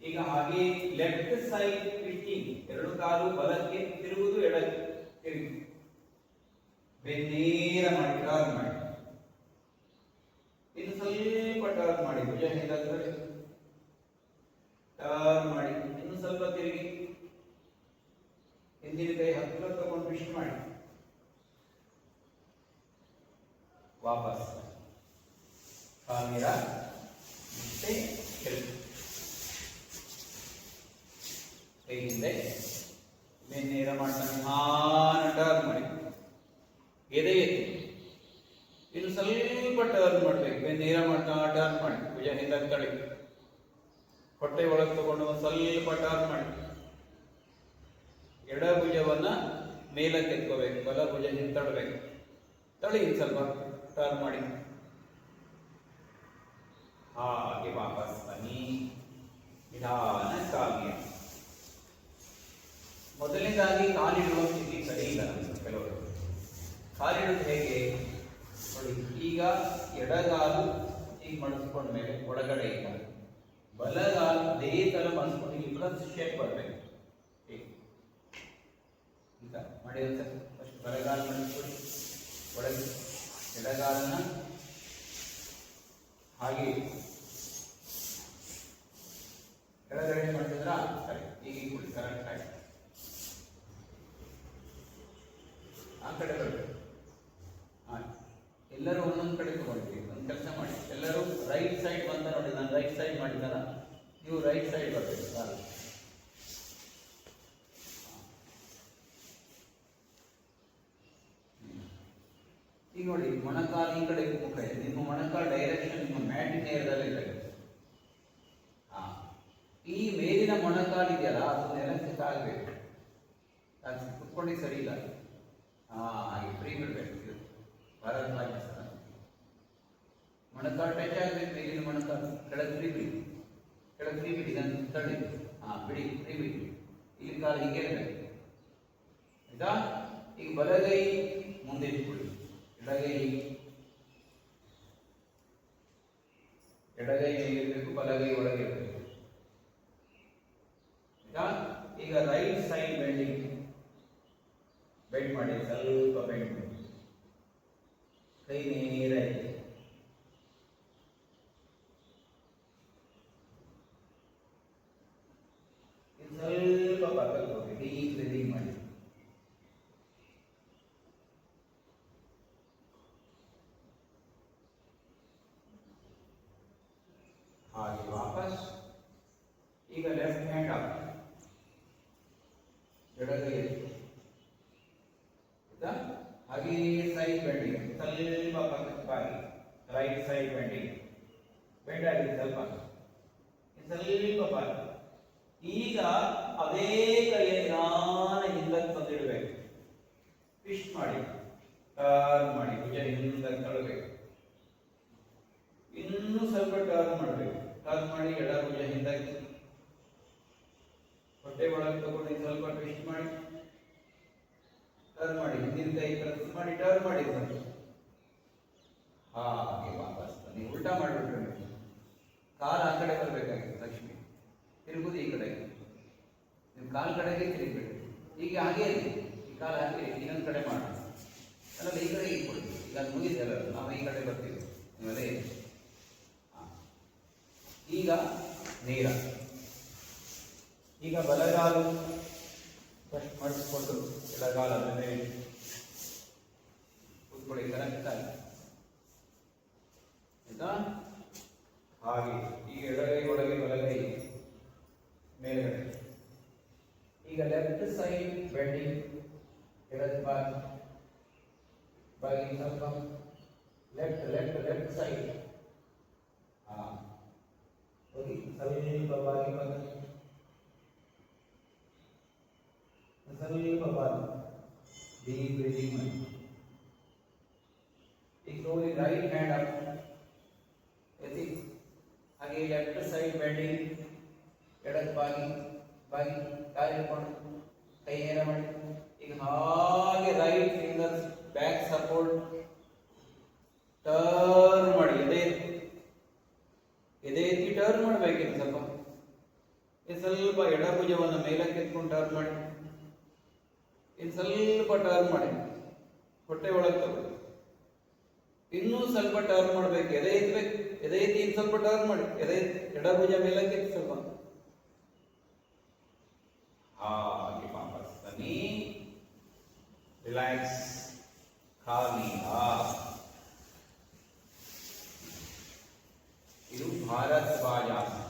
[SPEAKER 1] ಈಗ ಹಾಗೆ ಲೆಫ್ಟ್ ಸೈಡ್ ಟ್ವಿಸ್ಟಿಂಗ್, ಎರಡು ಕಾಲು ಬಲಕ್ಕೆ ತಿರುಗುವುದು, ಎಡಕ್ಕೆ ತಿರುಗಿ ಬೆನ್ನೇರ ಮಾಡಿ, ಟರ್ನ್ ಮಾಡಿ. ಇದು ಸ್ವಲ್ಪ ಟರ್ನ್ ಮಾಡಿ, ಭುಜ ಹಿಂದೆ ಟರ್ನ್ ಮಾಡಿ, ಇನ್ನು ಸ್ವಲ್ಪ ತಿರುಗಿ, ಹಿಂದಿನ ಕೈ ಹತ್ತಿರ ತಗೊಂಡು ಟ್ವಿಸ್ಟ್ ಮಾಡಿ, ವಾಪಸ್ ಕಾಲಿರ ಮತ್ತೆ ತಿರುಗಿ, ಕೈ ಹಿಂದೆ ಬೆನ್ನೇರ ಮಾಡ್ತಾನೆ, ಹಾನ ಟರ್ನ್ ಮಾಡಿ, ಎದೆ ಎತ್ತಿ. ಇನ್ನು ಸ್ವಲ್ಪ ಟರ್ನ್ ಮಾಡ್ಬೇಕು, ಬೆನ್ನೇರ ಮಾಡ್ತಾ ಟರ್ನ್ ಮಾಡಿ, ಭುಜ ಹಿಂದೆ ತಳಿ, ಹೊಟ್ಟೆ ಒಳಗೆ ತಗೊಂಡು ಒಂದು ಸ್ವಲ್ಪ ಟರ್ನ್ ಮಾಡಿ. ಎಡ ಭುಜವನ್ನ ಮೇಲಕ್ಕೆ ಎತ್ಕೋಬೇಕು, ಬಲ ಭುಜ ಹಿಂತಡಬೇಕು, ತಳಿ ಸ್ವಲ್ಪ ಟರ್ನ್ ಮಾಡಿ. ಹಾಗೆ ವಾಪಸ್ ಬನ್ನಿ, ನಿಧಾನ ಕಾಲಿಗೆ. ಮೊದಲನೇದಾಗಿ ಕಾಲಿಡುವ ಸ್ಥಿತಿ ಸರಿ ಇಲ್ಲ ಕೆಲವರು. ಕಾಲಿಡುವುದು ಹೇಗೆ ನೋಡಿ, ಈಗ ಎಡಗಾಲು ಈಗ ಮಡಿಸ್ಕೊಂಡ ಮೇಲೆ ಒಳಗಡೆ ಇಲ್ಲ, ಬಲಗಾಲು ಅದೇ ತರ ಮಡಿಸ್ಕೊಂಡು ಇಲ್ಲಿ ಪ್ಲಸ್ ಶೇಪ್ ಬರಬೇಕು. ಈಗ ಮಾಡಿ ಫಸ್ಟ್ ಬಲಗಾಲು ಮಡಿಸ್ಕೊಳ್ಳಿ, ಒಳಗೆ ಎಡಗಾಲನ್ನ ಹಾಗೆ ಕೆಳಗಡೆ ಮಾಡಿದ್ರ ಸರಿ. ಈಗ ಇಟ್ಕೊಳ್ಳಿ, ಕರೆಕ್ಟ್ ಆಗಿ ಆ ಕಡೆ ಬರಬೇಕು. ಎಲ್ಲರೂ ಒಂದೊಂದು ಕಡೆ ತಗೊಂಡಿದ್ದೀವಿ. ಒಂದು ಕೆಲಸ ಮಾಡಿ, ಎಲ್ಲರೂ ರೈಟ್ ಸೈಡ್ ಬಂದ ನೋಡಿ, ನಾನು ರೈಟ್ ಸೈಡ್ ಮಾಡಿದ್ದಾನ, ನೀವು ರೈಟ್ ಸೈಡ್ ಬರಬೇಕು. ಸಾಕು. ಈಗ ನೋಡಿ, ಮೊಣಕಾಲು ಈ ಕಡೆ ಮುಖ ಇದೆ, ನಿಮ್ಮ ಮೊಣಕಾಲು ಡೈರೆಕ್ಷನ್ ನಿಮ್ಮ ಮ್ಯಾಟಿನ ಏರದಲ್ಲಿ ಇರಬೇಕು. ಮೊಣಕಾಲಿದೆಯಲ್ಲ ಅದು ನೆಲಕ್ಕೆ ತಾಗಬೇಕು, ಕುತ್ಕೊಂಡಿಗೆ ಸರಿ ಇಲ್ಲ. ಹಾಗೆ ಫ್ರೀ ಬಿಡಬೇಕು. ಇದು ಭಾರದ್ವಾಜಾಸನ. ಮೊಣಕಾಲು ಟಚ್ ಆಗಬೇಕು, ಮೇಲಿನ ಮೊಣಕಾಲು ಕೆಳಗೆ ಫ್ರೀ ಬಿಡಿ, ಕೆಳಗೆ ಫ್ರೀ ಬಿಡಿ, ಇದನ್ನು ತಳ್ಳಿ ಬಿಡಿ, ಫ್ರೀ ಬಿಡಿ. ಇಲ್ಲಿ ಕಾಲು ಹೀಗೆ ಇರಬೇಕು ಆಯ್ತಾ. ಈಗ ಬಲಗೈ ಮುಂದೆ ಇಟ್ಕೊಳ್ಳಿ, ಎಡಗೈ ಮೇಲಿರಬೇಕು, ಬಲಗೈ ಒಳಗೆ ಇರಬೇಕು ಆಯ್ತಾ. ಈಗ ರೈಟ್ ಸೈಡ್ ಬೆಂಡಿಂಗ್, ಬೆಂಡ್ ಮಾಡಿ, ಸ್ವಲ್ಪ ಬೆಂಡ್ ಮಾಡಿ, ಕೈ ನೇರ ಇದೆ. ಸ್ವಲ್ಪ ಪಕ್ಕಕ್ಕೆ ಹೋಗಿ ಡೀಪ್ ಬ್ರೀದಿಂಗ್ ಮಾಡಿ. ಹಾಗೆ ವಾಪಸ್. ಈಗ ಲೆಫ್ಟ್ ಹ್ಯಾಂಡ್ ಅಪ್, ಎಡಗೈ ಆಯ್ತಾ. ಹಾಗೆ ಸೈಡ್ ಬೆಂಡಿಂಗ್, ಸ್ವಲ್ಪ ಪಕ್ಕಕ್ಕೆ ಬಾಗಿ, ರೈಟ್ ಸೈಡ್ ಬೆಂಡಿಂಗ್, ಬೆಂಡ್ ಆಗಿದೆ ಸ್ವಲ್ಪ, ಸ್ವಲ್ಪ ಬಾಗಿ. ಈಗ ಅದೇ ಕೈಯಲ್ಲಿ ನಾನು ಹಿಂದಕ್ಕೆ ತಂದಿಡಬೇಕು, ಟ್ವಿಸ್ಟ್ ಮಾಡಿ, ಟರ್ನ್ ಮಾಡಿ, ಭುಜ ಹಿಂದಕ್ಕೆ ತಳ್ಳಬೇಕು. ಇನ್ನೂ ಸ್ವಲ್ಪ ಟರ್ನ್ ಮಾಡಬೇಕು, ಟರ್ನ್ ಮಾಡಿ ಎಡ ಭುಜ ಹಿಂದಕ್ಕೆ, ಹೊಟ್ಟೆ ಒಳಗೆ ತಗೊಂಡು ಸ್ವಲ್ಪ ಟ್ವಿಸ್ಟ್ ಮಾಡಿ, ಟರ್ನ್ ಮಾಡಿ, ಹಿಂದಿನ ಕೈ ಪ್ರೆಸ್ ಮಾಡಿ, ಟರ್ನ್ ಮಾಡಿ ಸ್ವಲ್ಪ. ಹಾಗೆ ವಾಪಸ್ ಬನ್ನಿ. ಉಲ್ಟಾ ಮಾಡಿಬಿಟ್ರೆ ಕಾಲು ಆ ಕಡೆ ಬರಬೇಕಾಗಿತ್ತು, ಲಕ್ಷ್ಮಿ ತಿರುಗುದು ಈ ಕಡೆಗೆ, ನಿಮ್ಮ ಕಾಲು ಕಡೆಗೆ ತಿರುಗಿಬಿಡಿ. ಈಗ ಹಾಗೆ ಇರಿ, ಈ ಕಾಲು ಹಾಗೆ ಇನ್ನೊಂದು ಕಡೆ ಮಾಡಿ, ಅಲ್ಲ ಈ ಕಡೆ ಇಟ್ಕೊಳ್ಳಿ. ಈಗ ಅದು ಮುಗಿದಲ್ಲ, ನಾವು ಈ ಕಡೆ ಬರ್ತೀವಿ ನೀವಲ್ಲೇ. ಈಗ ನೇರ. ಈಗ ಬಲಗಾಲು ಫಸ್ಟ್ ಮಾಡಿಸ್ಕೊಂಡು ಎಡಗಾಲ ಮೇಲೆ ಕೂತ್ಕೊಳ್ಳಿ, ಕರೆಕ್ಟ್ ಆಗಿ ಆಯ್ತಾ. ಹಾಗೆ ಈಗ ಎಡಗೈ ಒಳಗೆ, ಬಲಗೈ ಮೇಲ್ಗಡೆ. ಈಗ ಲೆಫ್ಟ್ ಸೈಡ್ ಬೆಂಡಿಂಗ್, ಎಡದ ಬಾಗಿ ಸ್ವಲ್ಪ ಲೆಫ್ಟ್ ಲೆಫ್ಟ್ ಲೆಫ್ಟ್ ಸೈಡ್ ಹೋಗಿ, ಸ್ವಲ್ಪ ಬಾಗಿ ಬಂದು, ಸ್ವಲ್ಪ ಬಾಗಿ ಡೀಪ್ ಬ್ರೀದಿಂಗ್ ಮಾಡಿ. ಈಗ slowly ರೈಟ್ ಹ್ಯಾಂಡ್ ಅಪ್, ಹಾಗೆ ಲೆಫ್ಟ್ ಸೈಡ್ ಬೆಂಡಿಂಗ್, ಎಡದ ಬಾಗಿ ಬಾಗಿ, ಕಾಲು ಹಿಡ್ಕೊಂಡು ಕೈ ನೇರ ಮಾಡಿ. ಈಗ ಹಾಗೆ right finger back support, turn ಮಾಡಿ, ಎದೆ ಎತ್ತಿ ಟರ್ನ್ ಮಾಡಬೇಕಿತ್ತು ಸ್ವಲ್ಪ. ಇದು ಸ್ವಲ್ಪ ಎಡ ಭುಜವನ್ನು ಮೇಲಕ್ಕೆ ಎತ್ಕೊಂಡು ಟರ್ನ್ ಮಾಡಿ, ಇನ್ನು ಸ್ವಲ್ಪ ಟರ್ನ್ ಮಾಡಿ, ಹೊಟ್ಟೆ ಒಳಗೆ ತಗೊಳ್ಳಿ. ಇನ್ನೂ ಸ್ವಲ್ಪ ಟರ್ನ್ ಮಾಡಬೇಕು, ಎದೆ ಎತ್ತಬೇಕು, ಎದೆ ಎತ್ತಿ ಇನ್ನು ಸ್ವಲ್ಪ ಟರ್ನ್ ಮಾಡಿ, ಎಡ ಭುಜ ಮೇಲಕ್ಕೆ ಎತ್ತಿ ಸ್ವಲ್ಪ. ಹಾಗೆ ವಾಪಸ್ ಬನ್ನಿ, ರಿಲ್ಯಾಕ್ಸ್, ಖಾಲಿ. ಇದು ಭಾರದ್ವಾಜಾಸನ.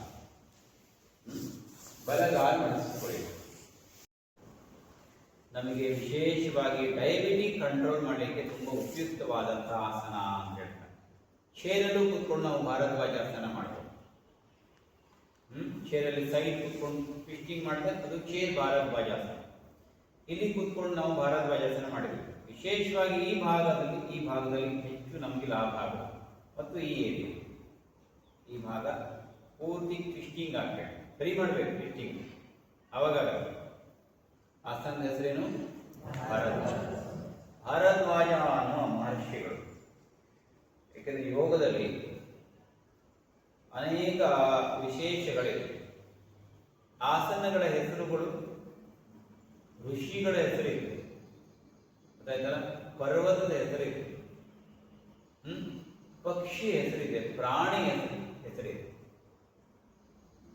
[SPEAKER 1] ಬಲಗಾಲ ಮಡಿಸಿಕೊಳ್ಳಿ. ನಮಗೆ ವಿಶೇಷವಾಗಿ ಡಯಾಬಿಟಿಕ್ ಕಂಟ್ರೋಲ್ ಮಾಡಲಿಕ್ಕೆ ತುಂಬಾ ಉಪಯುಕ್ತವಾದಂತಹ ಆಸನ ಅಂತ ಹೇಳ್ತಾರೆ. ಚೇರಲ್ಲೂ ಕೂತ್ಕೊಂಡು ನಾವು ಭಾರದ್ವಾಜಾಸನ ಮಾಡ್ಬೋದು. ಚೇರಲ್ಲಿ ಸೈಡ್ ಕೂತ್ಕೊಂಡು ಟ್ವಿಸ್ಟಿಂಗ್ ಮಾಡಿದ್ರೆ ಅದು ಚೇರ್ ಭಾರದ್ವಾಜಾಸನ. ಇಲ್ಲಿ ಕೂತ್ಕೊಂಡು ನಾವು ಭಾರದ್ವಾಜಾಸನ ಮಾಡಿದ್ವಿ. ವಿಶೇಷವಾಗಿ ಈ ಭಾಗದಲ್ಲಿ ಹೆಚ್ಚು ನಮಗೆ ಲಾಭ ಆಗುತ್ತೆ. ಮತ್ತು ಈ ಏರಿಯಾ, ಈ ಭಾಗ ಪೂರ್ತಿ ಟ್ವಿಸ್ಟಿಂಗ್ ಆಗಬೇಕು, ಸರಿ ಮಾಡಬೇಕು ಟ್ವಿಸ್ಟಿಂಗ್, ಅವಾಗ ಆಸನದ ಹೆಸರೇನು? ಭಾರದ್ವಾಜ. ಭಾರದ್ವಾಜ ಅನ್ನುವ ಮಹರ್ಷಿಗಳು. ಏಕೆಂದರೆ ಯೋಗದಲ್ಲಿ ಅನೇಕ ವಿಶೇಷಗಳಿವೆ. ಆಸನಗಳ ಹೆಸರುಗಳು ಋಷಿಗಳ ಹೆಸರಿವೆ, ಗೊತ್ತಾಯ್ತಲ್ಲ. ಪರ್ವತದ ಹೆಸರಿದೆ, ಪಕ್ಷಿ ಹೆಸರಿದೆ, ಪ್ರಾಣಿ ಹೆಸರಿದೆ,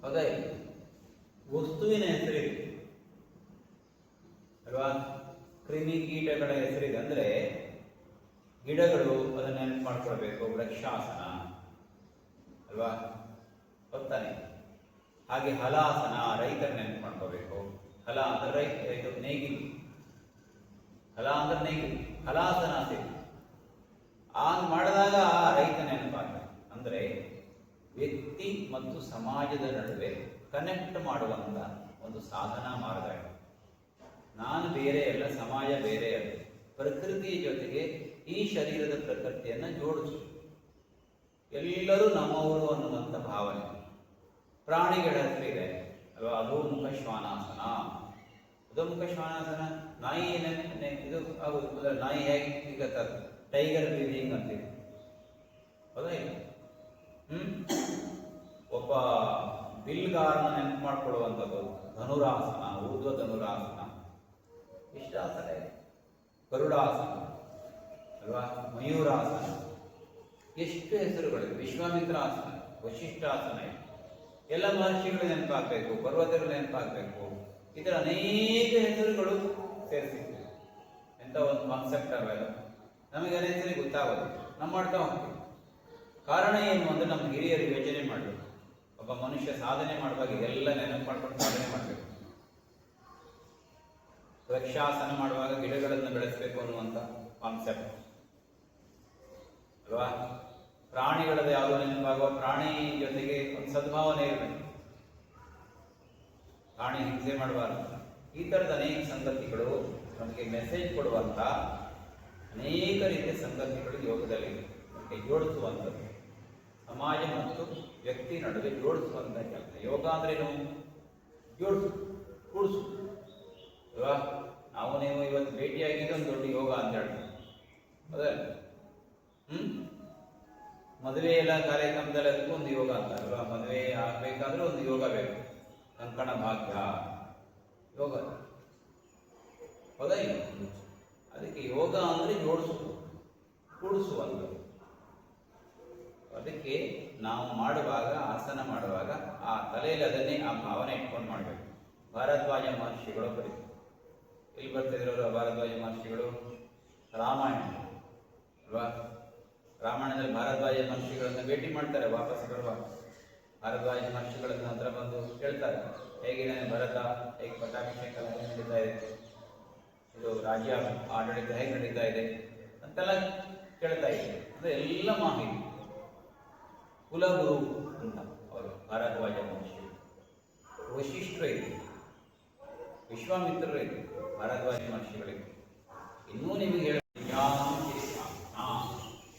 [SPEAKER 1] ಹೌದಾ? ವಸ್ತುವಿನ ಹೆಸರಿದೆ ಅಲ್ವಾ? ಕ್ರಿಮಿ ಕೀಟಗಳ ಹೆಸರಿದೆ. ಅಂದ್ರೆ ಗಿಡಗಳು, ಅದನ್ನ ನೆನಪು ಮಾಡ್ಕೊಳ್ಬೇಕು, ವೃಕ್ಷಾಸನ ಅಲ್ವಾ, ಗೊತ್ತಾನೆ. ಹಾಗೆ ಹಲಾಸನ, ರೈತರ ನೆನಪು ಮಾಡ್ಕೋಬೇಕು. ಹಲ ಅಂದ್ರೆ ಇದು ನೇಗಿಲು, ಹಲ ಅಂದ್ರೆ ನೇಗಿಲು, ಹಲಾಸನ ಅಂತ ಮಾಡಿದಾಗ ರೈತ ನೆನಪಾಗ್ತದೆ. ಅಂದ್ರೆ ವ್ಯಕ್ತಿ ಮತ್ತು ಸಮಾಜದ ನಡುವೆ ಕನೆಕ್ಟ್ ಮಾಡುವಂತ ಒಂದು ಸಾಧನಾ ಮಾರ್ಗ ಇದೆ. ನಾನು ಬೇರೆ ಅಲ್ಲ, ಸಮಾಜ ಬೇರೆ ಅಲ್ಲ, ಪ್ರಕೃತಿಯ ಜೊತೆಗೆ ಈ ಶರೀರದ ಪ್ರಕೃತಿಯನ್ನು ಜೋಡಿಸು. ಎಲ್ಲರೂ ನಮ್ಮವರು ಅನ್ನುವಂಥ ಭಾವನೆ. ಪ್ರಾಣಿಗಳ ಹತ್ರ ಇದೆ ಅಲ್ವಾ, ಅಧೋಮುಖ ಶ್ವಾನಾಸನ. ಅಧೋಮುಖ ಶ್ವಾನಾಸನ ನಾಯಿ ಇದು ಆಗುದು. ನಾಯಿ ಹೇಗೆ ಈಗ ಟೈಗರ್ ಬ್ರೀದಿಂಗ್ ಅಂತೀವಿ, ಹೌದಾ ಇಲ್ಲ? ಒಬ್ಬ ಬಿಲ್ಗಾರನ ನೆನಪು ಮಾಡಿಕೊಳ್ಳುವಂಥದ್ದು ಧನುರಾಸನ, ಊರ್ಧ್ವ ಧನುರಾಸನ. ಎಷ್ಟು ಆಸನ ಇದೆ? ಗರುಡಾಸನ ಅಲ್ವಾ, ಮಯೂರಾಸನ, ಎಷ್ಟು ಹೆಸರುಗಳಿವೆ. ವಿಶ್ವಾಮಿತ್ರಾಸನ, ವಶಿಷ್ಠಾಸನ ಇದೆ. ಎಲ್ಲ ಮಹರ್ಷಿಗಳು ನೆನಪಾಗಬೇಕು, ಪರ್ವತಗಳು ನೆನಪಾಗಬೇಕು. ಈ ಥರ ಅನೇಕ ಹೆಸರುಗಳು ಸೇರಿಸಿರ್ತವೆ. ಎಂಥ ಒಂದು ಕಾನ್ಸೆಪ್ಟ್ ಅವೆಲ್ಲ ನಮಗೆ ಅನೇಕ ಸರಿ ಗೊತ್ತಾಗೋದು, ನಾವು ಮಾಡ್ತಾ ಹೋಗ್ತೀವಿ. ಕಾರಣ ಏನು ಅಂದರೆ ನಮ್ಮ ಹಿರಿಯರು ಯೋಚನೆ ಮಾಡಬೇಕು. ಒಬ್ಬ ಮನುಷ್ಯ ಸಾಧನೆ ಮಾಡುವಾಗ ಇದೆಲ್ಲ ನೆನಪು ಮಾಡ್ಕೊಂಡು ಸಾಧನೆ ಮಾಡಬೇಕು. ವೃಕ್ಷಾಸನ ಮಾಡುವಾಗ ಗಿಡಗಳನ್ನು ಬೆಳೆಸಬೇಕು ಅನ್ನುವಂಥ ಕಾನ್ಸೆಪ್ಟ್ ಅಲ್ವಾ. ಪ್ರಾಣಿಗಳದ್ದು ಯಾವುದೋ ನೆನಪಾಗುವ, ಪ್ರಾಣಿ ಜೊತೆಗೆ ಒಂದು ಸದ್ಭಾವನೆ ಇರಬೇಕು, ಪ್ರಾಣಿ ಹಿಂಸೆ ಮಾಡಬಾರ್ದು. ಈ ಥರದ ಅನೇಕ ಸಂಗತಿಗಳು ನಮಗೆ ಮೆಸೇಜ್ ಕೊಡುವಂಥ ಅನೇಕ ರೀತಿಯ ಸಂಗತಿಗಳು ಯೋಗದಲ್ಲಿದೆ. ನಮಗೆ ಜೋಡಿಸುವಂಥದ್ದು, ಸಮಾಜ ಮತ್ತು ವ್ಯಕ್ತಿ ನಡುವೆ ಜೋಡಿಸುವಂಥ ಕೆಲಸ. ಯೋಗ ಅಂದ್ರೇನು? ಜೋಡಿಸು, ಕೂಡಿಸು ಅಲ್ವಾ. ನಾವು ನೀವು ಇವತ್ತು ಭೇಟಿಯಾಗಿದ್ದು ಒಂದು ದೊಡ್ಡ ಯೋಗ ಅಂತ ಹೇಳಿ, ಹೌದಲ್ಲ? ಮದುವೆ ಎಲ್ಲ ಕಾರ್ಯಕ್ರಮದಲ್ಲಿ ಅದಕ್ಕೂ ಒಂದು ಯೋಗ ಅಂತ ಅಲ್ವಾ. ಮದುವೆ ಆಗಬೇಕಾದ್ರೆ ಒಂದು ಯೋಗ ಬೇಕು, ಕಂಕಣ ಭಾಗ್ಯ ಯೋಗ, ಹೌದಾ ಇಲ್ಲ? ಅದಕ್ಕೆ ಯೋಗ ಅಂದರೆ ಜೋಡಿಸು, ಕೂಡಿಸುವಂಥದ್ದು. ಅದಕ್ಕೆ ನಾವು ಮಾಡುವಾಗ, ಆಸನ ಮಾಡುವಾಗ ಆ ತಲೆಯಲ್ಲಿ ಅದನ್ನೇ ಆ ಭಾವನೆ ಇಟ್ಕೊಂಡು ಮಾಡಬೇಕು. ಭಾರದ್ವಾಜ ಮಹರ್ಷಿಗಳು ಬರೀತಾರೆ. ಎಲ್ಲಿ ಬರ್ತಿದ್ರು ಭಾರದ್ವಾಜ ಮಹರ್ಷಿಗಳು? ರಾಮಾಯಣ ಅಲ್ವಾ. ರಾಮಾಯಣದಲ್ಲಿ ಭಾರದ್ವಾಜ ಮಹರ್ಷಿಗಳನ್ನು ಭೇಟಿ ಮಾಡ್ತಾರೆ. ವಾಪಸ್ ಬರುವಾಗ ಭಾರದ್ವಾಜ ಮಹರ್ಷಿಗಳ ನಂತರ ಬಂದು ಕೇಳ್ತಾರೆ, ಹೇಗಿದ್ದಾನೆ ಭರತ, ಹೇಗೆ ಪಟ್ಟಾಭಿಷೇಕ ಹೇಗೆ ನಡೀತಾ ಇದೆ, ಇದು ರಾಜ್ಯ ಆಡಳಿತ ಹೇಗೆ ನಡೀತಾ ಇದೆ ಅಂತೆಲ್ಲ ಕೇಳ್ತಾ ಇದ್ದಾರೆ. ಅಂದರೆ ಎಲ್ಲ ಮಾಹಿತಿ. ಕುಲಗುರು ಅಂತ ಅವರು ಭಾರದ್ವಾಜ ಮಹರ್ಷಿ. ವಶಿಷ್ಠರು ಇದೆ, ವಿಶ್ವಾಮಿತ್ರರು ಇದೆ, ಭಾರದ್ವಾಜ ಮಹರ್ಷಿಗಳಿಗೆ. ಇನ್ನೂ ನಿಮಗೆ ಹೇಳ,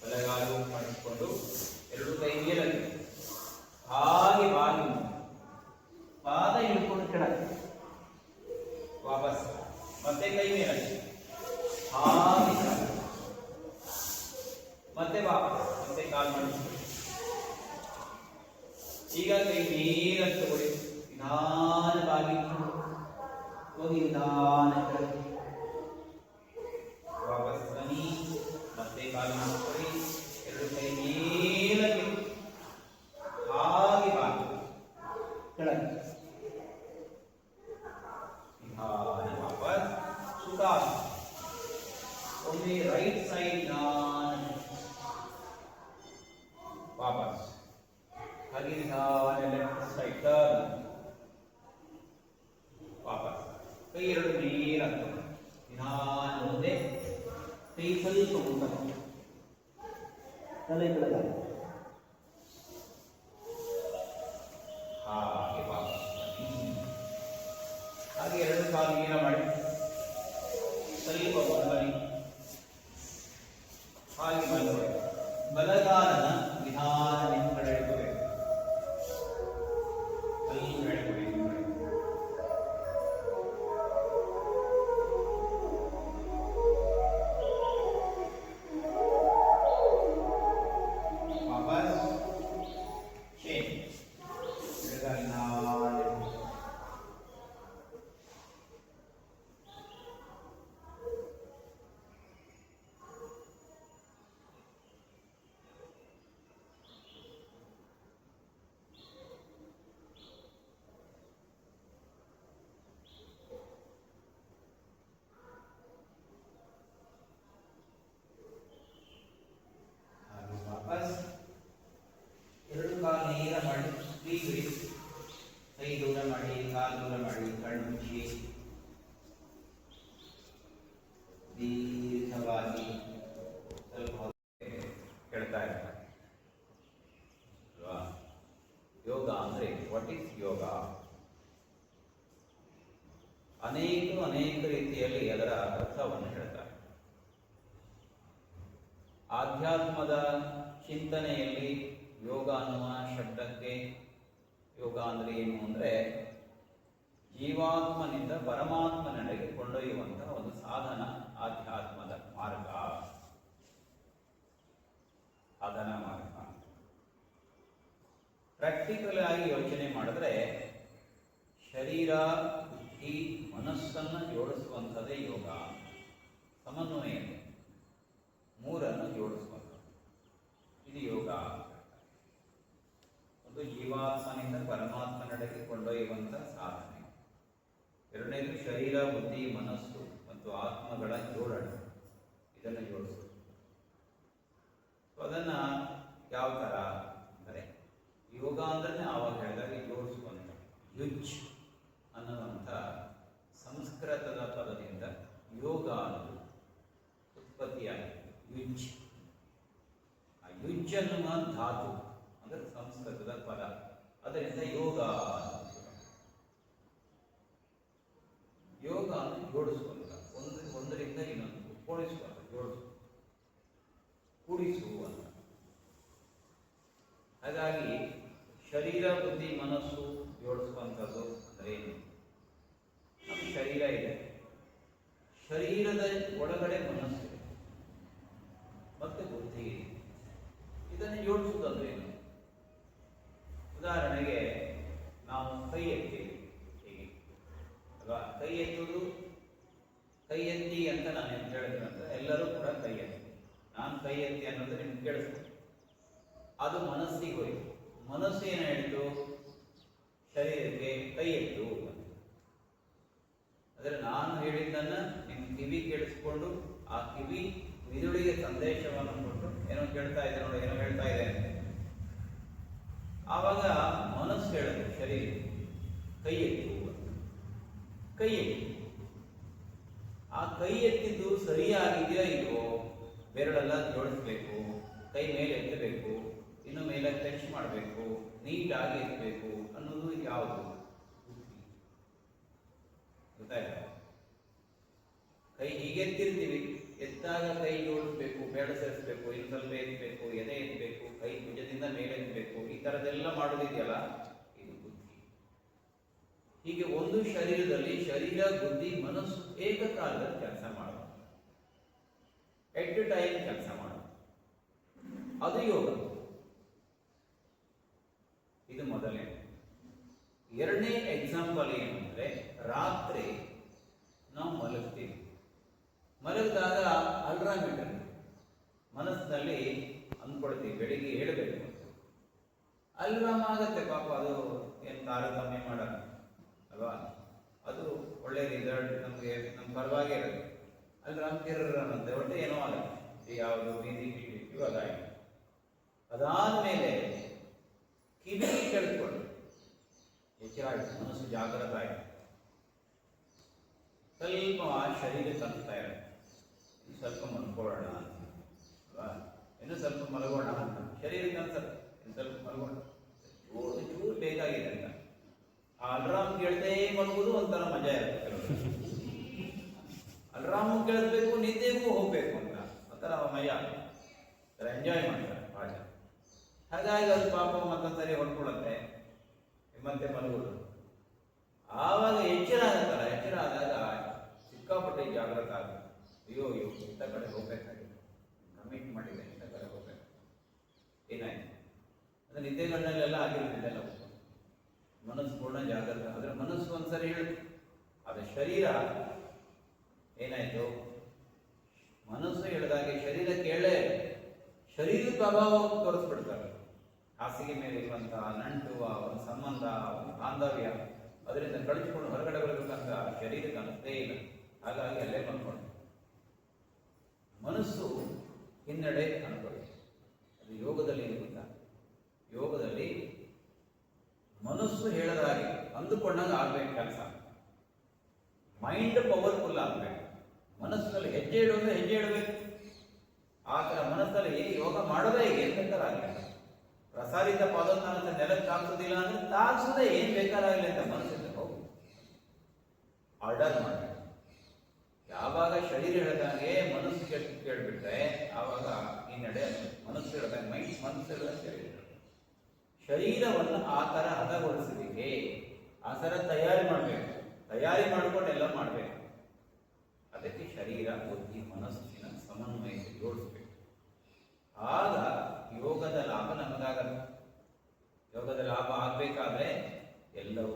[SPEAKER 1] ಬಲಗಾಲು ಮಾಡಿಕೊಂಡು ಎರಡು ಕೈ ಮೇಲಲ್ಲಿ ಹಾಗೆ ಬಾಗಿ ಪಾದ ಹಿಡ್ಕೊಂಡು ಕೆಳಗೆ ವಾಪಸ್, ಮತ್ತೆ ಕೈ ಮೇಲಲ್ಲಿ ಹಾಗೆ ಮತ್ತೆ ವಾಪಸ್, ಮತ್ತೆ ಕಾಲು ಮಾಡಿಕೊಂಡು ಈಗ ಕೈ ನೀರಲ್ಲಿ ತಗೊಳ್ಳಿ. ನಿಧಾನವಾಗಿ ಹೋಗಿ ನಿಧಾನ ಕೆಳಗೆ ವಾಪಸ್ ಬನ್ನಿ, ಮತ್ತೆ ಕಾಲು ಮಾಡಿಕೊಳ್ಳಿ. ಎರಡು ಕೈ ಮೇಲಕ್ಕೆ ಹಾಗೆ ಬಾಗಿ ಕೆಳಗೆ ಹಾಗೆ ವಾಪಸ್ ಸುಖಾಸನ. ಒಮ್ಮೆ ರೈಟ್ ಸೈಡ್ ವಾಪಸ್ ಹಾಗೆ ನಿಧಾನ ಲೆಫ್ಟ್ ಸೈಡ್ ಟರ್ನ್ ವಾಪಸ್. ಕೈ ಎರಡು ನೇರಾಗ್ತದೆ, ನಿಧಾನ ಮುಂದೆ, ಕೈ ಸ್ವಲ್ಪ ಮುಂದೆ, ತಲೆ ಕೆಳಗೆ ಹಾಗೆ ವಾಪಸ್. ಹಾಗೆ ಎರಡು ಕಾಲು ನೇರ ಮಾಡಿ ಸ್ವಲ್ಪ ಬನ್ನಿ, ಹಾಗೆ ಬಂದ್ಬಿಡಿ. ಬಲಗಾಲನ ನಿಧಾನ ನಿಮ್ಮ ಕಡೆ ಇಡ್ಕೋಬೇಕು, ಸ್ವಲ್ಪ ಎಳ್ಕೊಳ್ಳಿ ನಿಮ್ಮ ಕಡೆ. ವಾಪಸ್ ಚೇಂಜ್, ಎಡಗಾಲ ನಿಧಾನ ಇಡ್ಕೊಳ್ಳಿ. ಎರಡು ಕಾಲು ನೇರ ಮಾಡಿ, ಬಿಡಿ, ಕೈ ದೂರ ಮಾಡಿ, ಕಾಲು ದೂರ ಮಾಡಿ, ಕಣ್ಣು ಮುಚ್ಚಿ ದೀರ್ಘವಾಗಿ ಸ್ವಲ್ಪ ಕೇಳ್ತಾ ಇರ್ತಾರೆ ಅಲ್ವಾ. ಯೋಗ ಅಂದರೆ ವಾಟ್ ಈಸ್ ಯೋಗ? ಅನೇಕ ರೀತಿಯಲ್ಲಿ ಅದರ ಅರ್ಥವನ್ನು ಹೇಳ್ತಾರೆ. ಆಧ್ಯಾತ್ಮದ ಚಿಂತನೆಯಲ್ಲಿ ಯೋಗ ಅನ್ನುವ ಶಬ್ದಕ್ಕೆ, ಯೋಗ ಅಂದರೆ ಏನು ಅಂದರೆ ಜೀವಾತ್ಮನಿಂದ ಪರಮಾತ್ಮನೆಡೆಗೆ ಕೊಂಡೊಯ್ಯುವಂತಹ ಒಂದು ಸಾಧನ, ಆಧ್ಯಾತ್ಮದ ಮಾರ್ಗ, ಸಾಧನ ಮಾರ್ಗ. ಪ್ರಾಕ್ಟಿಕಲ್ ಆಗಿ ಯೋಚನೆ ಮಾಡಿದ್ರೆ ಶರೀರ, ಬುದ್ಧಿ, ಮನಸ್ಸನ್ನು ಜೋಡಿಸುವಂಥದ್ದೇ ಯೋಗ. ಸಮನ್ವಯ, ಮೂರನ್ನು ಜೋಡಿಸುವಂಥದ್ದು, ಇದು ಯೋಗ. ಒಂದು ಜೀವಾತ್ಮನಿಂದ ಪರಮಾತ್ಮನೆಡೆಗೆ ಕೊಂಡೊಯ್ಯುವಂಥ ಸಾಧನೆ. ಎರಡನೇದು ಶರೀರ, ಬುದ್ಧಿ, ಮನಸ್ಸು ಮತ್ತು ಆತ್ಮಗಳ ಜೋಡಣೆ, ಇದನ್ನು ಜೋಡಿಸೋದು. ಅದನ್ನು ಯಾವ ಥರ ಅಂದರೆ ಯೋಗ ಅಂದ್ರೆ ಆವಾಗ ಹೇಳಿದಾಗ ಜೋಡಿಸುವಂಥ, ಯುಜ್ ಅನ್ನುವಂಥ ಸಂಸ್ಕೃತದ ಪದದಿಂದ ಯೋಗ ಅನ್ನೋದು ಉತ್ಪತ್ತಿಯಾಗಿದೆ. ಯುಜ್, ಆ ಯುಜ್ ಅನ್ನುವ ಧಾತು ಅಂದರೆ ಸಂಸ್ಕೃತದ ಪದ, ಅದರಿಂದ ಯೋಗ. ಯೋಗ ಅಂದರೆ ಜೋಡಿಸುವಂಥ, ಒಂದರಿಂದ ಇನ್ನೊಂದು ಕೂಡಿಸುವಂಥ, ಕೂಡಿಸುವಂಥ. ಹಾಗಾಗಿ ಶರೀರ, ಬುದ್ಧಿ, ಮನಸ್ಸು ಜೋಡಿಸುವಂಥದ್ದು ಅಂದರೆ ಏನು? ನಮ್ಮ ಶರೀರ ಇದೆ, ಶರೀರದ ಒಳಗಡೆ ಮನಸ್ಸಿದೆ ಮತ್ತೆ ಬುದ್ಧಿ ಇದೆ. ಇದನ್ನು ಜೋಡಿಸುವುದಂದ್ರೆ ಏನು? ಉದಾಹರಣೆಗೆ ನಾವು ಕೈ ಎತ್ತೀವಿ, ಹೀಗೆ ಅಲ್ವಾ? ಕೈ ಎತ್ತುವುದು, ಕೈ ಎತ್ತಿ ಅಂತ ನಾನು ಏನು ಹೇಳಿದ್ರೆ ಎಲ್ಲರೂ ಕೂಡ ಕೈ ಎತ್ತಿ, ನಾನು ಕೈ ಎತ್ತಿ ಅನ್ನೋದು ನಿಮ್ಗೆ ಕೇಳಿಸ್ತು, ಅದು ಮನಸ್ಸಿಗೆ ಹೋಯಿತು. ಮನಸ್ಸು ಏನು ಹೇಳಿತು? ಶರೀರಕ್ಕೆ ಕೈ ಎತ್ತು. ಆದರೆ ನಾನು ಹೇಳಿದ್ದನ್ನು ನಿಮ್ಮ ಕಿವಿ ಕೇಳಿಸ್ಕೊಂಡು ಆ ಕಿವಿ ಮಿದುಳಿಗೆ ಸಂದೇಶವನ್ನು ಕೊಟ್ಟು ಏನೋ ಕೇಳ್ತಾ ಇದೆ, ನೋಡಿ ಏನೋ ಹೇಳ್ತಾ ಇದೆ ಅಂತ. ಆವಾಗ ಮನಸ್ಸು ಹೇಳಿದ್ರು ಶರೀರ ಕೈ ಎತ್ತು, ಕೈ ಎತ್ತು. ಆ ಕೈ ಎತ್ತಿದ್ದು ಸರಿಯಾಗಿದೆಯಾ ಇಲ್ವೋ? ಬೆರಳೆಲ್ಲ ಜೋಡಿಸ್ಬೇಕು, ಕೈ ಮೇಲೆ ಎತ್ತಬೇಕು, ಇನ್ನು ಮೇಲೆ ಟಚ್ ಮಾಡಬೇಕು, ನೀಟಾಗಿ ಎತ್ತಬೇಕು ಅನ್ನೋದು ಯಾವುದು? ಗೊತ್ತಾಯ್ತಾ? ಕೈ ಹೀಗೆ ಎತ್ತಿರ್ತೀವಿ, ಎತ್ತಾಗ ಕೈ ಜೋಡಿಸ್ಬೇಕು, ಬೆರಳು ಸೇರಿಸ್ಬೇಕು, ಇನ್ನು ಸ್ವಲ್ಪ ಎತ್ತಬೇಕು, ಎದೆ ಎತ್ತಬೇಕು, ಕೈ ಭುಜದಿಂದ ಮೇಲೆ ಎತ್ತಬೇಕು, ಈ ಥರದ್ದೆಲ್ಲ ಮಾಡೋದಿದೆಯಲ್ಲ, ಇದು ಬುದ್ಧಿ. ಹೀಗೆ ಒಂದು ಶರೀರದಲ್ಲಿ ಶರೀರ, ಬುದ್ಧಿ, ಮನಸ್ಸು ಏಕಕಾಲದಲ್ಲಿ ಕೆಲಸ ಮಾಡೋದು, ಎಟ್ ಎ ಟೈಮ್ ಕೆಲಸ ಮಾಡೋದು, ಅದು ಯೋಗ. ಇದು ಮೊದಲನೇ. ಎರಡನೇ ಎಕ್ಸಾಂಪಲ್ ಏನು ಅಂದರೆ, ರಾತ್ರಿ ನಾವು ಮಲಗ್ತೀವಿ, ಮಲಗಿದಾಗ ಅಲ್ರಾಮ್ ಇಟ್ಟಿರ್ತೀವಿ, ಮನಸ್ಸಿನಲ್ಲಿ ಅಂದ್ಕೊಳ್ತೀವಿ ಬೆಳಿಗ್ಗೆ ಹೇಳಬೇಕು ಅಂತ. ಅಲ್ರಾಮ್ ಆಗತ್ತೆ ಪಾಪ, ಅದು ಏನು ತಾರತಮ್ಯ ಮಾಡೋಣ ಅಲ್ವಾ? ಅದು ಒಳ್ಳೆ ರಿಸಲ್ಟ್ ನಮಗೆ, ನಮ್ಮ ಪರವಾಗಿ ಇರುತ್ತೆ. ಅಲ್ರಾಮ್ ಕಿರ್ರಂತೆ ಒಟ್ಟೆ ಏನೋ ಆಗುತ್ತೆ, ಯಾವುದು ಬೀದಿ ಕಿಟ್ಟಿಟ್ಟು ಅದಾಯಿತು. ಅದಾದಮೇಲೆ ಕಿವಿ ಕೇಳಿಸ್ಕೊಂಡು ಎಚ್ಚರ ಆಯಿತು, ಮನಸ್ಸು ಜಾಗೃತ ಆಯಿತು, ಸ್ವಲ್ಪ ಶರೀರಕ್ಕೆ ಅನಿಸ್ತಾ ಇರುತ್ತೆ, ಇನ್ನು ಸ್ವಲ್ಪ ಮಲ್ಕೊಳ್ಳೋಣ ಅಲ್ವಾ, ಇನ್ನು ಸ್ವಲ್ಪ ಮಲಗೋಣ ಅಂತ ಶರೀರಕ್ಕೆ ಅನ್ಸುತ್ತೆ, ಇನ್ನು ಸ್ವಲ್ಪ ಮಲಗೋಣ, ಚೂರು ಬೇಕಾಗಿದೆ ಅಂತ. ಆ ಅಲ್ರಾಮ್ ಕೇಳ್ತೇ ಮಲಗೋದು ಒಂಥರ ಮಜಾ ಇರುತ್ತೆ ಕೆಲವರು. ಅಲ್ರಾಮು ಕೇಳಿಸ್ಬೇಕು, ನಿದ್ದೆಗೂ ಹೋಗ್ಬೇಕು ಅಂತ ಒಂಥರ ಮಜಾ, ಎಂಜಾಯ್ ಮಾಡ್ತಾರೆ ಭಾಳ. ಹಾಗಾಗಿ ಅದು ಪಾಪ ಮತ್ತೊಂದ್ಸರಿ ಹೊಡ್ಕೊಳ್ಳುತ್ತೆ, ಮತ್ತೆ ಮಲಗೋದು. ಆವಾಗ ಎಚ್ಚರ ಆಗುತ್ತಲ್ಲ, ಎಚ್ಚರ ಆದಾಗ ಸಿಕ್ಕಾಪಟ್ಟೆ ಜಾಗೃತ ಆಗುತ್ತೆ. ಅಯ್ಯೋ ಇಂಥ ಕಡೆ ಹೋಗ್ಬೇಕಾಗಿದೆ, ಕಮಿಟ್ ಮಾಡಿದೆ, ಇಂಥ ಕಡೆ ಹೋಗ್ಬೇಕು, ಏನಾಯ್ತು ಅಂದರೆ ನಿದ್ದೆಗಣ್ಣಲ್ಲೆಲ್ಲ ಆಗಿರೋದಿಲ್ಲ. ಮನಸ್ಸು ಪೂರ್ಣ ಜಾಗೃತ. ಆದರೆ ಮನಸ್ಸು ಒಂದ್ಸರಿ ಹೇಳುತ್ತೆ, ಆದರೆ ಶರೀರ ಏನಾಯಿತು? ಮನಸ್ಸು ಹೇಳಿದಾಗೆ ಶರೀರ ಕೇಳೇ, ಶರೀರದ ಪ್ರಭಾವ ತೋರಿಸ್ಬಿಡ್ತಾರೆ. ಹಾಸಿಗೆ ಮೇಲೆ ಇರುವಂತಹ ನಂಟು, ಆ ಒಂದು ಸಂಬಂಧ, ಒಂದು ಬಾಂಧವ್ಯ, ಅದರಿಂದ ಕಳಿಸ್ಕೊಂಡು ಹೊರಗಡೆ ಬರಬೇಕಂತ ಶರೀರಕ್ಕೆ ಅನಿಸ್ತೇ ಇಲ್ಲ. ಹಾಗಾಗಿ ಅಲ್ಲೇ ಮಲ್ಕೊಂಡು ಮನಸ್ಸು ಹಿನ್ನಡೆ ಅನ್ಕೊಳ್ಳಿ. ಅದು ಯೋಗದಲ್ಲಿ ಇರುವುದಿಲ್ಲ. ಯೋಗದಲ್ಲಿ ಮನಸ್ಸು ಹೇಳದಾಗಿ ಅಂದುಕೊಂಡಾಗ ಆಗ್ಬೇಕು ಕೆಲಸ. ಮೈಂಡ್ ಪವರ್ಫುಲ್ ಆಗಬೇಕು. ಮನಸ್ಸಿನಲ್ಲಿ ಹೆಜ್ಜೆ ಇಡೋದ್ರೆ ಹೆಜ್ಜೆ ಇಡಬೇಕು. ಆ ಥರ ಮನಸ್ಸಲ್ಲಿ ಯೋಗ ಮಾಡೋದೇ ಏನು ಬೇಕಾರಾಗಲಿ. ಪ್ರಸಾರಿತ ಪದೋತ್ಥಾನದ ನೆಲಕ್ಕೆ ತಾಗಿಸೋದಿಲ್ಲ ಅಂದ್ರೆ ತಾಗಿಸೋದೇ ಏನು ಬೇಕಾರಾಗಲಿ ಅಂತ ಮನಸ್ಸಿಂದ ಹೋಗು. ಆರ್ಡರ್ ಮಾಡಬೇಕು. ಯಾವಾಗ ಶರೀರ ಹೇಳಿದಂಗೆ ಮನಸ್ಸು ಕೇಳಿಬಿಟ್ರೆ ಆವಾಗ ಈ ನಡೆ ಮನಸ್ಸು ಹೇಳಿದಂಗೆ ಮನಸ್ಸು ಹೇಳಿದಂಗೆ ಶರೀರ. ಶರೀರವನ್ನು ಆ ಥರ ಹದಗೊಳಿಸಲಿಕ್ಕೆ ಆ ಥರ ತಯಾರಿ ಮಾಡಬೇಕು. ತಯಾರಿ ಮಾಡ್ಕೊಂಡು ಎಲ್ಲ ಮಾಡಬೇಕು. ಅದಕ್ಕೆ ಶರೀರ ಬುದ್ಧಿ ಮನಸ್ಸಿನ ಸಮನ್ವಯಕ್ಕೆ ಜೋಡಿಸ್ಬೇಕು. ಆಗ ಯೋಗದ ಲಾಭ ನಮಗಾಗಲ್ಲ. ಯೋಗದ ಲಾಭ ಆಗಬೇಕಾದ್ರೆ ಎಲ್ಲವೂ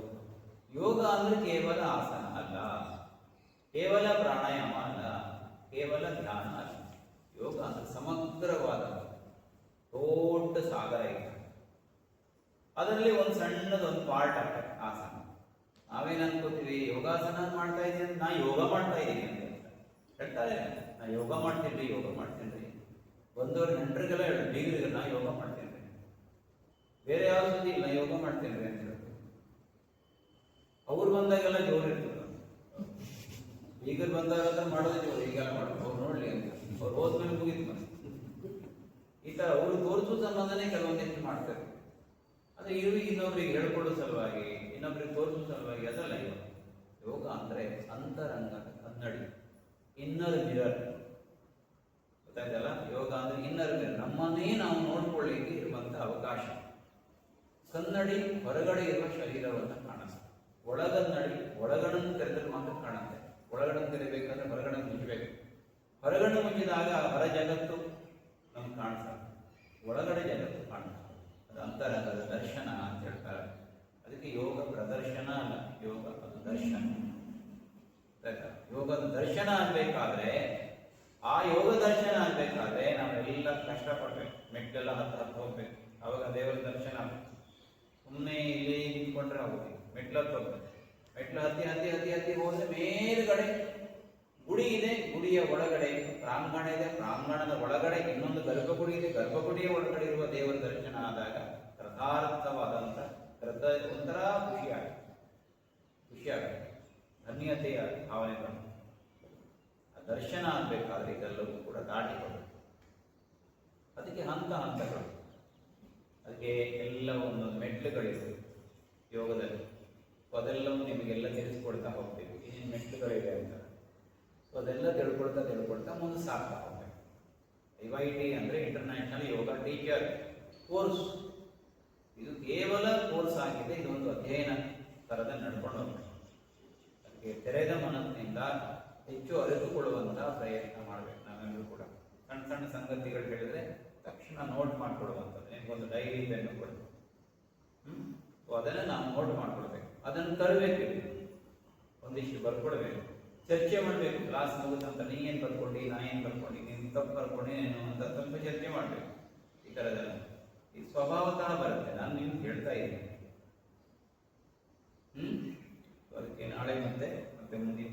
[SPEAKER 1] ಯೋಗ ಅಂದರೆ ಕೇವಲ ಆಸನ ಅಲ್ಲ, ಕೇವಲ ಪ್ರಾಣಾಯಾಮ ಅಲ್ಲ, ಕೇವಲ ಧ್ಯಾನ ಅಲ್ಲ. ಯೋಗ ಅಂದರೆ ಸಮಗ್ರವಾದ ದೊಡ್ಡ ಸಾಗರ ಇದೆ. ಅದರಲ್ಲಿ ಒಂದು ಸಣ್ಣದೊಂದು ಪಾರ್ಟ್ ಆಗ್ತದೆ ಆಸನ. ನಾವೇನು ಅನ್ಕೋತೀವಿ, ಯೋಗಾಸನ ಮಾಡ್ತಾ ಇದ್ದೀನಿ ಅಂತ, ನಾ ಯೋಗ ಮಾಡ್ತಾ ಇದ್ದೀನಿ ಅಂತ ಹೇಳ್ತಾರೆ. ನಾ ಯೋಗ ಮಾಡ್ತೀನಿ ರೀ ಬಂದವ್ರು ನೆಂಟರಿಗೆಲ್ಲ ಹೇಳಿ ಬೀಗರಿಗೆ ನಾ ಯೋಗ ಮಾಡ್ತೀನಿ ರೀ, ಬೇರೆ ಯಾವ ಸುದ್ದಿ ಇಲ್ಲ ಯೋಗ ಮಾಡ್ತೀನಿ ರೀ ಅಂತ ಹೇಳ್ತಾರೆ. ಅವ್ರು ಬಂದಾಗೆಲ್ಲ ಜೋರು ಇರ್ತದೆ, ಬೀಗರು ಬಂದಾಗ ಮಾಡೋದು ಜೋರು, ಈಗೆಲ್ಲ ಮಾಡೋದು ಅವ್ರು ನೋಡ್ಲಿ ಅಂತ. ಅವ್ರು ಹೋದ್ಮೇಲೆ ಮುಗಿತು ಮತ್ತೆ ಈ ಥರ ಅವ್ರು ತೋರಿಸೋ ಸಂಬಂಧನೇ ಕೆಲವೊಂದಿಷ್ಟು ಮಾಡ್ತಾರೆ. ಅದು ಇನ್ನೊಬ್ರಿಗೆ ಹೇಳ್ಕೊಡೋ ಸಲುವಾಗಿ, ಇನ್ನೊಬ್ರಿಗೆ ತೋರಿಸೋ ಸಲುವಾಗಿ ಅದಲ್ಲ ಯೋಗ. ಯೋಗ ಅಂದರೆ ಅಂತರಂಗದ ಕನ್ನಡಿ, ಇನ್ನರ್ ಮಿರರ್. ಗೊತ್ತಾಯ್ತಲ್ಲ? ಯೋಗ ಅಂದರೆ ಇನ್ನರ್ ಮಿರರ್, ನಮ್ಮನ್ನೇ ನಾವು ನೋಡ್ಕೊಳ್ಳಿಕ್ಕೆ ಇರುವಂಥ ಅವಕಾಶ. ಕನ್ನಡಿ ಹೊರಗಡೆ ಇರುವ ಶರೀರವನ್ನು ಕಾಣಿಸ್ತದೆ, ಒಳಗನ್ನಡಿ ಒಳಗಡನ್ನು ತೆರೆದ್ರೆ ಮಾತ್ರ ಕಾಣುತ್ತೆ. ಒಳಗಡನ್ನು ತೆರಿಬೇಕಾದ್ರೆ ಹೊರಗಡೆ ಮುಚ್ಚಬೇಕು. ಹೊರಗಡೆ ಮುಚ್ಚಿದಾಗ ಹೊರ ಜಗತ್ತು ನಮ್ಗೆ ಕಾಣಿಸ್ತದೆ, ಒಳಗಡೆ ಜಗತ್ತು ಕಾಣಿಸ್ತದೆ. ಅದು ಅಂತರಂಗದ ದರ್ಶನ ಅಂತ ಹೇಳ್ತಾರೆ. ಅದಕ್ಕೆ ಯೋಗ ಪ್ರದರ್ಶನ ಅಲ್ಲ, ಯೋಗ ಅದು ದರ್ಶನ. ಯೋಗದ ದರ್ಶನ ಆಗಬೇಕಾದ್ರೆ, ಆ ಯೋಗ ದರ್ಶನ ಆಗಬೇಕಾದ್ರೆ ನಾವೆಲ್ಲ ಕಷ್ಟಪಡ್ಬೇಕು, ಮೆಟ್ಟೆಲ್ಲ ಹತ್ತು ಹೋಗ್ಬೇಕು, ಅವಾಗ ದೇವರ ದರ್ಶನ ಆಗಬೇಕು. ಸುಮ್ಮನೆ ಇಲ್ಲಿ ನಿಂತ್ಕೊಂಡ್ರೆ ಆಗುತ್ತೆ, ಮೆಟ್ಲತ್ತು ಹೋಗ್ಬೇಕು. ಮೆಟ್ಲು ಹತ್ತಿ ಹತ್ತಿ ಹತ್ತಿ ಹತ್ತಿ ಹೋದ್ರೆ ಮೇಲ್ಗಡೆ ಗುಡಿ ಇದೆ, ಗುಡಿಯ ಒಳಗಡೆ ಪ್ರಾಂಗಣ ಇದೆ, ಪ್ರಾಂಗಣದ ಒಳಗಡೆ ಇನ್ನೊಂದು ಗರ್ಭಗುಡಿ ಇದೆ, ಗರ್ಭಗುಡಿಯ ಒಳಗಡೆ ಇರುವ ದೇವರ ದರ್ಶನ ಆದಾಗ ಕೃತಾರ್ಥವಾದಂಥ ಒಂಥರ ಖುಷಿಯಾಗುತ್ತೆ, ಧನ್ಯತೆಯ ಭಾವನೆಗಳು. ಆ ದರ್ಶನ ಆಗಬೇಕಾದ್ರೆ ಇದೆಲ್ಲವೂ ಕೂಡ ದಾಟಿಕೊಳ್ಳಬೇಕು. ಅದಕ್ಕೆ ಹಂತ ಹಂತಗಳು, ಅದಕ್ಕೆ ಎಲ್ಲ ಒಂದೊಂದು ಮೆಟ್ಲುಗಳಿವೆ ಯೋಗದಲ್ಲಿ. ಸೊ ಅದೆಲ್ಲವೂ ನಿಮಗೆಲ್ಲ ತಿಳಿಸ್ಕೊಡ್ತಾ ಹೋಗ್ತೀವಿ, ಈ ಮೆಟ್ಲುಗಳಿವೆ ಅಂತ. ಸೊ ಅದೆಲ್ಲ ತಿಳ್ಕೊಳ್ತಾ ಮುಂದೆ ಸಾಕ್ತಾ ಹೋಗ್ಬೇಕು. IYT ಅಂದರೆ ಇಂಟರ್ನ್ಯಾಷನಲ್ ಯೋಗ ಟೀಚರ್ ಕೋರ್ಸ್. ಇದು ಕೇವಲ ಕೋರ್ಸ್ ಆಗಿದೆ, ಇದೊಂದು ಅಧ್ಯಯನ ಥರದ ನಡ್ಕೊಂಡು ಹೋಗ್ಬೇಕು. ಅದಕ್ಕೆ ತೆರೆದ ಮನಸ್ಸಿನಿಂದ ಹೆಚ್ಚು ಅರಿತುಕೊಳ್ಳುವಂಥ ಪ್ರಯತ್ನ ಮಾಡಬೇಕು. ನಾವೆಲ್ಲರೂ ಕೂಡ ಸಣ್ಣ ಸಣ್ಣ ಸಂಗತಿಗಳು ಹೇಳಿದ್ರೆ ತಕ್ಷಣ ನೋಟ್ ಮಾಡಿಕೊಡುವಂಥದ್ದು. ನಿಮಗೊಂದು ಡೈರಿ ಪೆನ್ನು ಕೊಡಬೇಕು, ಸೊ ಅದನ್ನು ನಾವು ನೋಟ್ ಮಾಡಿಕೊಡ್ಬೇಕು, ಅದನ್ನು ತರಬೇಕು, ಒಂದಿಷ್ಟು ಬರ್ಕೊಡ್ಬೇಕು, ಚರ್ಚೆ ಮಾಡಬೇಕು. ಕ್ಲಾಸ್ ಮುಗಿದಂತ ನೀ ಏನು ಬರ್ಕೊಂಡು, ನಾ ಏನು ಬರ್ಕೊಂಡು, ನೀನು ತಪ್ಪು ಬರ್ಕೊಂಡು ಏನು ಅಂತ ಸ್ವಲ್ಪ ಚರ್ಚೆ ಮಾಡಬೇಕು. ಈ ಥರದೆಲ್ಲ ಈ ಸ್ವಭಾವತಃ ಬರುತ್ತೆ. ನಾನು ನಿಮ್ಗೆ ಹೇಳ್ತಾ ಇದ್ದೀನಿ. ಅದಕ್ಕೆ ನಾಳೆ ಮತ್ತೆ ಮುಂದಿನ